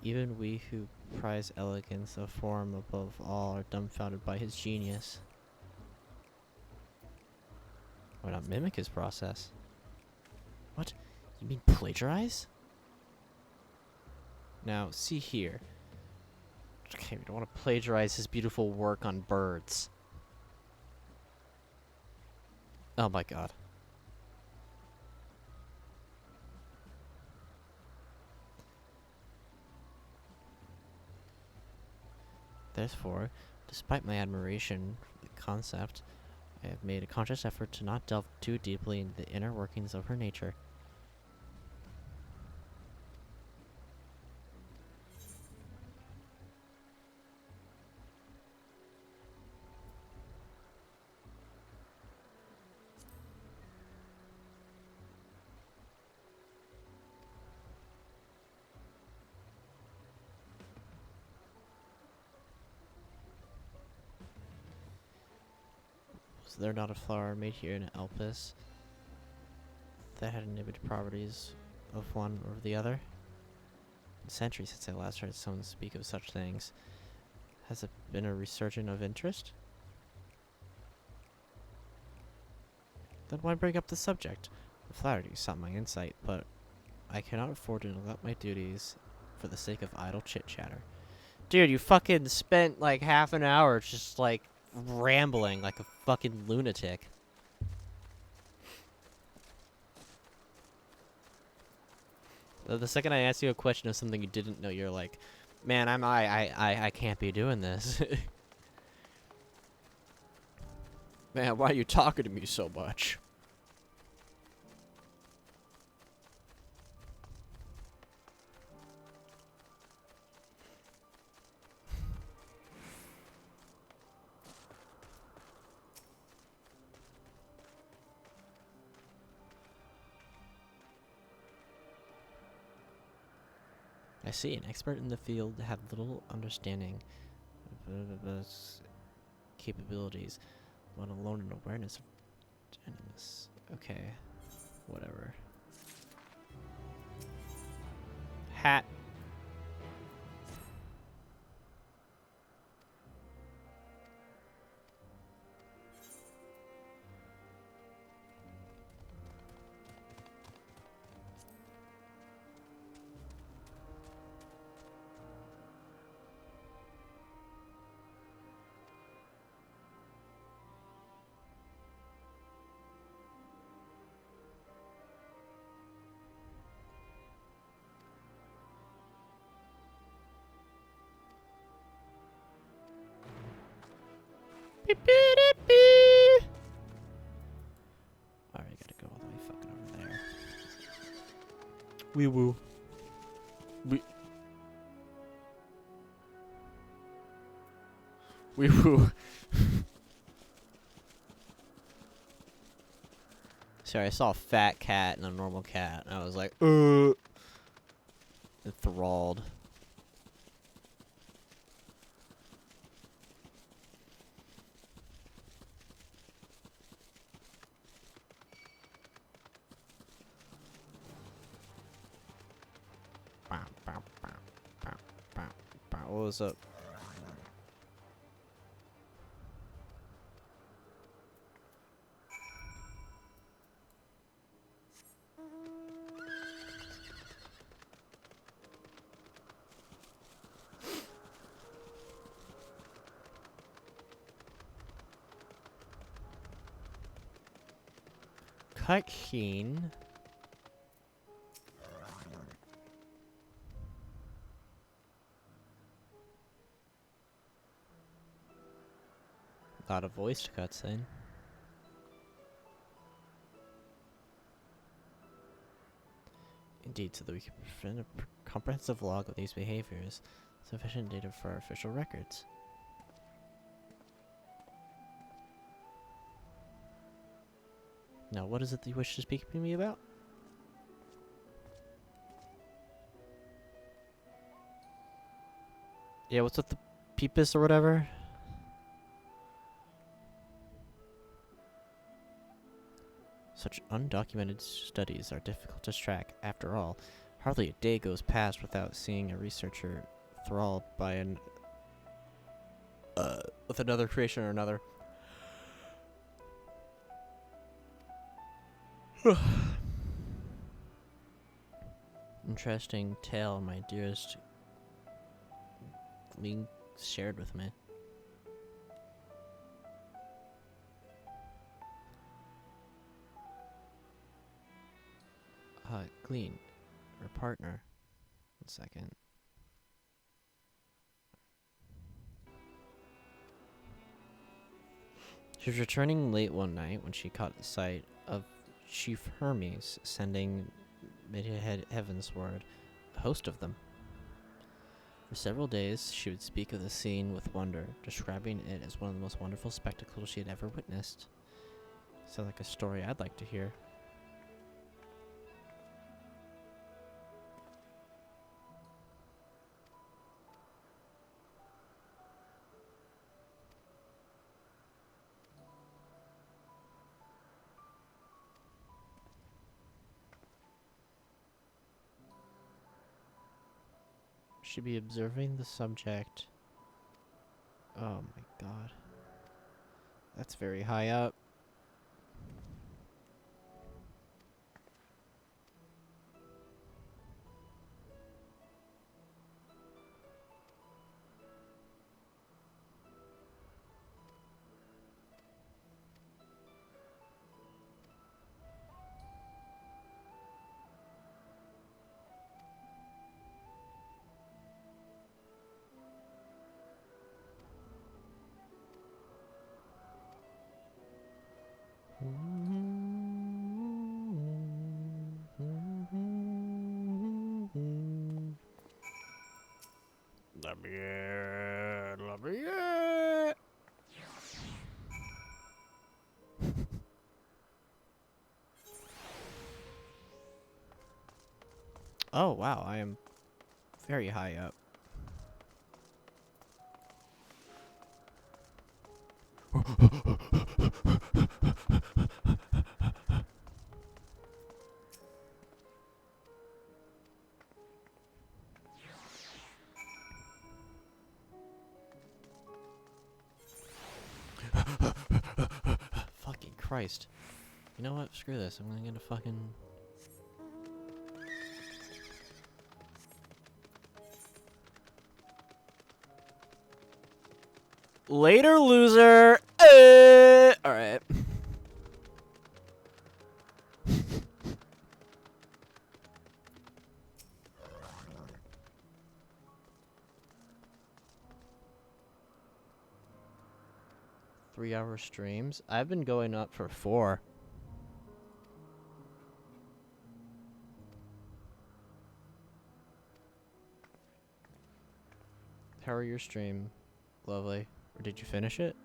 Even we who prize elegance of form above all are dumbfounded by his genius. Why not mimic his process? What? You mean plagiarize? Now, see here. Okay, we don't want to plagiarize his beautiful work on birds. Oh my god. Therefore, despite my admiration for the concept, I have made a conscious effort to not delve too deeply into the inner workings of her nature. Was there not a flower made here in Elpis that had inhibited properties of one or the other? Centuries since I last heard someone speak of such things. Has it been a resurgence of interest? Then why bring up the subject? I'm flattered you sought my insight, but I cannot afford to neglect my duties for the sake of idle chit-chatter. Dude, you fucking spent like half an hour just like rambling like a fucking lunatic. The second I ask you a question of something you didn't know, you're like, man, I can't be doing this. Man, why are you talking to me so much? I see, an expert in the field have little understanding of capabilities, let alone an awareness of animus. Okay, whatever. Hat. Alright, gotta go all the way fucking over there. Wee woo. Wee woo. Sorry, I saw a fat cat and a normal cat, and I was like, enthralled. What was up? Cutscene. Not a voiced cutscene. Indeed, so that we can prevent a comprehensive log of these behaviors, sufficient data for our official records. Now, what is it that you wish to speak to me about? Yeah, what's with the peepus or whatever? Such undocumented studies are difficult to track. After all, hardly a day goes past without seeing a researcher enthralled by an with another creation or another. Interesting tale, my dearest Ling shared with me. Glean, her partner. 1 second. She was returning late one night when she caught sight of Chief Hermes sending heavensward a host of them. For several days, she would speak of the scene with wonder, describing it as one of the most wonderful spectacles she had ever witnessed. Sounds like a story I'd like to hear. Should be observing the subject. Oh my god. That's very high up. Let me in, let me in. Oh wow, I am very high up. Fucking Christ. You know what? Screw this. I'm gonna get a fucking... Later, loser! Alright. 3-hour streams. I've been going up for 4. How are your stream? Lovely. Or did you finish it?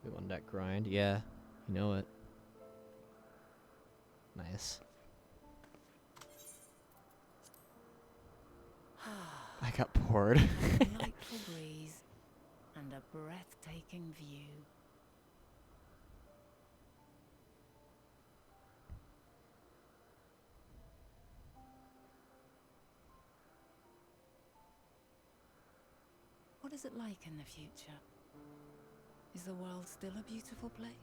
We won that grind. Yeah, you know it. Nice. I got bored. A delightful breeze and a breathtaking view. What is it like in the future? Is the world still a beautiful place?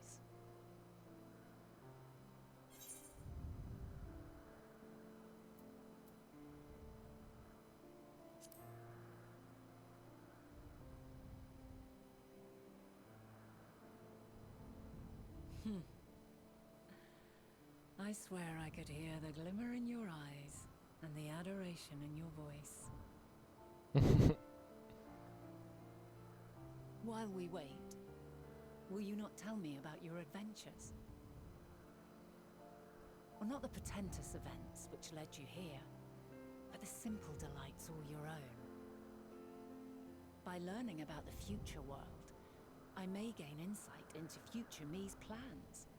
I swear I could hear the glimmer in your eyes and the adoration in your voice. While we wait, will you not tell me about your adventures? Well, not the portentous events which led you here, but the simple delights all your own. By learning about the future world, I may gain insight into future me's plans.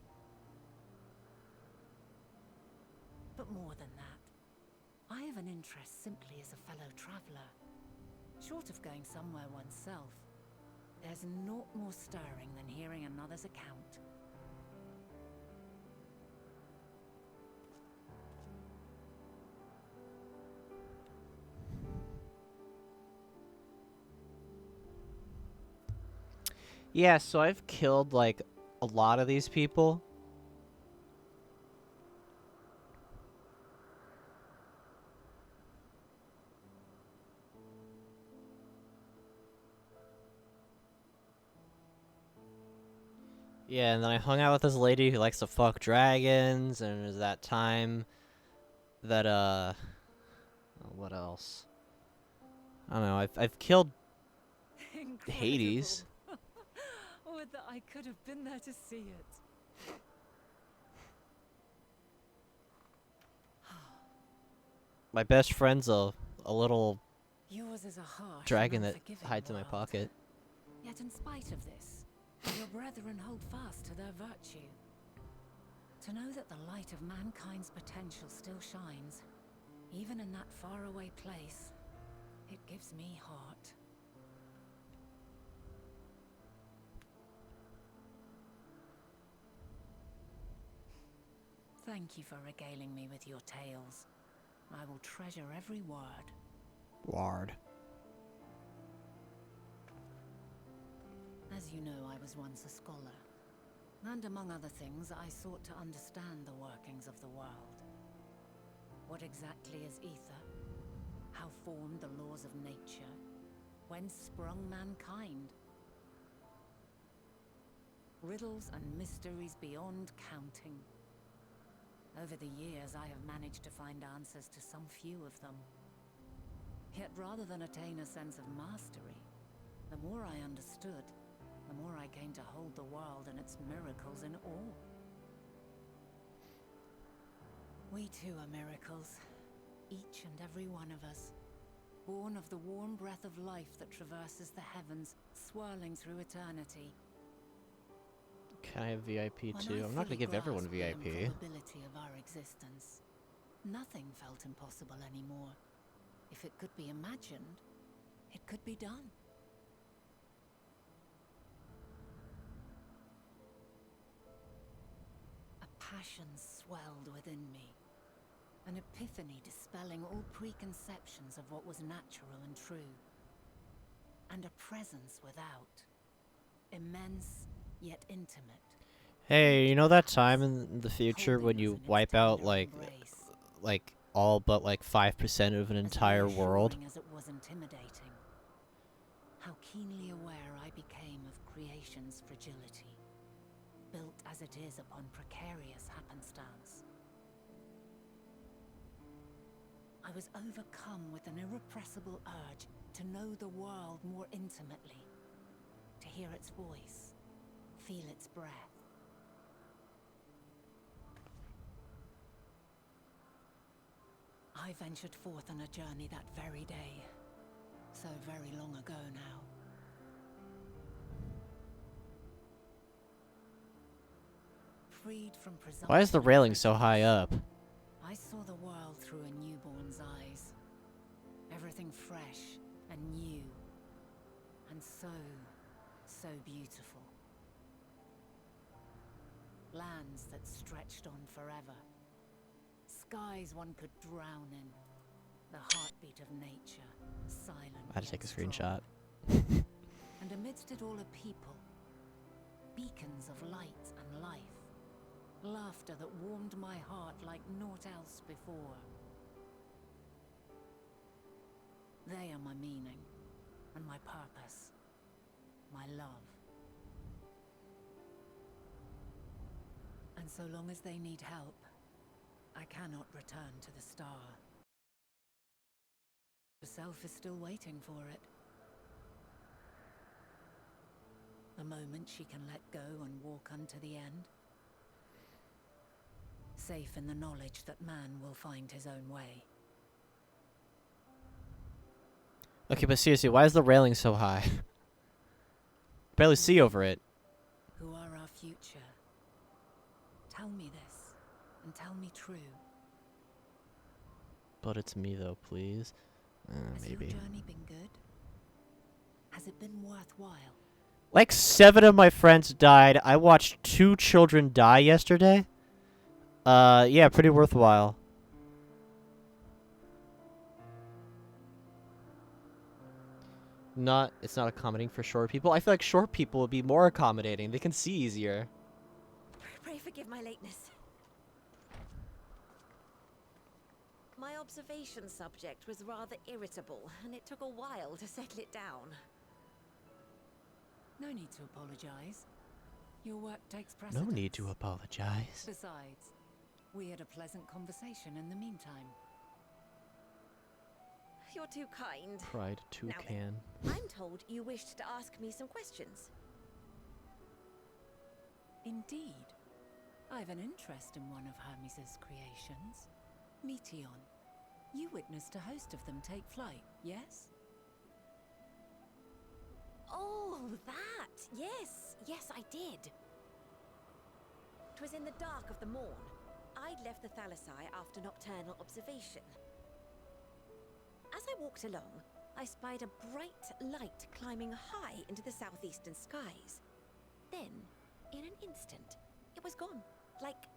But more than that, I have an interest simply as a fellow traveller. Short of going somewhere oneself, there's naught more stirring than hearing another's account. Yeah, so I've killed, like, a lot of these people. Yeah, and then I hung out with this lady who likes to fuck dragons, and there's that time that, what else? I don't know, I've killed Hades. Would that I could have been there to see it. My best friend's a little Yours is a harsh dragon and that unforgiving hides in my world. pocket. Yet in spite of this, your brethren hold fast to their virtue. To know that the light of mankind's potential still shines, even in that faraway place, it gives me heart. Thank you for regaling me with your tales. I will treasure every word. Ward. As you know, I was once a scholar. And among other things, I sought to understand the workings of the world. What exactly is ether? How formed the laws of nature? Whence sprung mankind? Riddles and mysteries beyond counting. Over the years, I have managed to find answers to some few of them. Yet rather than attain a sense of mastery, the more I understood, the more I came to hold the world and its miracles in awe. We too are miracles, each and every one of us, born of the warm breath of life that traverses the heavens, swirling through eternity. Can I have VIP When too? I I'm not gonna fully give everyone grasped the VIP. improbability of our existence, nothing felt impossible anymore. If it could be imagined, it could be done. A passion swelled within me, an epiphany dispelling all preconceptions of what was natural and true, and a presence without, immense yet intimate. Hey, you know that time in the future when you wipe out like all but like 5% of an entire world? As it was intimidating, how keenly aware I became of creation's fragility, built as it is upon precarious happenstance. I was overcome with an irrepressible urge to know the world more intimately, to hear its voice, feel its breath. I ventured forth on a journey that very day, so very long ago now. Freed from presumption. Why is the railing so high up? I saw the world through a newborn's eyes. Everything fresh and new, and so beautiful. Lands that stretched on forever. Skies one could drown in. The heartbeat of nature, silent. I had to take a yet strong. screenshot. And amidst it all a people. Beacons of light and life. Laughter that warmed my heart like naught else before. They are my meaning, and my purpose, my love. And so long as they need help, I cannot return to the star. The self is still waiting for it. The moment she can let go and walk unto the end. Safe in the knowledge that man will find his own way. Okay, but seriously, why is the railing so high? Barely see over it. Who are our future? Tell me this, and tell me true. But it's me though, please. Has Maybe. your journey been good? Has it been worthwhile? Like 7 of my friends died. I watched 2 children die yesterday. Yeah, pretty worthwhile. It's not accommodating for short people. I feel like short people would be more accommodating. They can see easier. Pray forgive my lateness. My observation subject was rather irritable, and it took a while to settle it down. No need to apologize. Your work takes No precedence. need to apologize. Besides, we had a pleasant conversation in the meantime. You're too kind. Pride Now toucan. I'm told you wished to ask me some questions. Indeed. I've an interest in one of Hermes' creations. Meteon. You witnessed a host of them take flight, yes? Oh, that! Yes, I did. 'Twas in the dark of the morn. I'd left the Thalassai after nocturnal observation. As I walked along, I spied a bright light climbing high into the southeastern skies. Then, in an instant, it was gone, like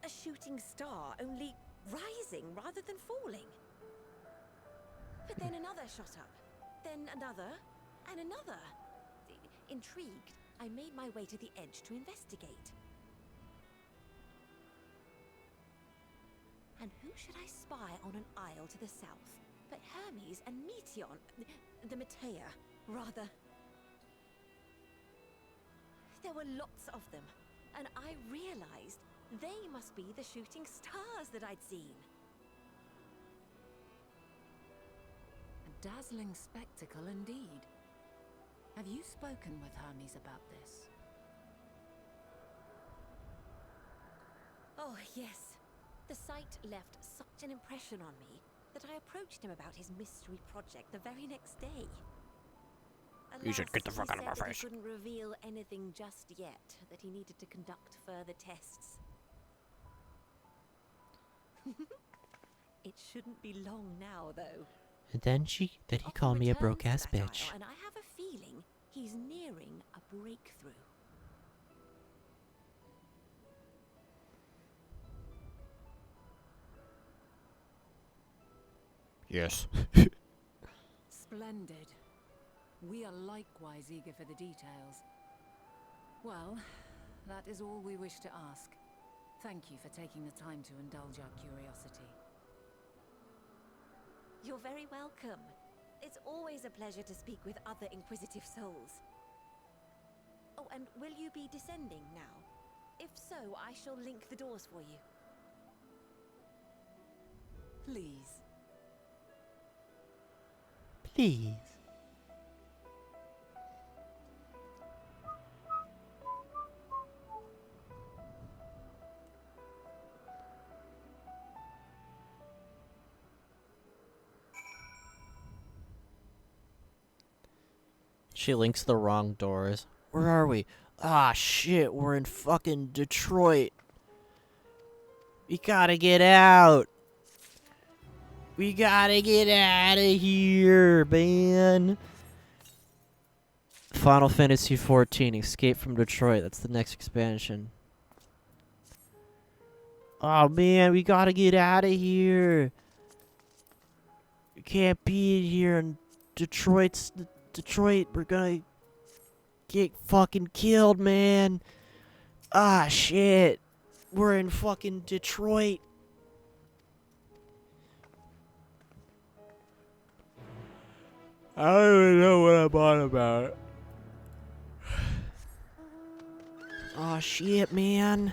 a shooting star, only rising rather than falling. But then another shot up, then another, and another. Intrigued, I made my way to the edge to investigate. And who should I spy on an isle to the south but Hermes and Meteon, the Matea, rather. There were lots of them, and I realized they must be the shooting stars that I'd seen. A dazzling spectacle indeed. Have you spoken with Hermes about this? Oh, yes. The sight left such an impression on me that I approached him about his mystery project the very next day. You should get the fuck out of my He face. couldn't reveal anything just yet, that he needed to conduct further tests. It shouldn't be long now, though. And then he called me a broke ass Returned to that bitch. isle, and I have a feeling he's nearing a breakthrough. Yes. Splendid. We are likewise eager for the details. Well, that is all we wish to ask. Thank you for taking the time to indulge our curiosity. You're very welcome. It's always a pleasure to speak with other inquisitive souls. Oh, and will you be descending now? If so, I shall link the doors for you. Please. Please. She links the wrong doors. Where are we? Ah, shit, we're in fucking Detroit. We gotta get out. We gotta get out of here, man. Final Fantasy XIV, Escape from Detroit. That's the next expansion. Oh, man, we gotta get out of here. We can't be in here in Detroit. We're gonna get fucking killed, man. Ah, shit. We're in fucking Detroit. I don't even know what I'm on about. Oh shit, man.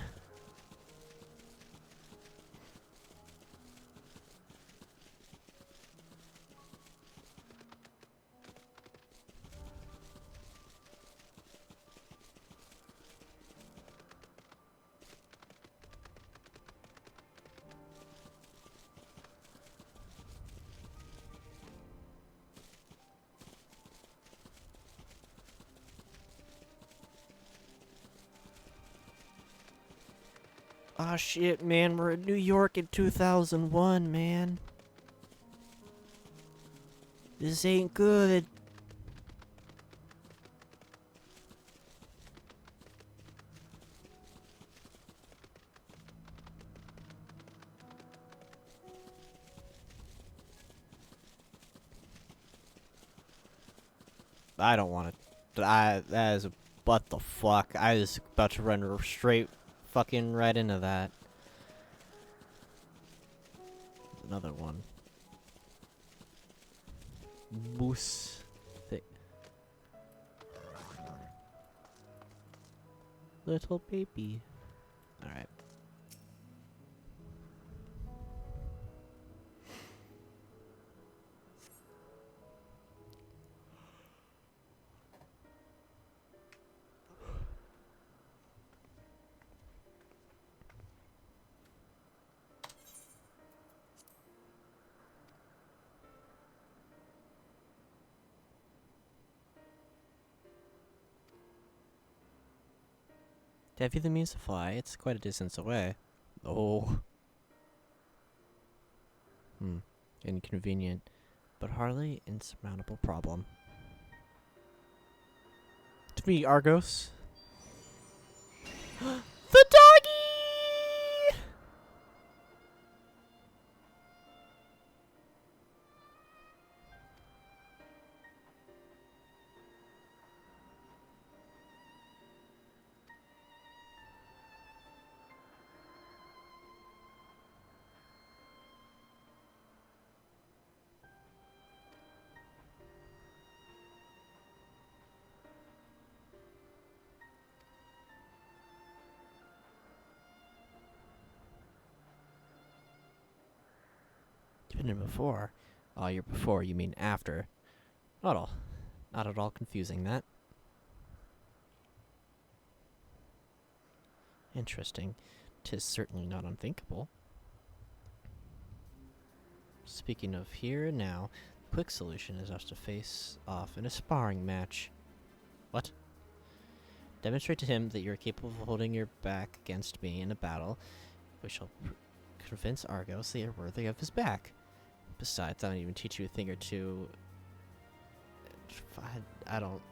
Oh shit, man, we're in New York in 2001, man. This ain't good. I don't want to. That is. What the fuck? I was about to run straight fucking right into that. Another one. Moose. Thick. Little baby. Alright. Have you the means to fly? It's quite a distance away. Oh. Inconvenient, but hardly insurmountable problem. To me, Argos. The doggy! You've been in before. Oh, you're before, you mean after. Not at all confusing, that. Interesting. 'Tis certainly not unthinkable. Speaking of here and now, the quick solution is us to face off in a sparring match. What? Demonstrate to him that you're capable of holding your back against me in a battle. We shall convince Argos that you're worthy of his back. Besides, I don't even teach you a thing or two. I don't.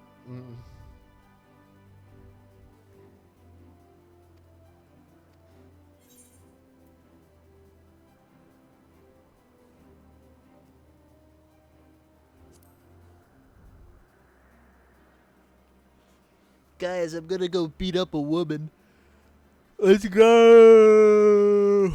Guys, I'm gonna go beat up a woman. Let's go!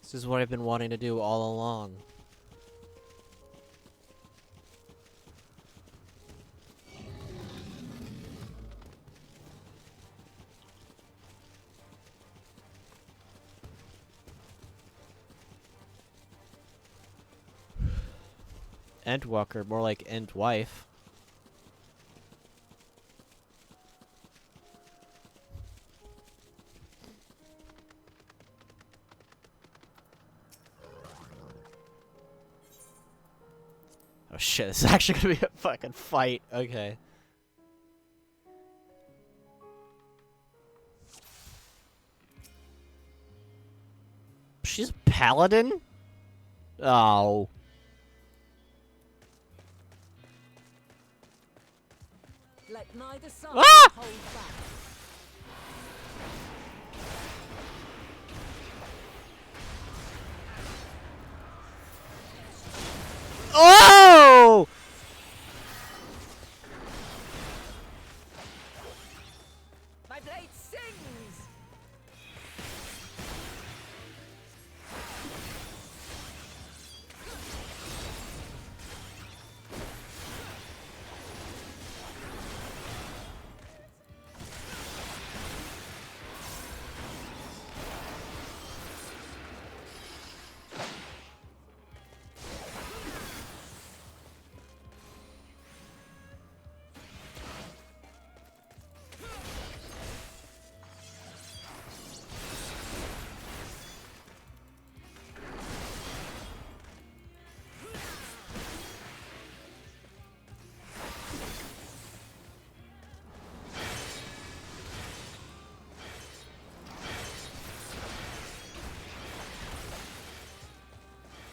This is what I've been wanting to do all along. Endwalker, more like Endwife. Oh shit, this is actually gonna be a fucking fight. Okay. She's a paladin? Oh. Let neither side Ah! hold back. Oh! My blade sings!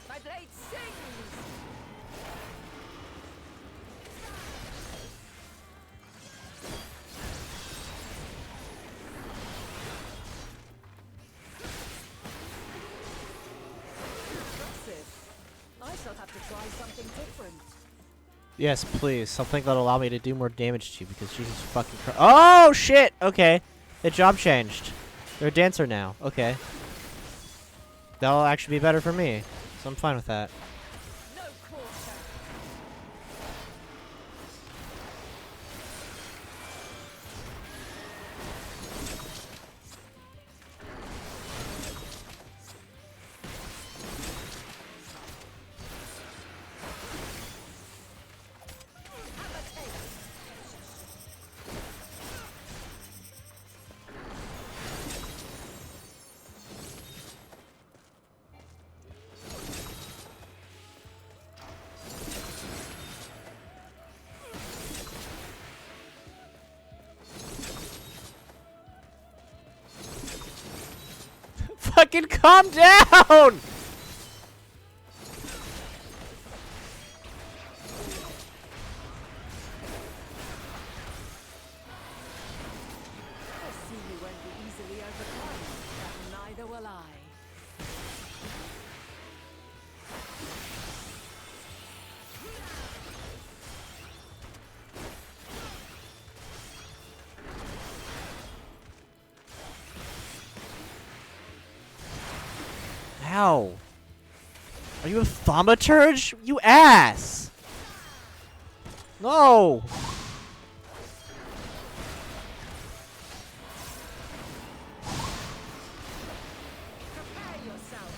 My blade sings! Impressive. I shall have to try something different. Yes, please. Something that'll allow me to do more damage to you because Jesus fucking Christ. Oh, shit! Okay. The job changed. They're a dancer now. Okay. That'll actually be better for me. So I'm fine with that. No quarter. Fucking calm down! I see you won't be easily overcome, but neither will I. Ow. Are you a thaumaturge? You ass! No! Prepare yourself.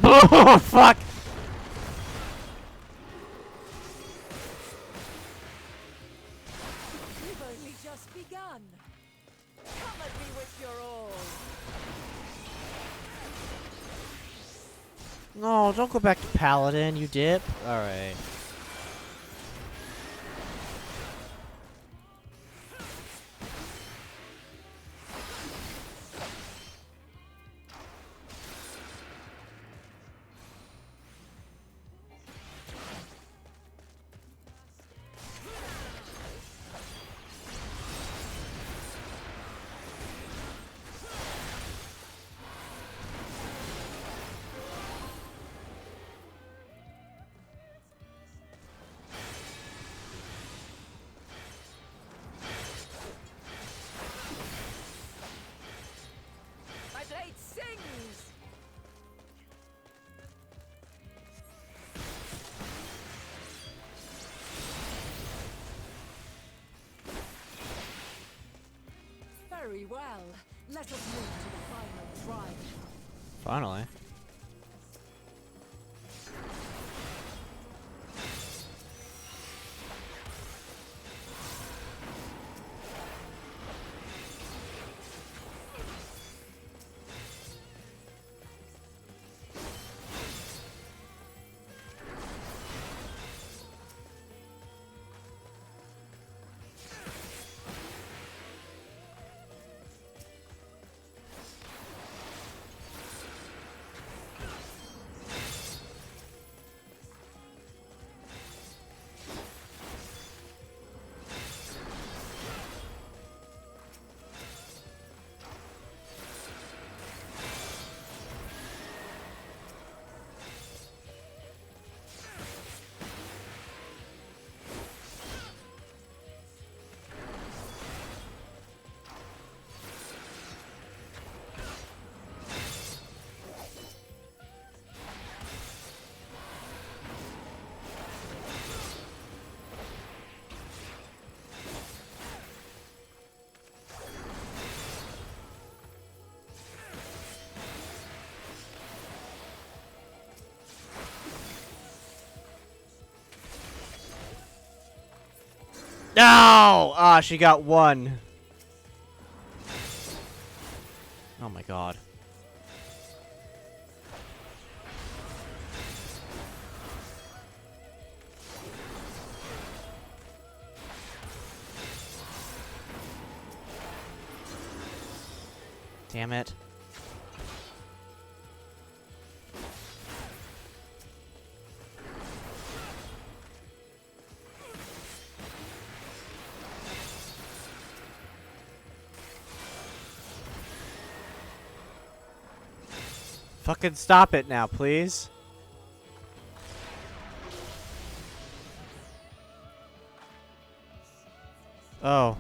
Oh, fuck! You've only just begun. Come at me with your all. No, don't go back to Paladin, you dip. Alright. Very well. Let us move to the final trial. Finally. No! Ah, she got one. Oh my god. Damn it. Fucking stop it now, please. Oh.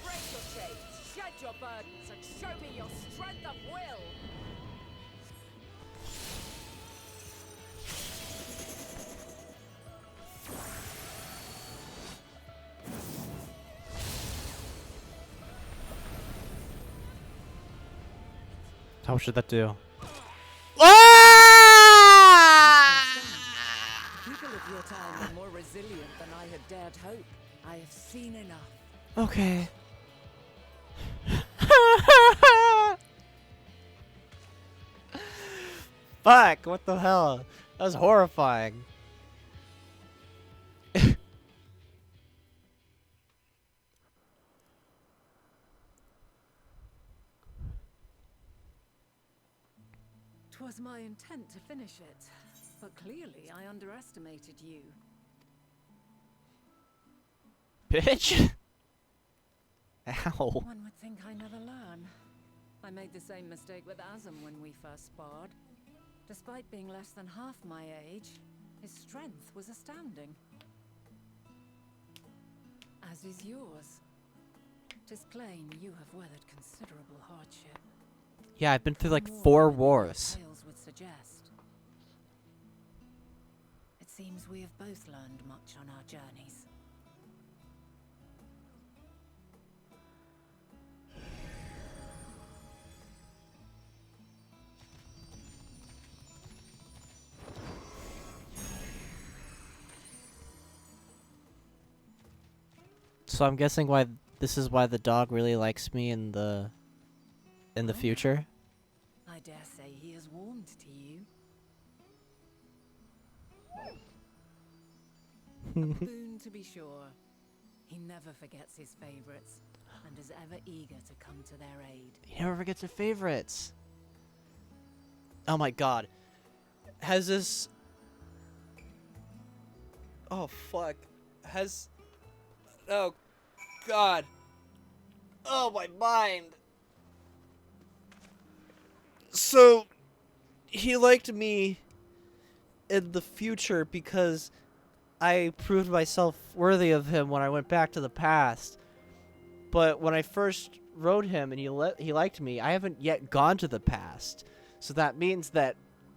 Break your chains, shed your burdens, and show me your strength of will. How should that do? Ah! People of your time are more resilient than I had dared hope. I have seen enough. Okay. Fuck, what the hell? That was horrifying. Twas my intent to finish it, but clearly I underestimated you. Bitch. Ow. One would think I never learn. I made the same mistake with Azam when we first sparred. Despite being less than half my age, his strength was astounding. As is yours. 'Tis plain you have weathered considerable hardship. Yeah, I've been through like More 4 than wars. tales would suggest. It seems we have both learned much on our journeys. So I'm guessing why this is why the dog really likes me in the future. I dare say he has warmed to you. A boon to be sure. He never forgets his favorites, and is ever eager to come to their aid. He never forgets her favorites. Oh my god. Has this... Oh fuck. Has... Oh god. Oh my mind. So, he liked me in the future because I proved myself worthy of him when I went back to the past. But when I first wrote him and he liked me, I haven't yet gone to the past. So that means that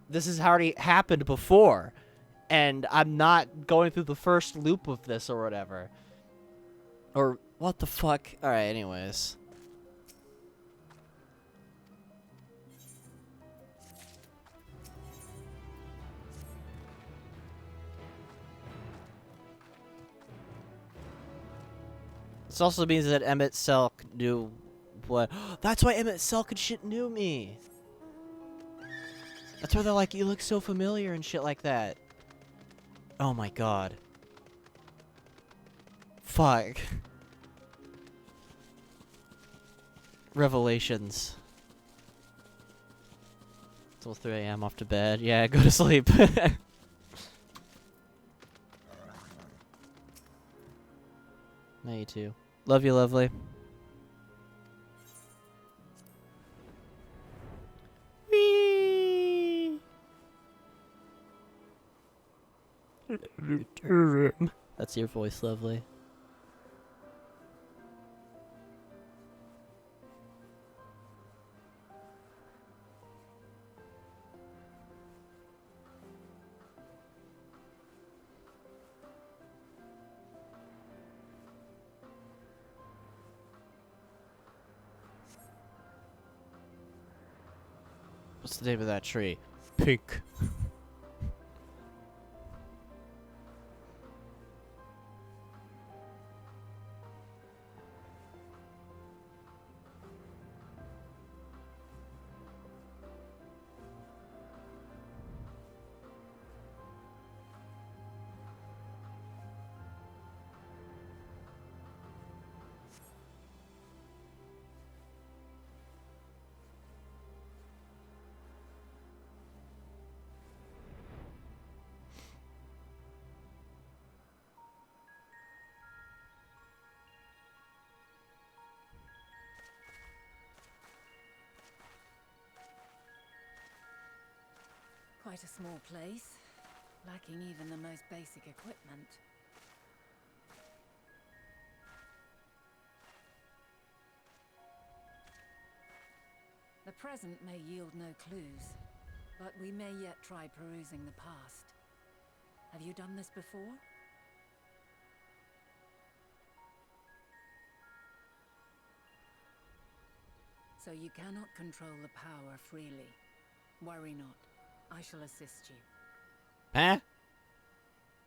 this has already happened before. And I'm not going through the first loop of this or whatever. Or What the fuck? Alright, anyways. This also means that Emmett Selk knew what. That's why Emmett Selk and shit knew me. That's why they're like, you look so familiar and shit like that. Oh my god. Fuck. Revelations. Till 3 a.m. off to bed. Yeah, go to sleep. Me too. Love you, lovely. Whee! That's your voice, lovely. What's the name of that tree? Pink. Quite a small place, lacking even the most basic equipment. The present may yield no clues, but we may yet try perusing the past. Have you done this before? So you cannot control the power freely. Worry not. I shall assist you. Huh?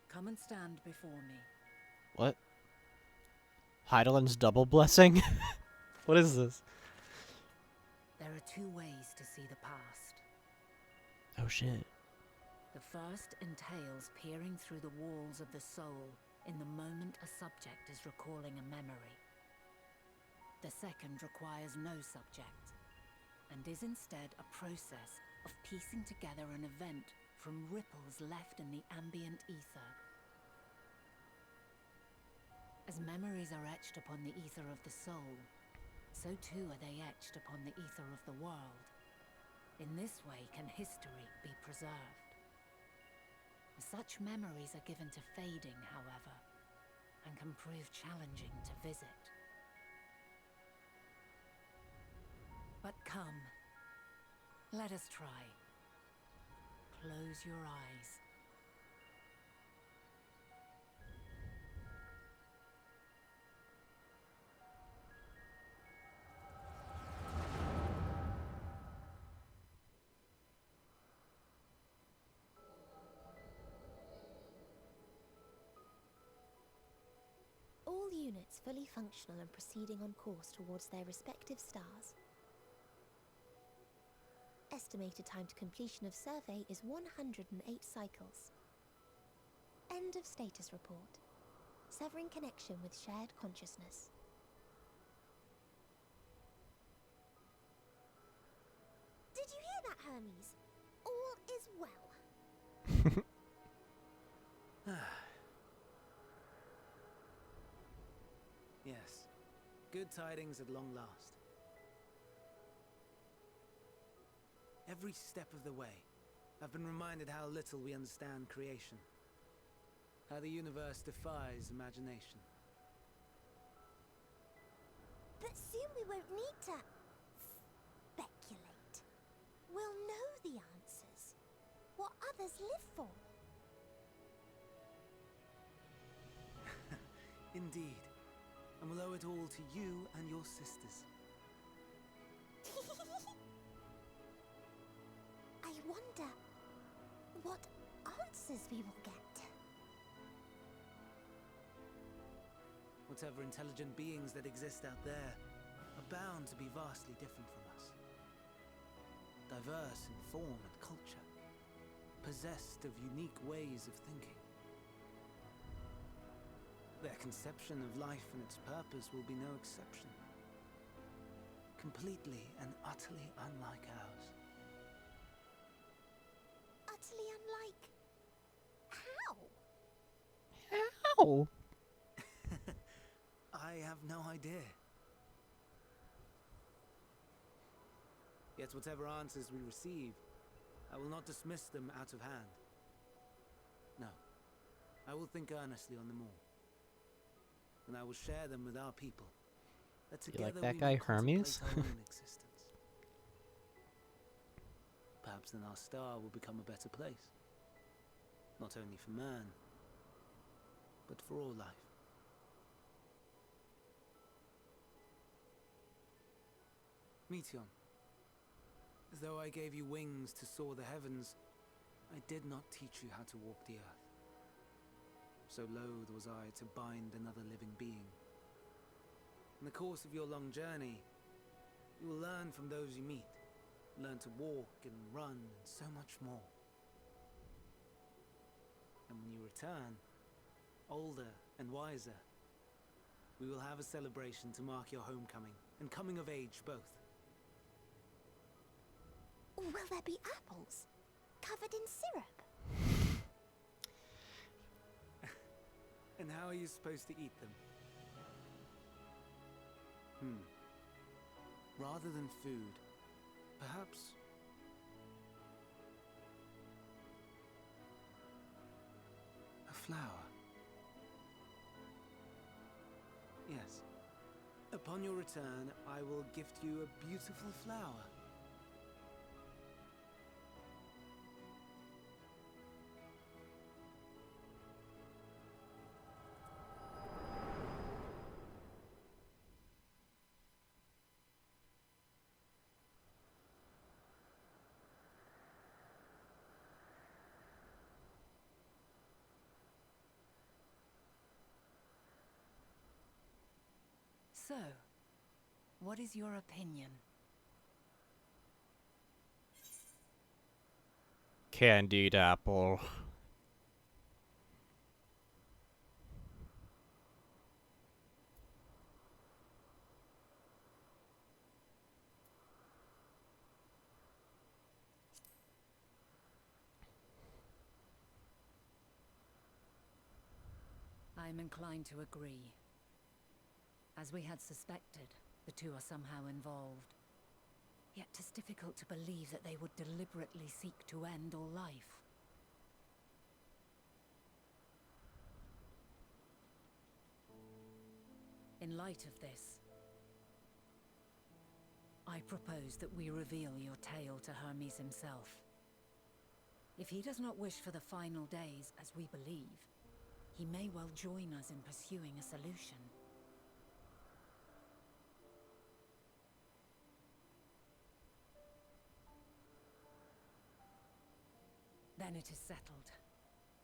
Come and stand before me. What? Heidelin's double blessing? What is this? There are two ways to see the past. Oh shit. The first entails peering through the walls of the soul in the moment a subject is recalling a memory. The second requires no subject, and is instead a process of piecing together an event from ripples left in the ambient ether. As memories are etched upon the ether of the soul, so too are they etched upon the ether of the world. In this way can history be preserved. Such memories are given to fading, however, and can prove challenging to visit. But come, let us try. Close your eyes. All units fully functional and proceeding on course towards their respective stars. Estimated time to completion of survey is 108 cycles. End of status report. Severing connection with shared consciousness. Did you hear that, Hermes? All is well. Yes. Good tidings at long last. Every step of the way, I've been reminded how little we understand creation. How the universe defies imagination. But soon we won't need to speculate. We'll know the answers. What others live for. Indeed. A and will owe it all to you and your sisters. I wonder what answers we will get. Whatever intelligent beings that exist out there are bound to be vastly different from us. Diverse in form and culture, possessed of unique ways of thinking. Their conception of life and its purpose will be no exception. Completely and utterly unlike ours. Utterly unlike. How? How? I have no idea. Yet whatever answers we receive, I will not dismiss them out of hand. No, I will think earnestly on them all. And I will share them with our people. That You like together that we guy will contemplate Hermes? our own existence. Perhaps then our star will become a better place. Not only for man, but for all life. Meteon, as though I gave you wings to soar the heavens, I did not teach you how to walk the earth. So loath was I to bind another living being. In the course of your long journey, you will learn from those you meet, learn to walk and run and so much more. And when you return, older and wiser, we will have a celebration to mark your homecoming and coming of age both. Will there be apples covered in syrup? And how are you supposed to eat them? Rather than food, perhaps a flower. Yes. Upon your return, I will gift you a beautiful flower. So, what is your opinion? Candied apple. I'm inclined to agree. As we had suspected, the two are somehow involved. Yet 'tis difficult to believe that they would deliberately seek to end all life. In light of this, I propose that we reveal your tale to Hermes himself. If he does not wish for the final days, as we believe, he may well join us in pursuing a solution. Then it is settled.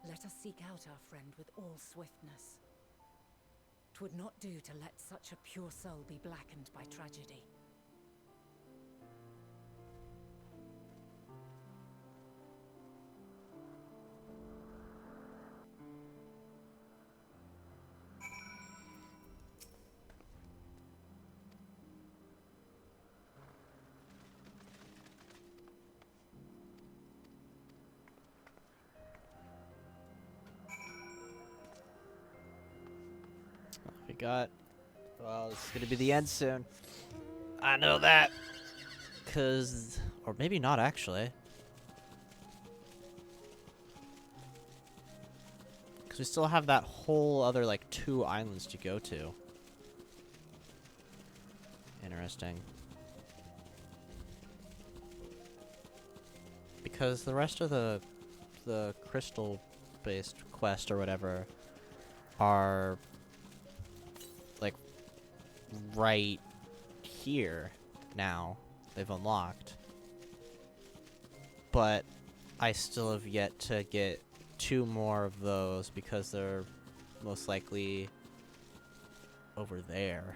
Let us seek out our friend with all swiftness. 'Twould not do to let such a pure soul be blackened by tragedy. We got. Well, this is gonna be the end soon. I know that. Or maybe not actually. Because we still have that whole other, like, 2 islands to go to. Interesting. Because the rest of the crystal-based quest or whatever are, like, right here now. They've unlocked. But I still have yet to get 2 more of those because they're most likely over there.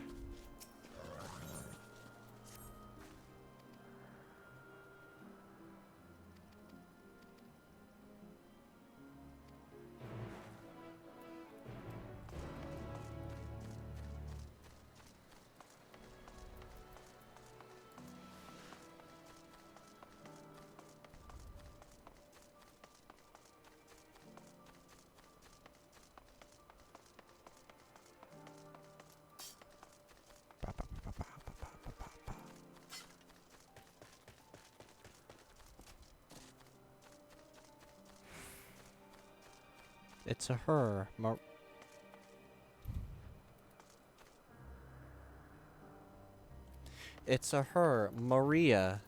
It's a her. It's a her, Maria.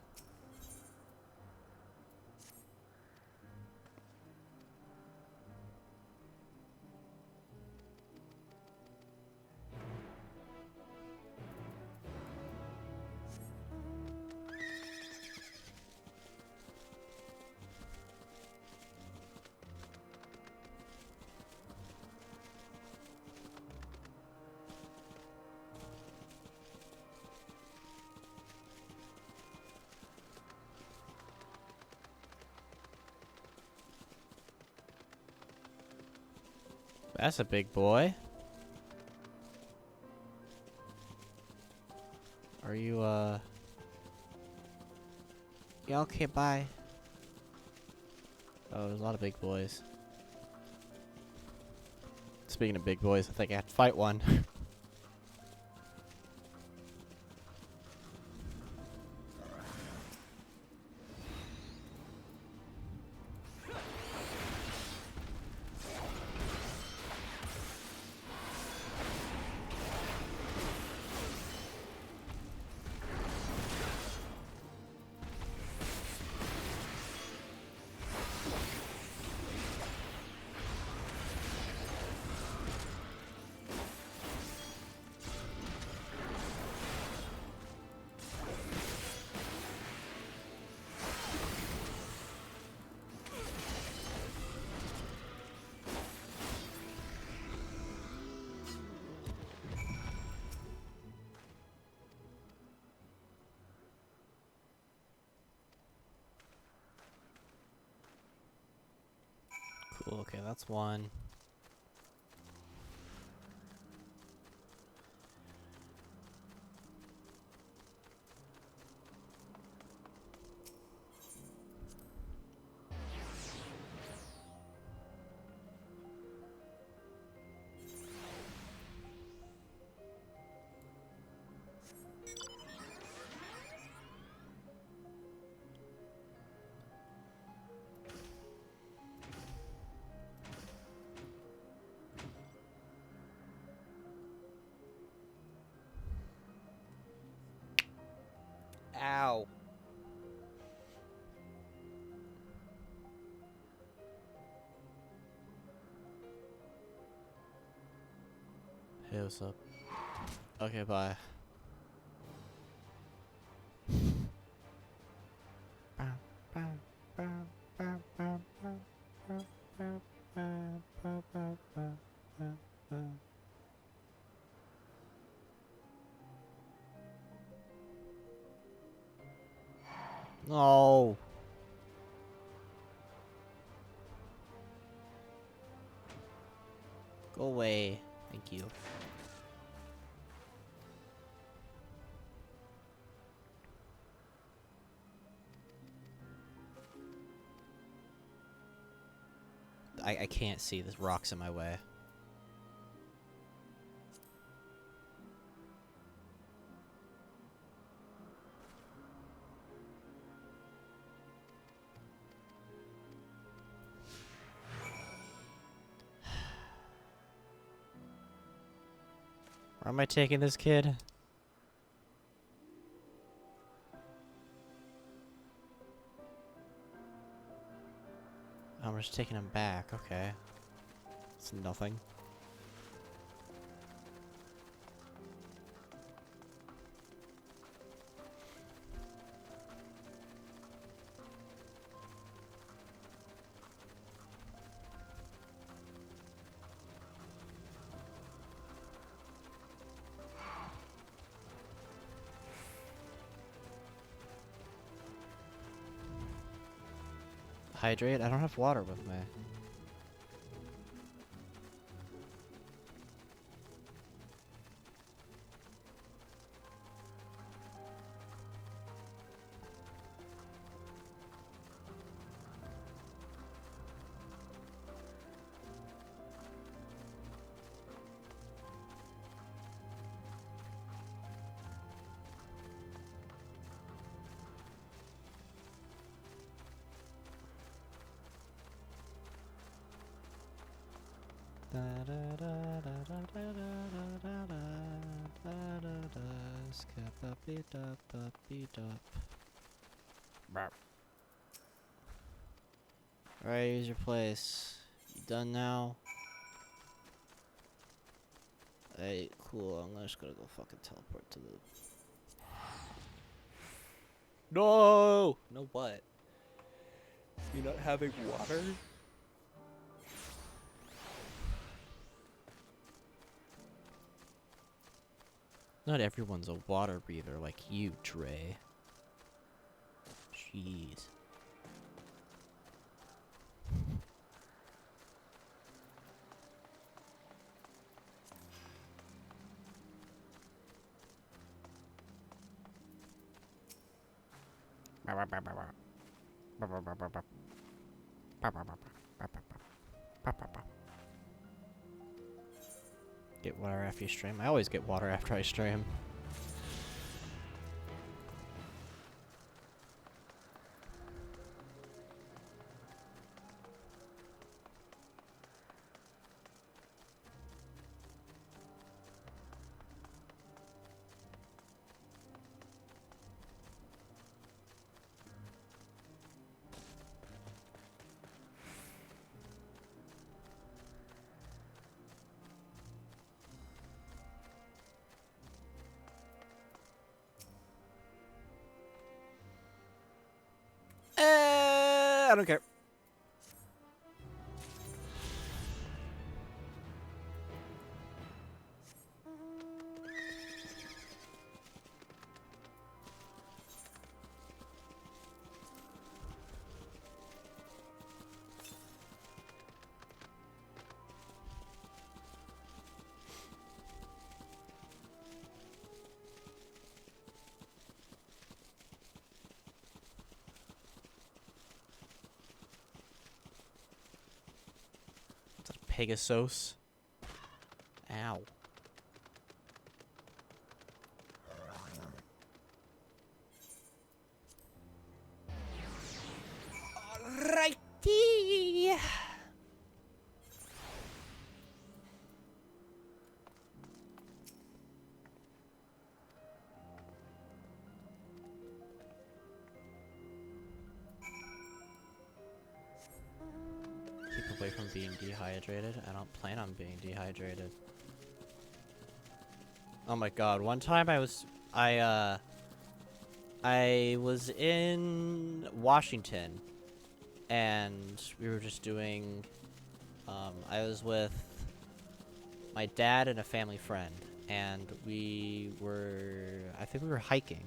That's a big boy. Are you, Yeah, okay, bye. Oh, there's a lot of big boys. Speaking of big boys, I think I have to fight one. Cool, okay, that's one. Ow. Hey, what's up? Okay, bye. No. Go away. Thank you. I can't see. There's rocks in my way. Where am I taking this kid? I'm just taking him back. Okay. It's nothing. Hydrate? I don't have water with me. Alright, here's your place. You done now? Hey, cool. I'm just gonna go fucking teleport to the... No! No what? You not having water? Not everyone's a water breather like you, Dre. Jeez. Get water after you stream. I always get water after I stream. I don't care. Pegasus. Ow. Alrighty. Keep away from being dehydrated. I don't plan on being dehydrated. Oh my god, one time I was in Washington and we were just doing I was with my dad and a family friend and I think we were hiking,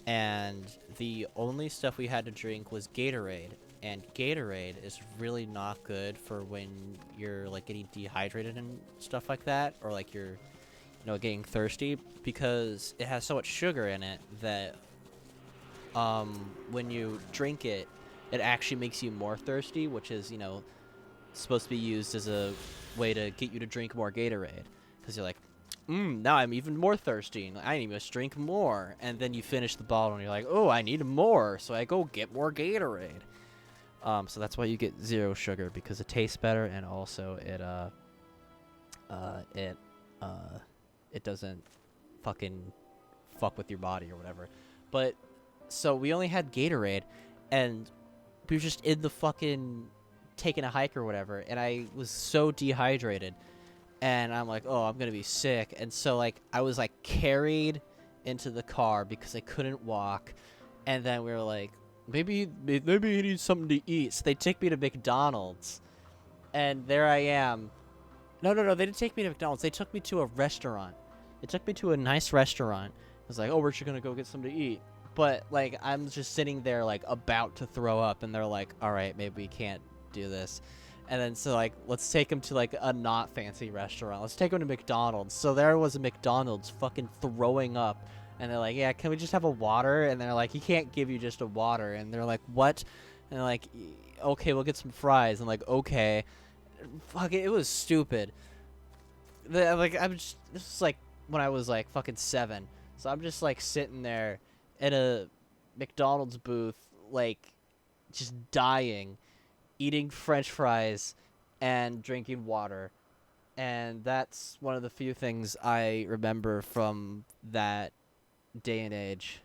and the only stuff we had to drink was Gatorade. And Gatorade is really not good for when you're like getting dehydrated and stuff like that, or like you're, getting thirsty, because it has so much sugar in it that when you drink it, it actually makes you more thirsty, which is, supposed to be used as a way to get you to drink more Gatorade, because you're like, now I'm even more thirsty. I need to drink more, and then you finish the bottle and you're like, oh, I need more, so I go get more Gatorade. So that's why you get zero sugar, because it tastes better, and also it doesn't fucking fuck with your body or whatever. But so we only had Gatorade, and we were just in the fucking taking a hike or whatever, and I was so dehydrated, and I'm like, oh, I'm gonna be sick. And so like I was like carried into the car because I couldn't walk, and then we were like, maybe he needs something to eat. So they take me to McDonald's, and there I am. No, they didn't take me to McDonald's. They took me to a restaurant. They took me to a nice restaurant. I was like, oh, we're just gonna go get something to eat. But like I'm just sitting there like about to throw up, and they're like, all right, maybe we can't do this. And then so like let's take him to like a not fancy restaurant. Let's take him to McDonald's. So there was a McDonald's fucking throwing up, and they're like, yeah, can we just have a water? And they're like, he can't give you just a water. And they're like, what? And they're like, okay, we'll get some fries. And like, okay, fuck it, it was stupid. Like I'm just, this is like when I was like fucking 7. So I'm just like sitting there in a McDonald's booth, like just dying, eating French fries and drinking water. And that's one of the few things I remember from that day and age.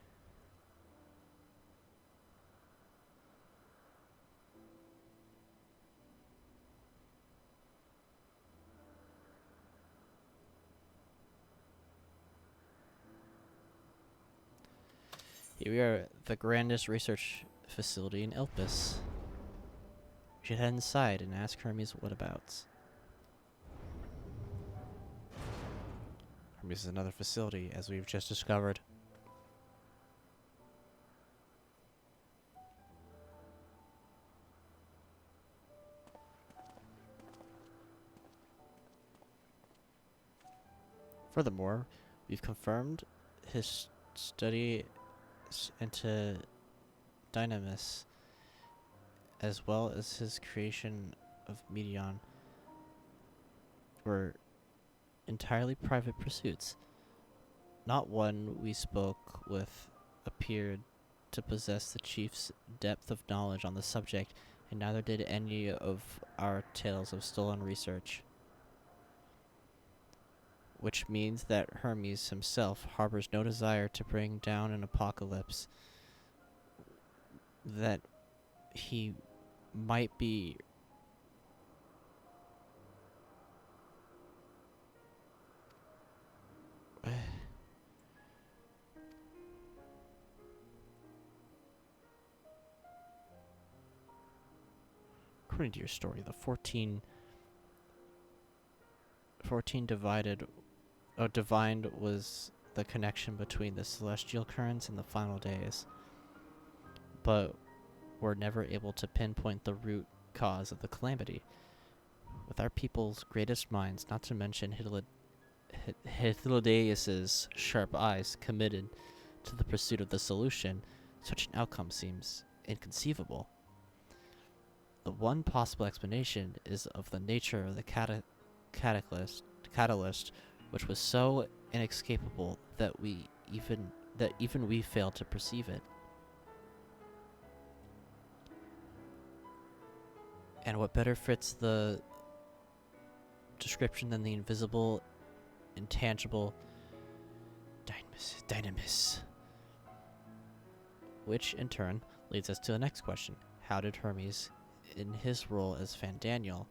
Here we are at the grandest research facility in Elpis. We should head inside and ask Hermes whatabouts. Hermes is another facility, as we've just discovered. Furthermore, we've confirmed his study into Dynamis, as well as his creation of Medion, were entirely private pursuits. Not one we spoke with appeared to possess the chief's depth of knowledge on the subject, and neither did any of our tales of stolen research. Which means that Hermes himself harbors no desire to bring down an apocalypse, that he might be according to your story, the 14 divined was the connection between the celestial currents and the final days, but were never able to pinpoint the root cause of the calamity. With our people's greatest minds, not to mention Hythlodaeus's sharp eyes committed to the pursuit of the solution, such an outcome seems inconceivable. The one possible explanation is of the nature of the catalyst, which was so inescapable that even we failed to perceive it. And what better fits the description than the invisible, intangible dynamis? Which, in turn, leads us to the next question. How did Hermes, in his role as Fandaniel,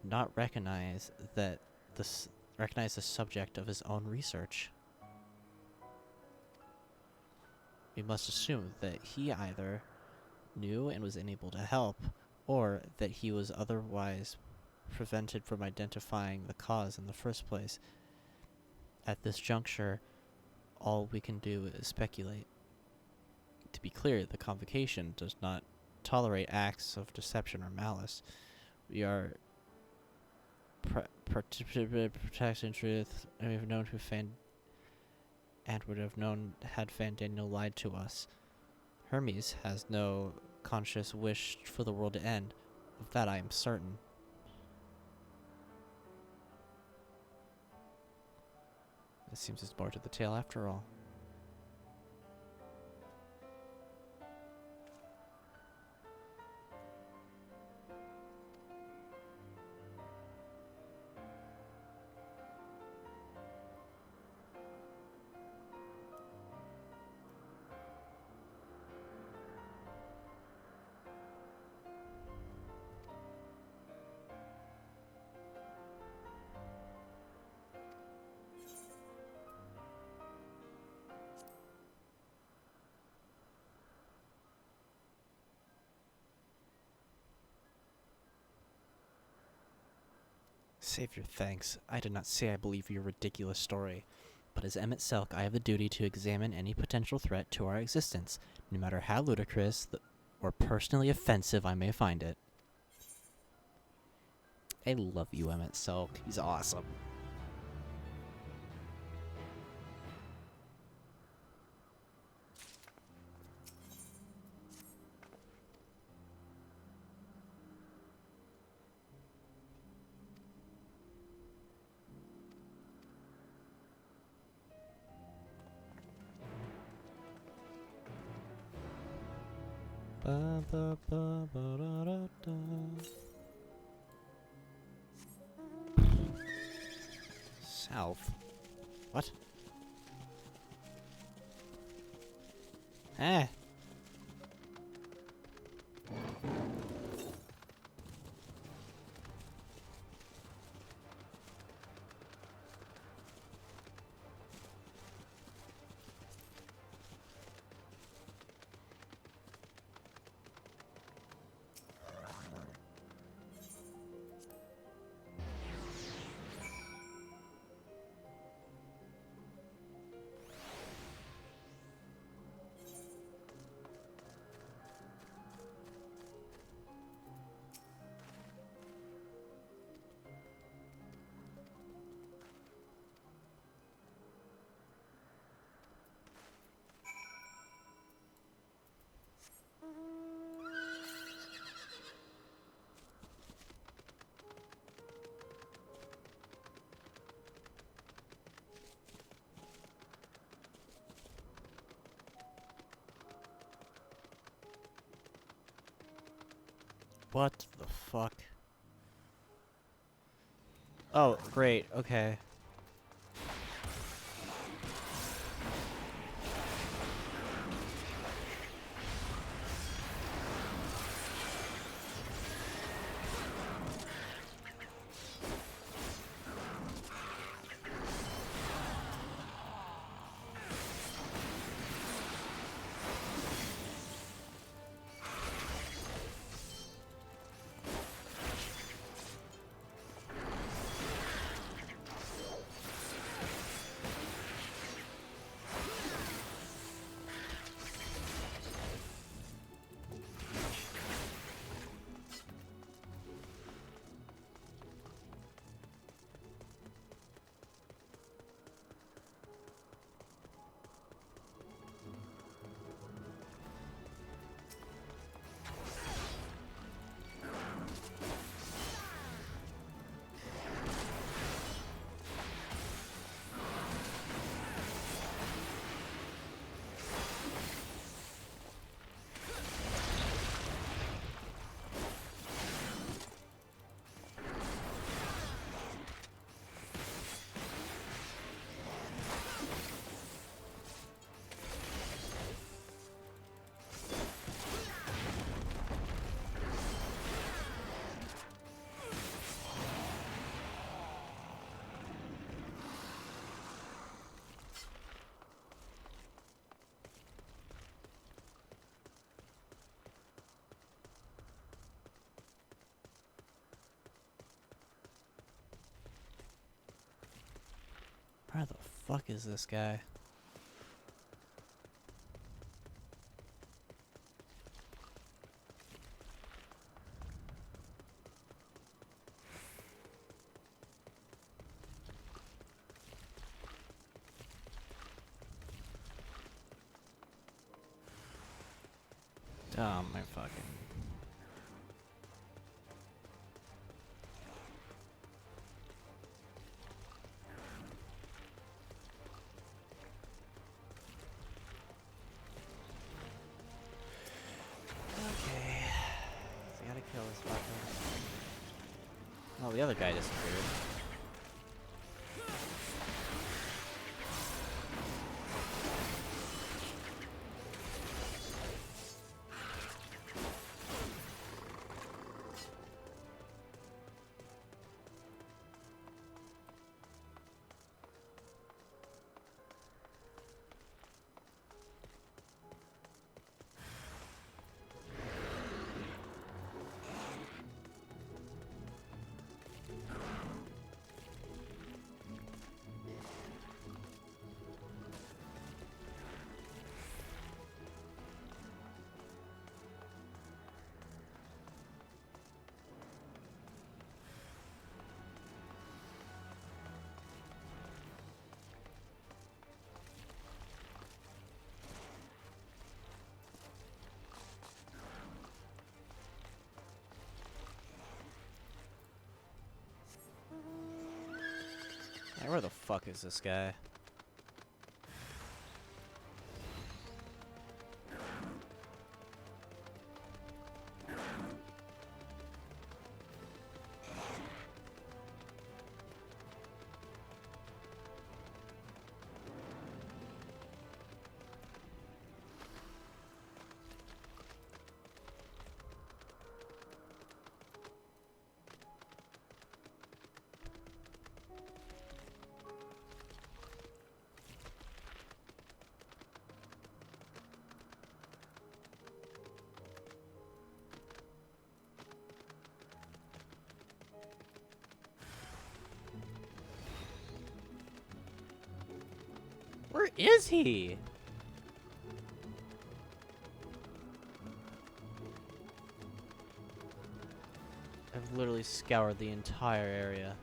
not recognize the subject of his own research? We must assume that he either knew and was unable to help, or that he was otherwise prevented from identifying the cause in the first place. At this juncture, all we can do is speculate. To be clear, the Convocation does not tolerate acts of deception or malice. We are protecting truth, and we have known would have known had Fandaniel lied to us. Hermes has no conscious wish for the world to end. Of that I am certain. It seems there's more to the tale after all. Save your thanks. I did not say I believe your ridiculous story. But as Emmett Selk, I have the duty to examine any potential threat to our existence, no matter how ludicrous or personally offensive I may find it. I love you, Emmett Selk. He's awesome. Ba, ba, ba, ba, da, da, da. South? What? Eh. What the fuck? Oh, great, okay. Where the fuck is this guy? Oh my fucking... Okay. So I gotta kill this fucker. Oh, the other guy disappeared. Where the fuck is this guy? Where is he? I've literally scoured the entire area.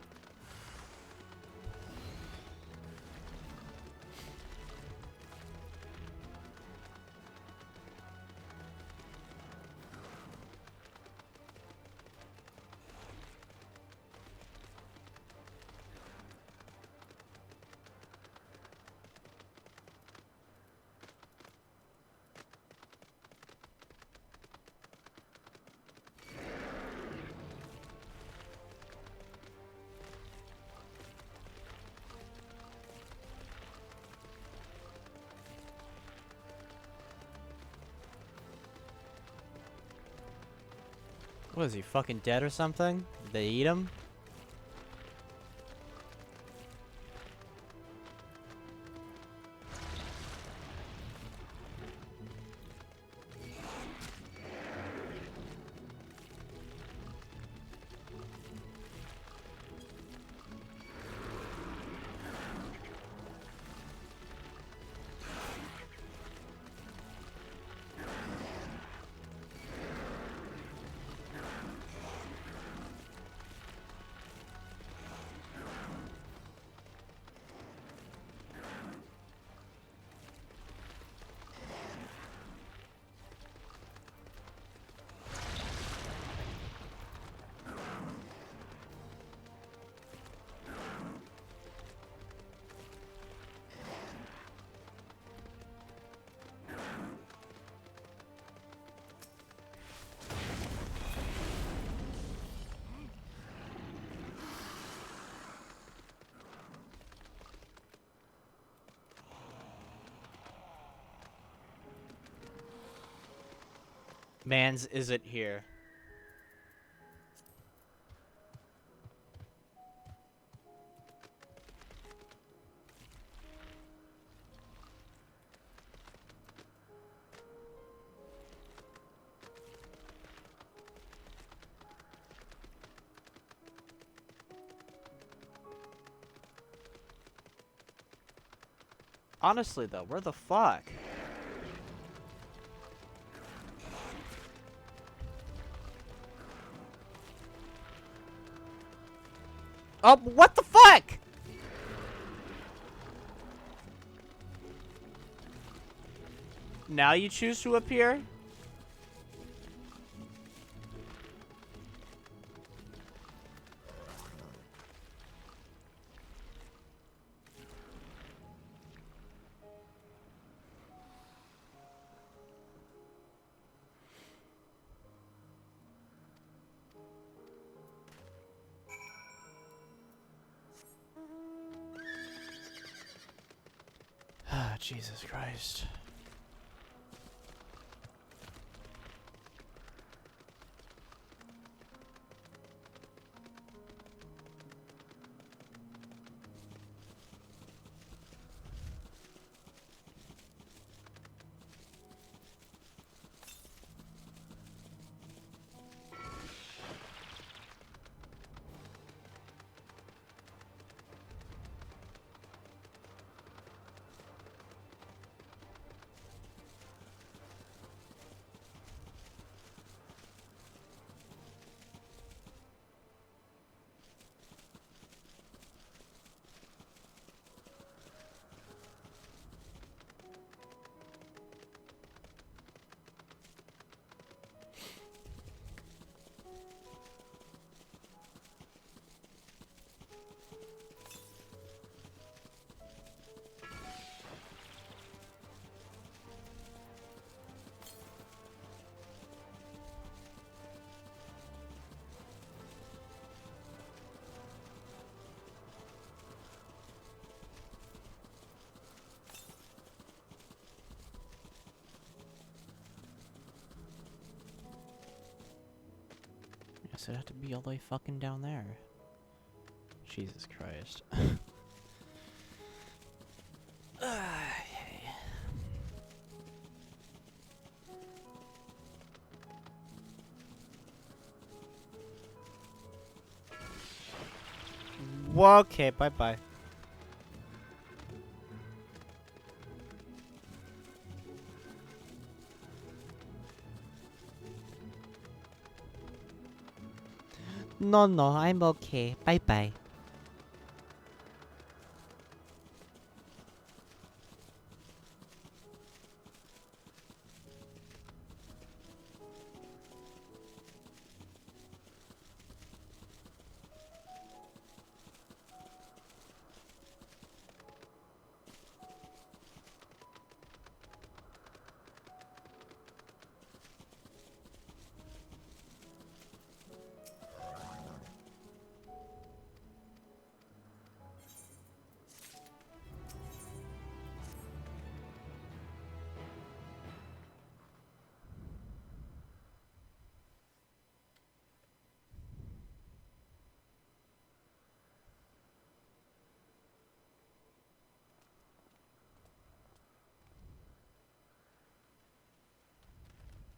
What is he, fucking dead or something? Did they eat him? Mans isn't here. Honestly though, where the fuck? Oh, what the fuck? Now you choose to appear? Ah, Jesus Christ. does it have to be all the way fucking down there? Jesus Christ. Okay, bye-bye. No, no, I'm okay. Bye-bye.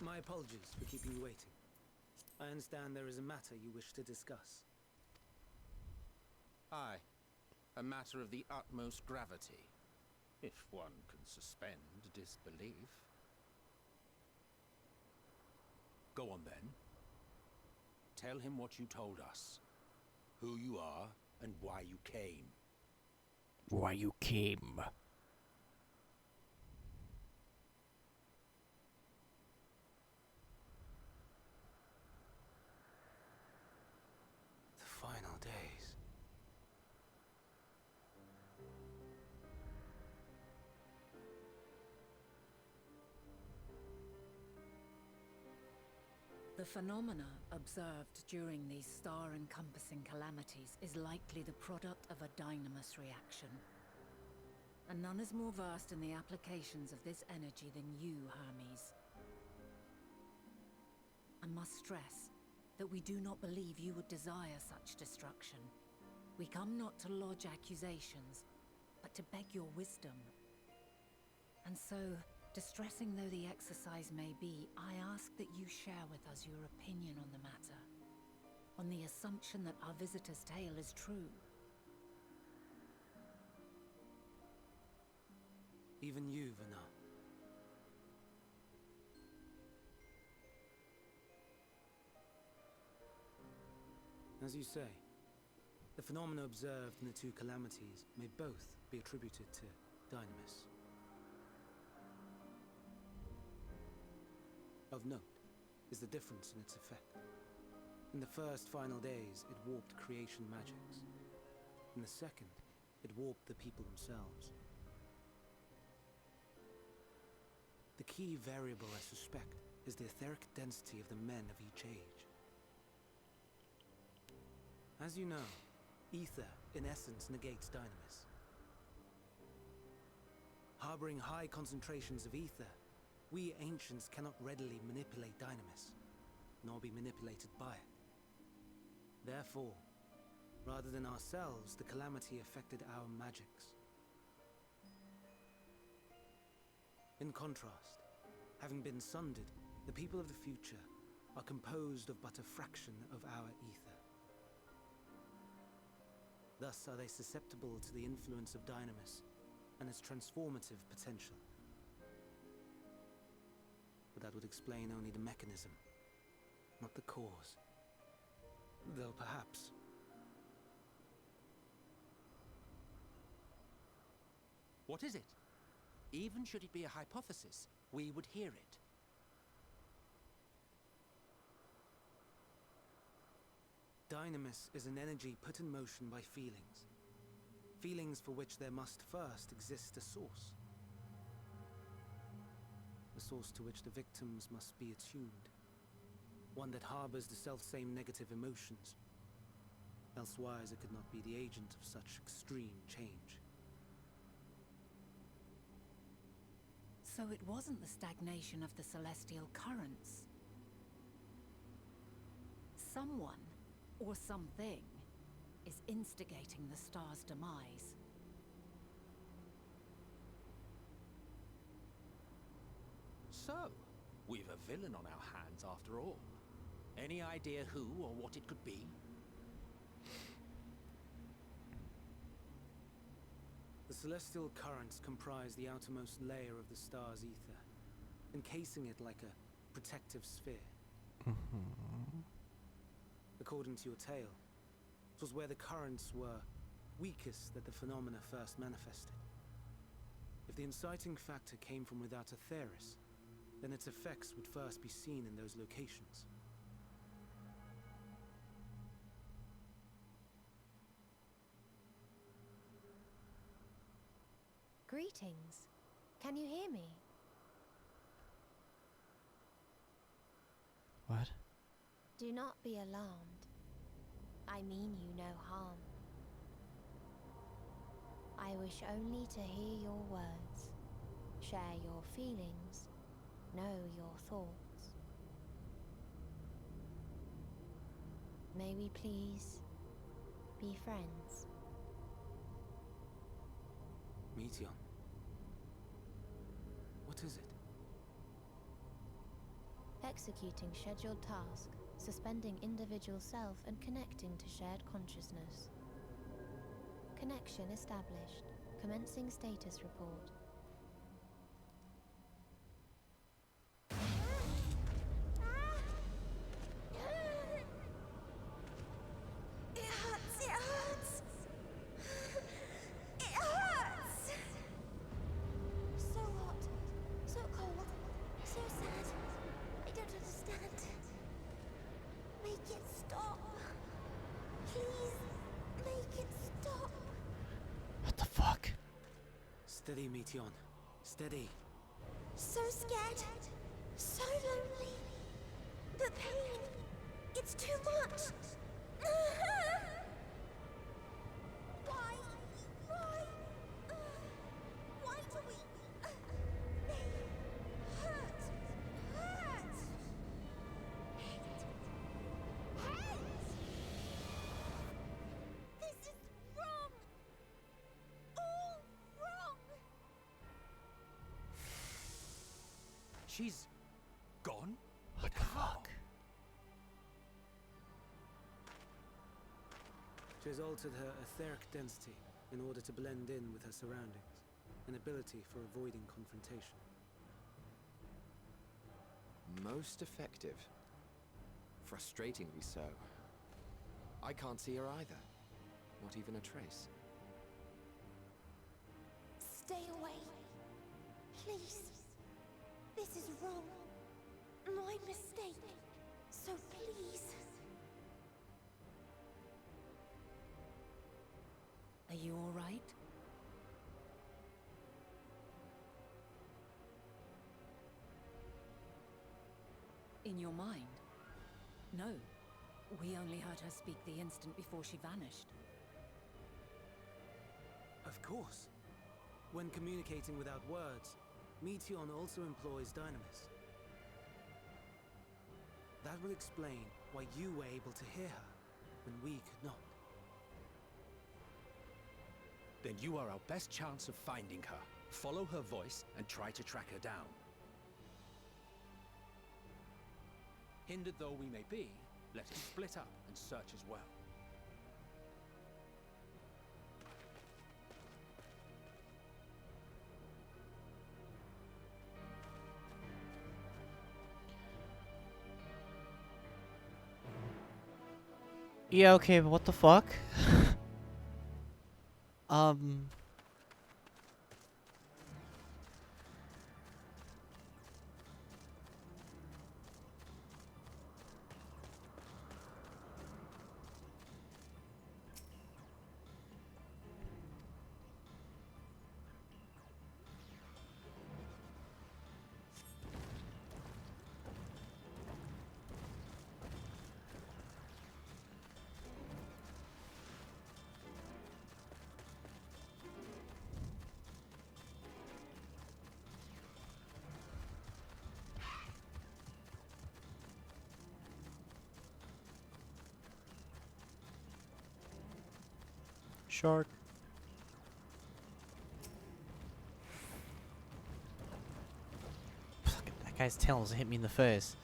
My apologies for keeping you waiting. I understand there is a matter you wish to discuss. Aye. A matter of the utmost gravity, if one can suspend disbelief. Go on then. Tell him what you told us. Who you are and why you came. Why you came? The final days. The phenomena observed during these star-encompassing calamities is likely the product of a dynamis reaction. And none is more versed in the applications of this energy than you, Hermes. I must stress that we do not believe you would desire such destruction. We come not to lodge accusations, but to beg your wisdom. And so, distressing though the exercise may be, I ask that you share with us your opinion on the matter, on the assumption that our visitor's tale is true. Even you, Vana. As you say, the phenomena observed in the two calamities may both be attributed to dynamis. Of note is the difference in its effect. In the first final days, it warped creation magics. In the second, it warped the people themselves. The key variable, I suspect, is the etheric density of the men of each age. As you know, ether, in essence, negates dynamis. Harboring high concentrations of ether, we ancients cannot readily manipulate dynamis, nor be manipulated by it. Therefore, rather than ourselves, the calamity affected our magics. In contrast, having been sundered, the people of the future are composed of but a fraction of our ether. Thus are they susceptible to the influence of dynamis and its transformative potential. But that would explain only the mechanism, not the cause. Though perhaps... What is it? Even should it be a hypothesis, we would hear it. Dynamis is an energy put in motion by feelings. Feelings for which there must first exist a source. A source to which the victims must be attuned. One that harbors the self-same negative emotions. Elsewise it could not be the agent of such extreme change. So it wasn't the stagnation of the celestial currents. someone, or something, is instigating the star's demise. So, we've a villain on our hands after all. Any idea who or what it could be? The celestial currents comprise the outermost layer of the star's ether, encasing it like a protective sphere. According to your tale, it was where the currents were weakest that the phenomena first manifested. If the inciting factor came from without Aetheris, then its effects would first be seen in those locations. Greetings. Can you hear me? What? Do not be alarmed. I mean you no harm. I wish only to hear your words, share your feelings, know your thoughts. May we please be friends? Meteion. What is it? Executing scheduled task, suspending individual self and connecting to shared consciousness. Connection established. Commencing status report. It hurts, it hurts. It hurts. So hot, so cold, so sad. I don't understand. Make it stop. Please, make it stop. What the fuck? Steady, Meteion. Steady. So scared, so lonely. The pain, it's too much. Why? Why do we? They hurt. Hate. This is wrong. All wrong. She's gone? What the fuck? She has altered her etheric density in order to blend in with her surroundings, an ability for avoiding confrontation. Most effective. Frustratingly so. I can't see her either. Not even a trace. Stay away. Please. This is wrong. My mistake. So please. Are you all right? In your mind? No. We only heard her speak the instant before she vanished. Of course. When communicating without words, Meteion also employs dynamis. That will explain why you were able to hear her, when we could not. Then you are our best chance of finding her. Follow her voice and try to track her down. Hindered though we may be, let us split up and search as well. Yeah, okay, but what the fuck? Shark. Fuck, that guy's tail almost hit me in the face.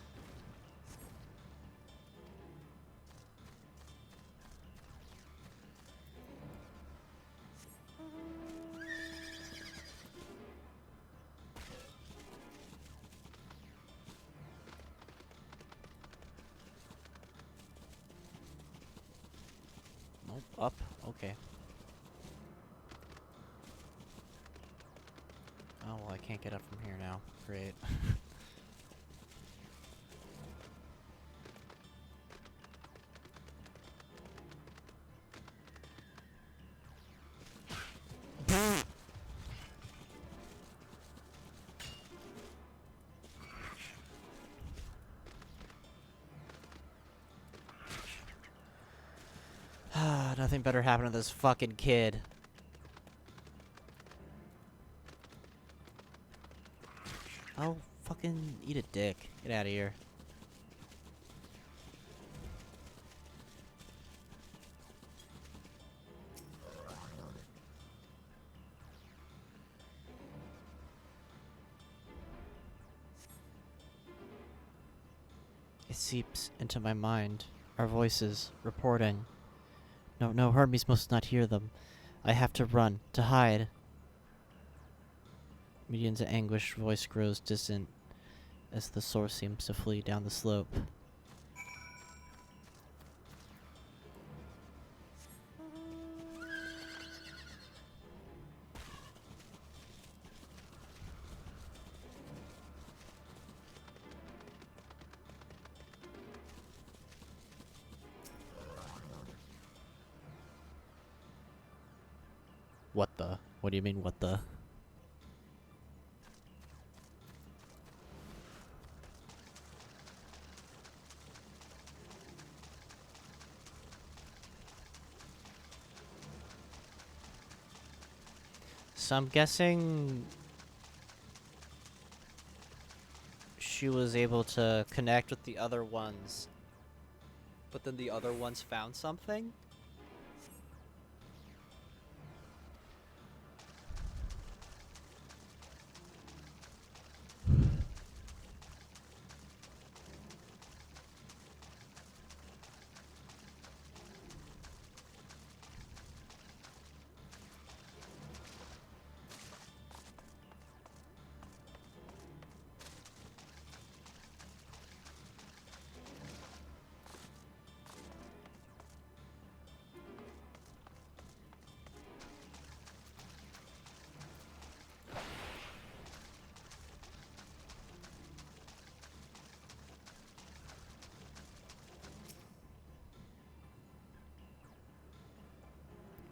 Nope, up. Okay. Oh, well, I can't get up from here now. Great. Nothing better happened to this fucking kid. Oh, fucking eat a dick. Get out of here. It seeps into my mind. Our voices, reporting. No, Hermes must not hear them. I have to run, to hide. Median's anguished voice grows distant as the source seems to flee down the slope. What the? What do you mean, what the? So I'm guessing she was able to connect with the other ones, but then the other ones found something?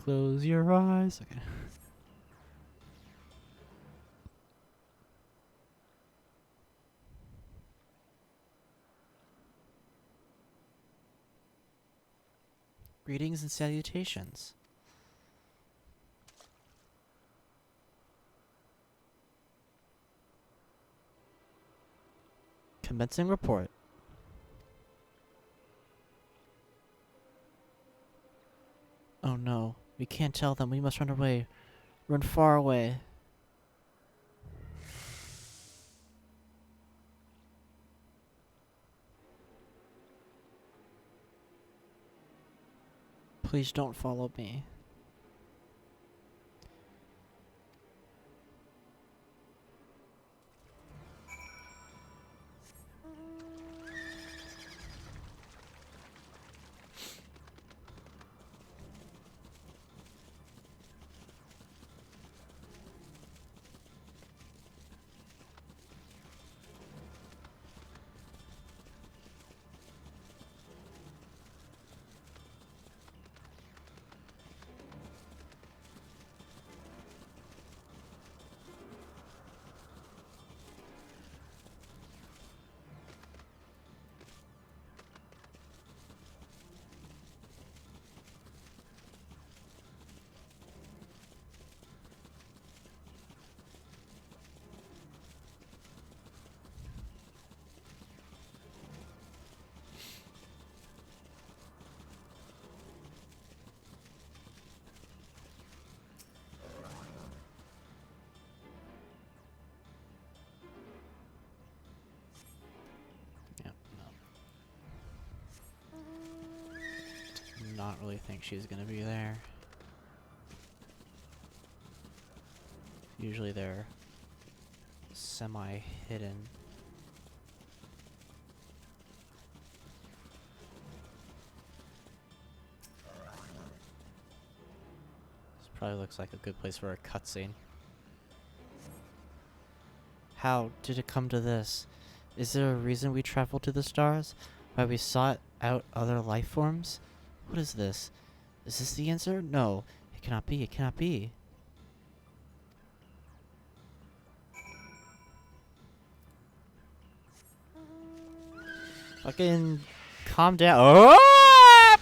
Close your eyes. Okay. Greetings and salutations. Commencing report. Oh no, we can't tell them. We must run away. Run far away. Please don't follow me. not really think she's gonna be there. Usually they're semi-hidden. This probably looks like a good place for a cutscene. How did it come to this? Is there a reason we traveled to the stars? Why we sought out other life forms? What is this? Is this the answer? No, it cannot be, it cannot be. Fucking calm down. Oh!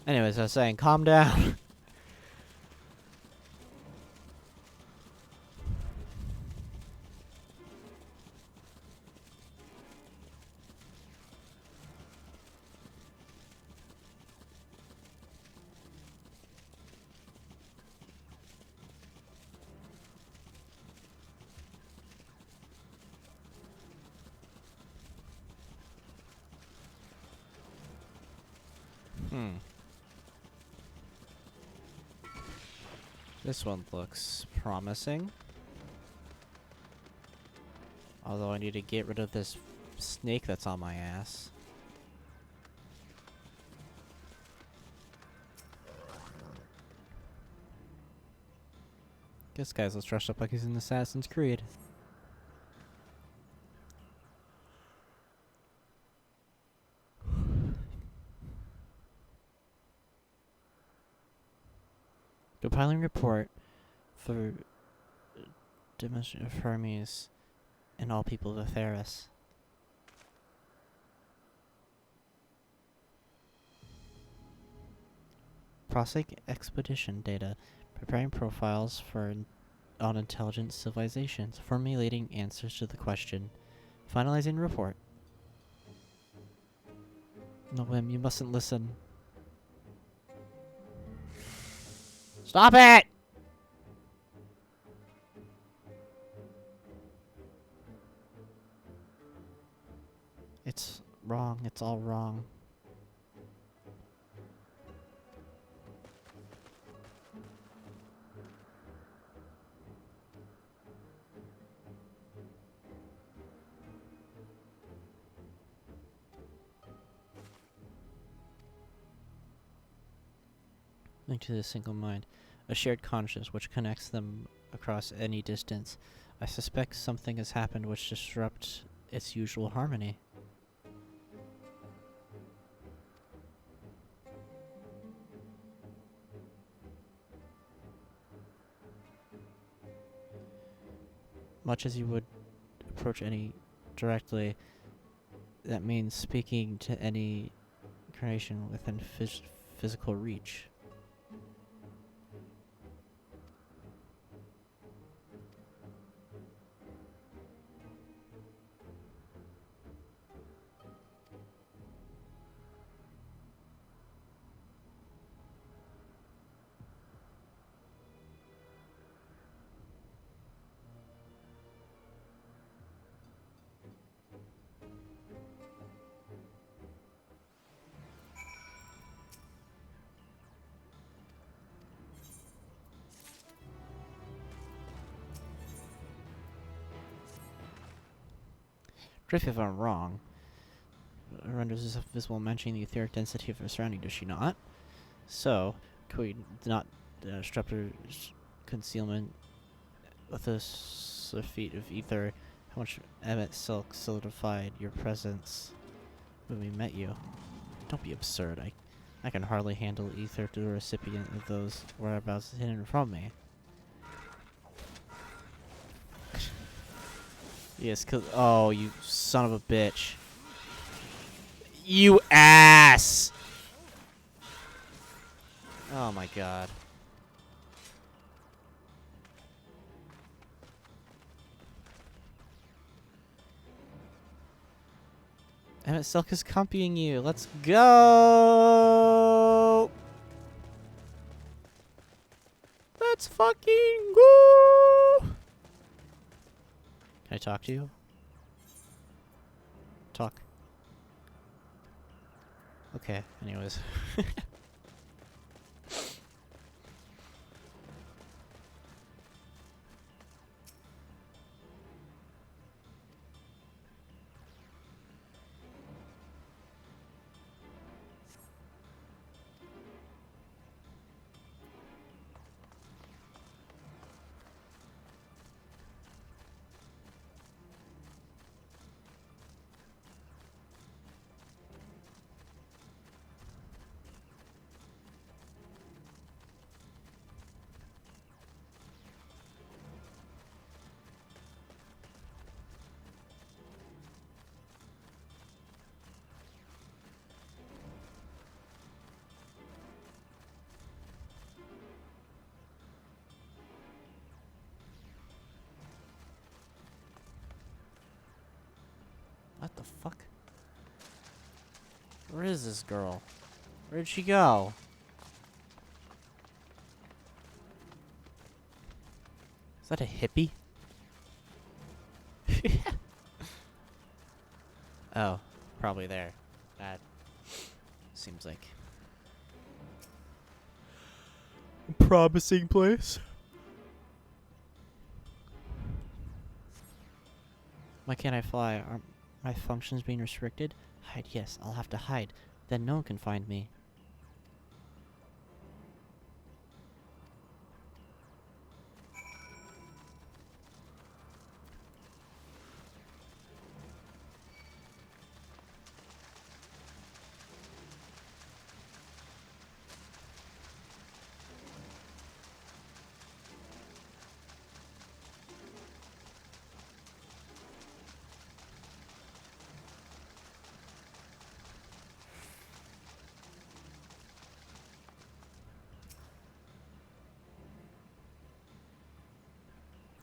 Anyways, I was saying, calm down. This one looks promising. Although I need to get rid of this snake that's on my ass. This guy's all dressed up like he's in Assassin's Creed. Compiling report for demonstration of Hermes and all people of Theris. Prosaic expedition data. Preparing profiles for unintelligent civilizations. Formulating answers to the question. Finalizing report. No, Wim, you mustn't listen. Stop it! It's wrong. It's all wrong. Link to the single mind. A shared consciousness which connects them across any distance. I suspect something has happened which disrupts its usual harmony. Much as you would approach any directly, that means speaking to any creation within physical reach. Correct me if I'm wrong. Renders this visible, mentioning the etheric density of her surrounding, does she not? So, could we not strip her concealment with a feet of ether? How much Emmett Silk solidified your presence when we met you? Don't be absurd. I can hardly handle ether to the recipient of those whereabouts hidden from me. Yes, cause oh, you son of a bitch. You ass! Oh my god. Emmett Silk is copying you. Let's go! Let's fucking go! Can I talk to you? Talk. Okay, anyways. What the fuck? Where is this girl? Where'd she go? Is that a hippie? Oh, probably there. That seems like a promising place. Why can't I fly? Are my functions being restricted? Hide, yes, I'll have to hide. Then no one can find me.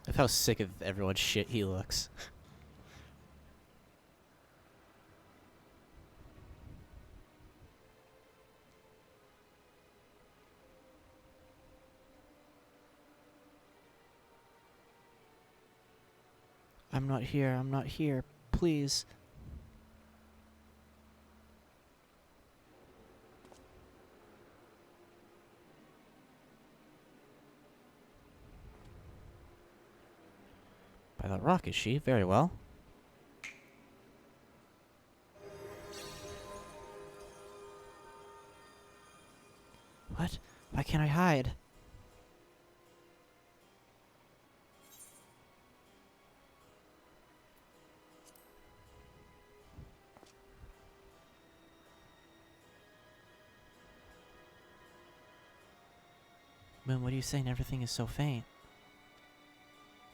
Of how sick of everyone's shit he looks. I'm not here, please. By that rock, is she? Very well. What? Why can't I hide? Moon, what are you saying? Everything is so faint.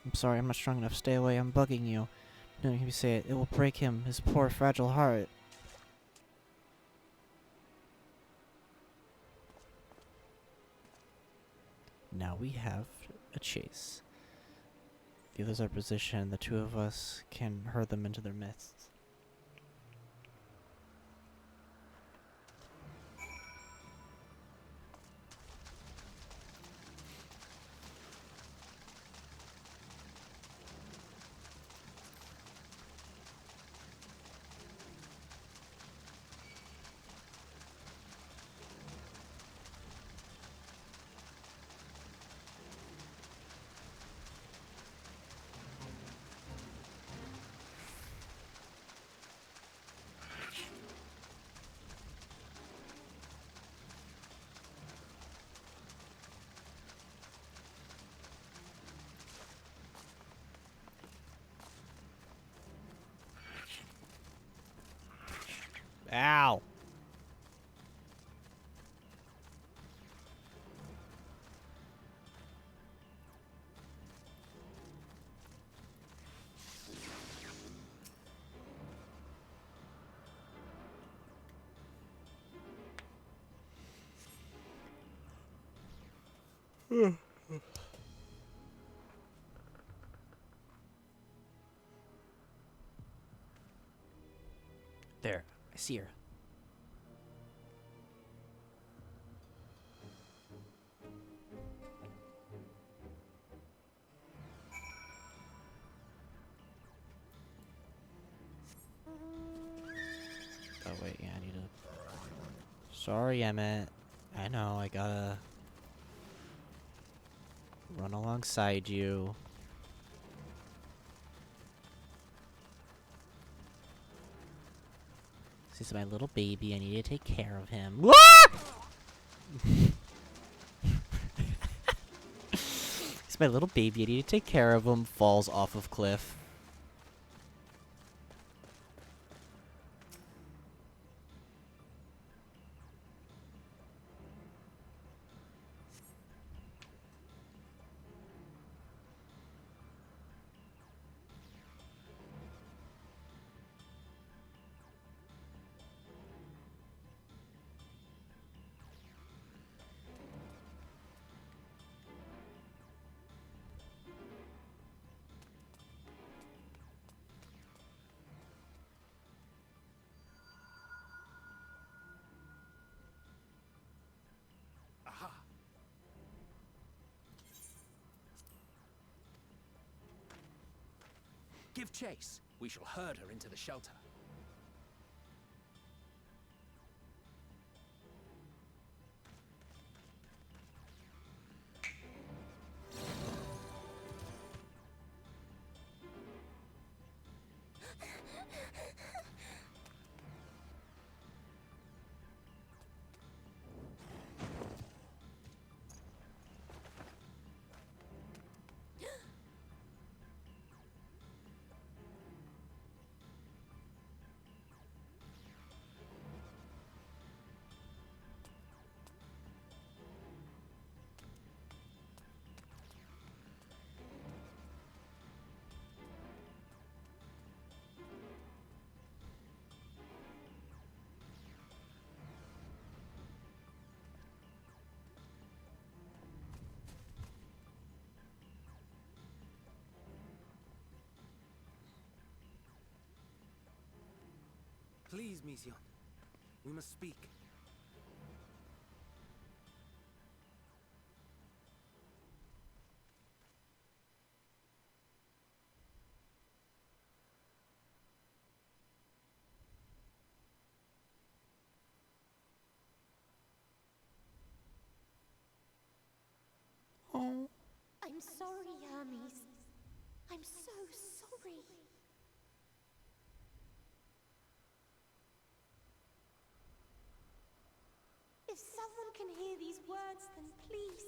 I'm sorry, I'm not strong enough. Stay away, I'm bugging you. No, you say it. It will break him, his poor, fragile heart. Now we have a chase. The others are positioned. The two of us can herd them into their midst. Ow! There, I see her. Oh wait, yeah, I need to Sorry, Emmett. I know, I gotta run alongside you. This is my little baby. I need to take care of him. He's my little baby. I need to take care of him. Falls off of cliff. Aha! Give chase. We shall herd her into the shelter. Please, Mission. We must speak. Oh. I'm sorry, Hermes. I'm so sorry. If someone can hear these words, then please.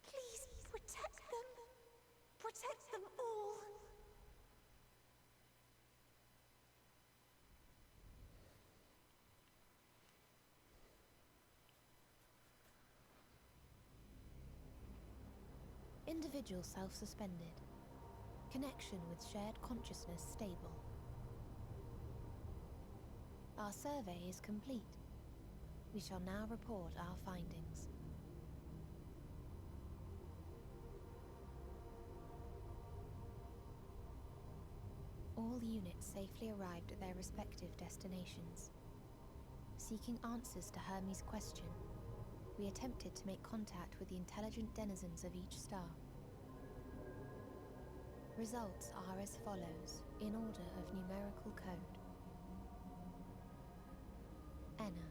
Please protect them. Protect them all. Individual self-suspended. Connection with shared consciousness stable. Our survey is complete. We shall now report our findings. All units safely arrived at their respective destinations. Seeking answers to Hermes' question, we attempted to make contact with the intelligent denizens of each star. Results are as follows, in order of numerical code. Enna.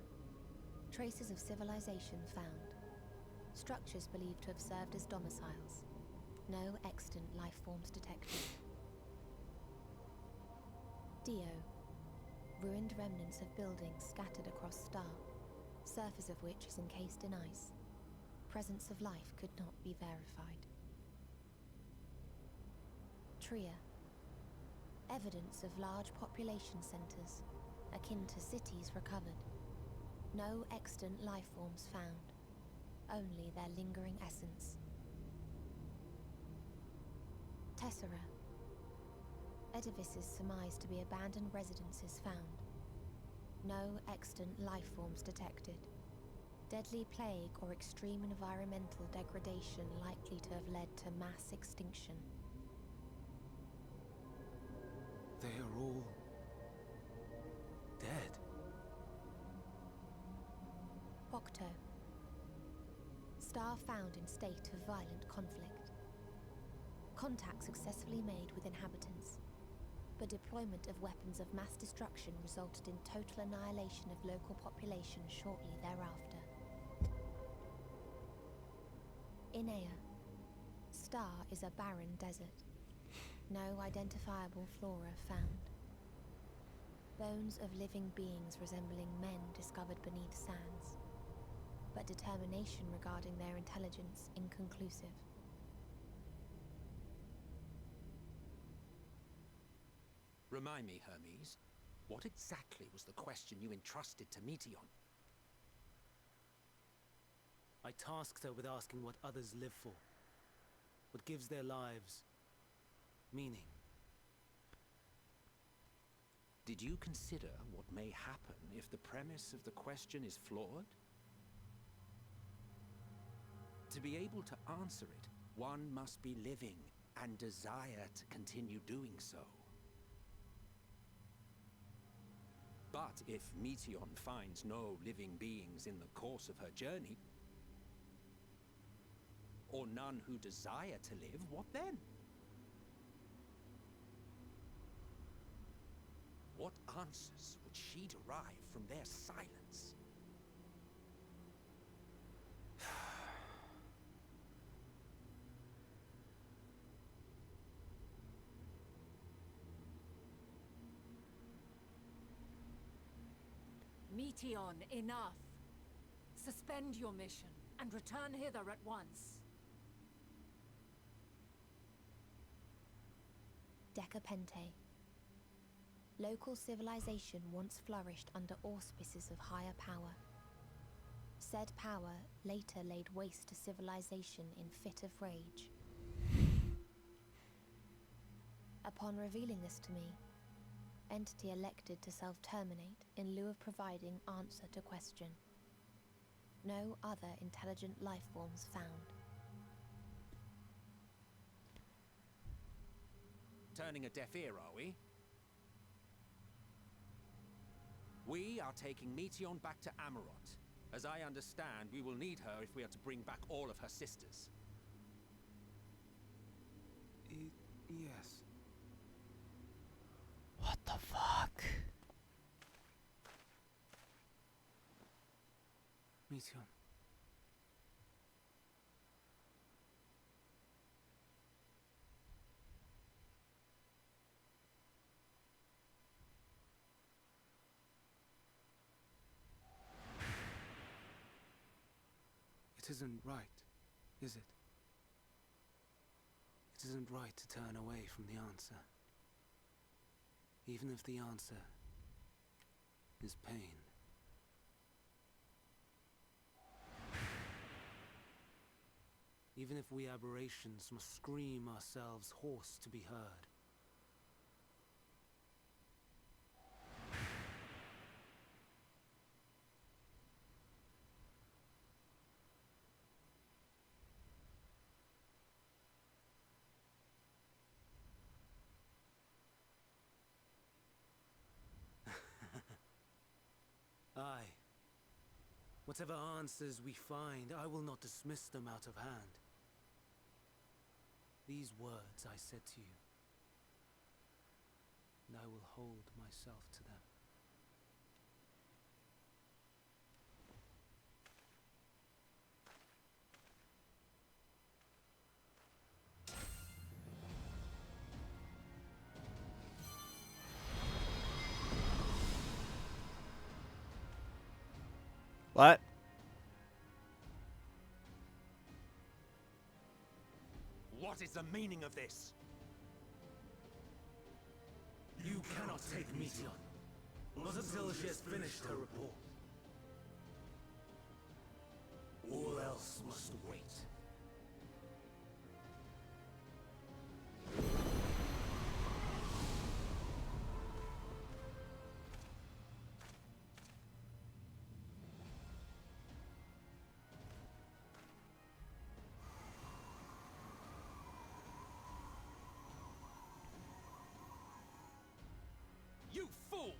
Traces of civilization found. Structures believed to have served as domiciles. No extant life forms detected. Dio. Ruined remnants of buildings scattered across star, surface of which is encased in ice. Presence of life could not be verified. Tria. Evidence of large population centers, akin to cities recovered. No extant life forms found, only their lingering essence. Tessera. Edifices surmised to be abandoned residences found. No extant life forms detected. Deadly plague or extreme environmental degradation likely to have led to mass extinction. They are all dead. Octo. Star found in state of violent conflict. Contact successfully made with inhabitants. but deployment of weapons of mass destruction resulted in total annihilation of local population shortly thereafter. Inea. Star is a barren desert. No identifiable flora found. Bones of living beings resembling men discovered beneath sands, but determination regarding their intelligence inconclusive. Remind me, Hermes, what exactly was the question you entrusted to Meteon? I tasked her with asking what others live for. What gives their lives meaning. Did you consider what may happen if the premise of the question is flawed? To be able to answer it, one must be living and desire to continue doing so. But if Meteon finds no living beings in the course of her journey, or none who desire to live, what then? What answers would she derive from their silence? Meteon, enough! Suspend your mission and return hither at once. Decapente. Local civilization once flourished under auspices of higher power. Said power later laid waste to civilization in fit of rage. Upon revealing this to me, entity elected to self-terminate in lieu of providing answer to question. No other intelligent life forms found. Turning a deaf ear, are we? We are taking Meteon back to Amarot. As I understand, we will need her if we are to bring back all of her sisters. Yes. What the fuck? Meteon. It isn't right, is it? It isn't right to turn away from the answer. Even if the answer is pain. Even if we aberrations must scream ourselves hoarse to be heard. Aye. Whatever answers we find, I will not dismiss them out of hand. These words I said to you, and I will hold myself to them. What? What is the meaning of this? You cannot take Meteon, not until she has finished her report. All else must wait. You fool!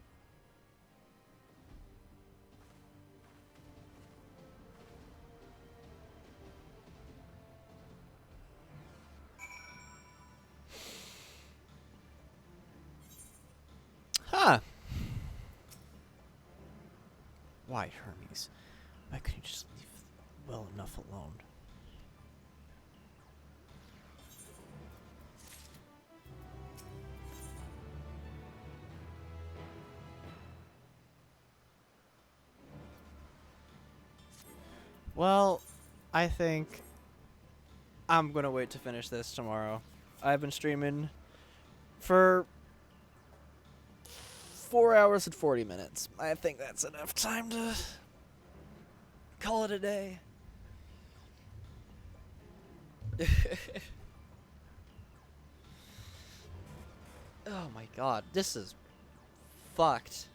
Why, Hermes? Why couldn't you just leave well enough alone? Well, I think I'm gonna wait to finish this tomorrow. I've been streaming for 4 hours and 40 minutes. I think that's enough time to call it a day. Oh my god, this is fucked.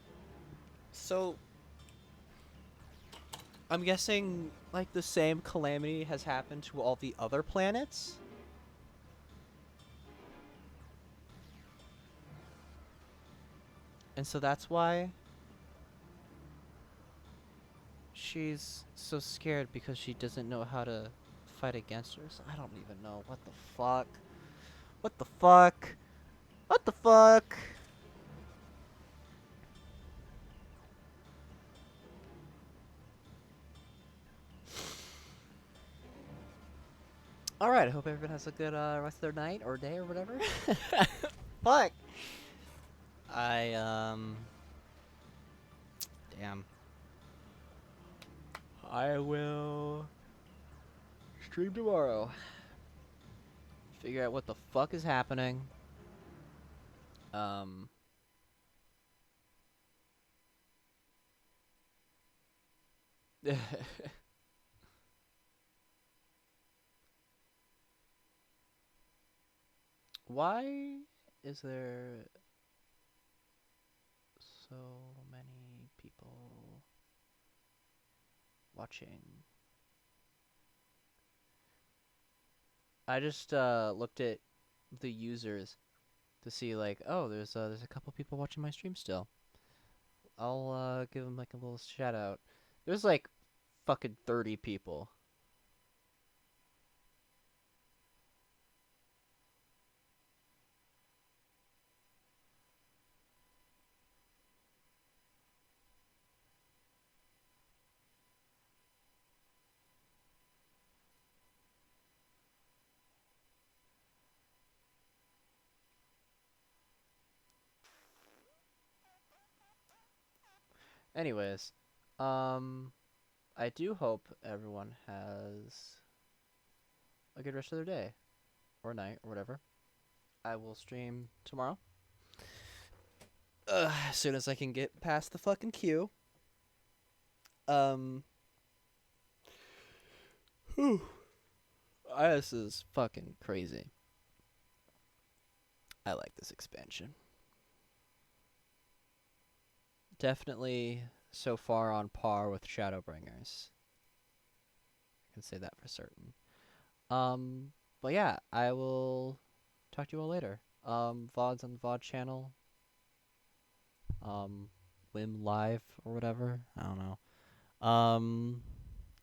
So, I'm guessing, like, the same calamity has happened to all the other planets? And so that's why she's so scared, because she doesn't know how to fight against her. So I don't even know. What the fuck? What the fuck? What the fuck? Alright, I hope everyone has a good rest of their night or day or whatever. Fuck! Damn. I will stream tomorrow. Figure out what the fuck is happening. Why is there so many people watching? I just looked at the users to see, like, oh, there's a couple people watching my stream still. I'll give them like a little shout out. There's like fucking 30 people. Anyways, I do hope everyone has a good rest of their day or night or whatever. I will stream tomorrow. As soon as I can get past the fucking queue. Whew. This is fucking crazy. I like this expansion. Definitely so far on par with Shadowbringers. I can say that for certain. But yeah, I will talk to you all later. VODs on the VOD channel. Wim Live or whatever. I don't know.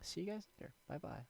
See you guys later. Bye bye.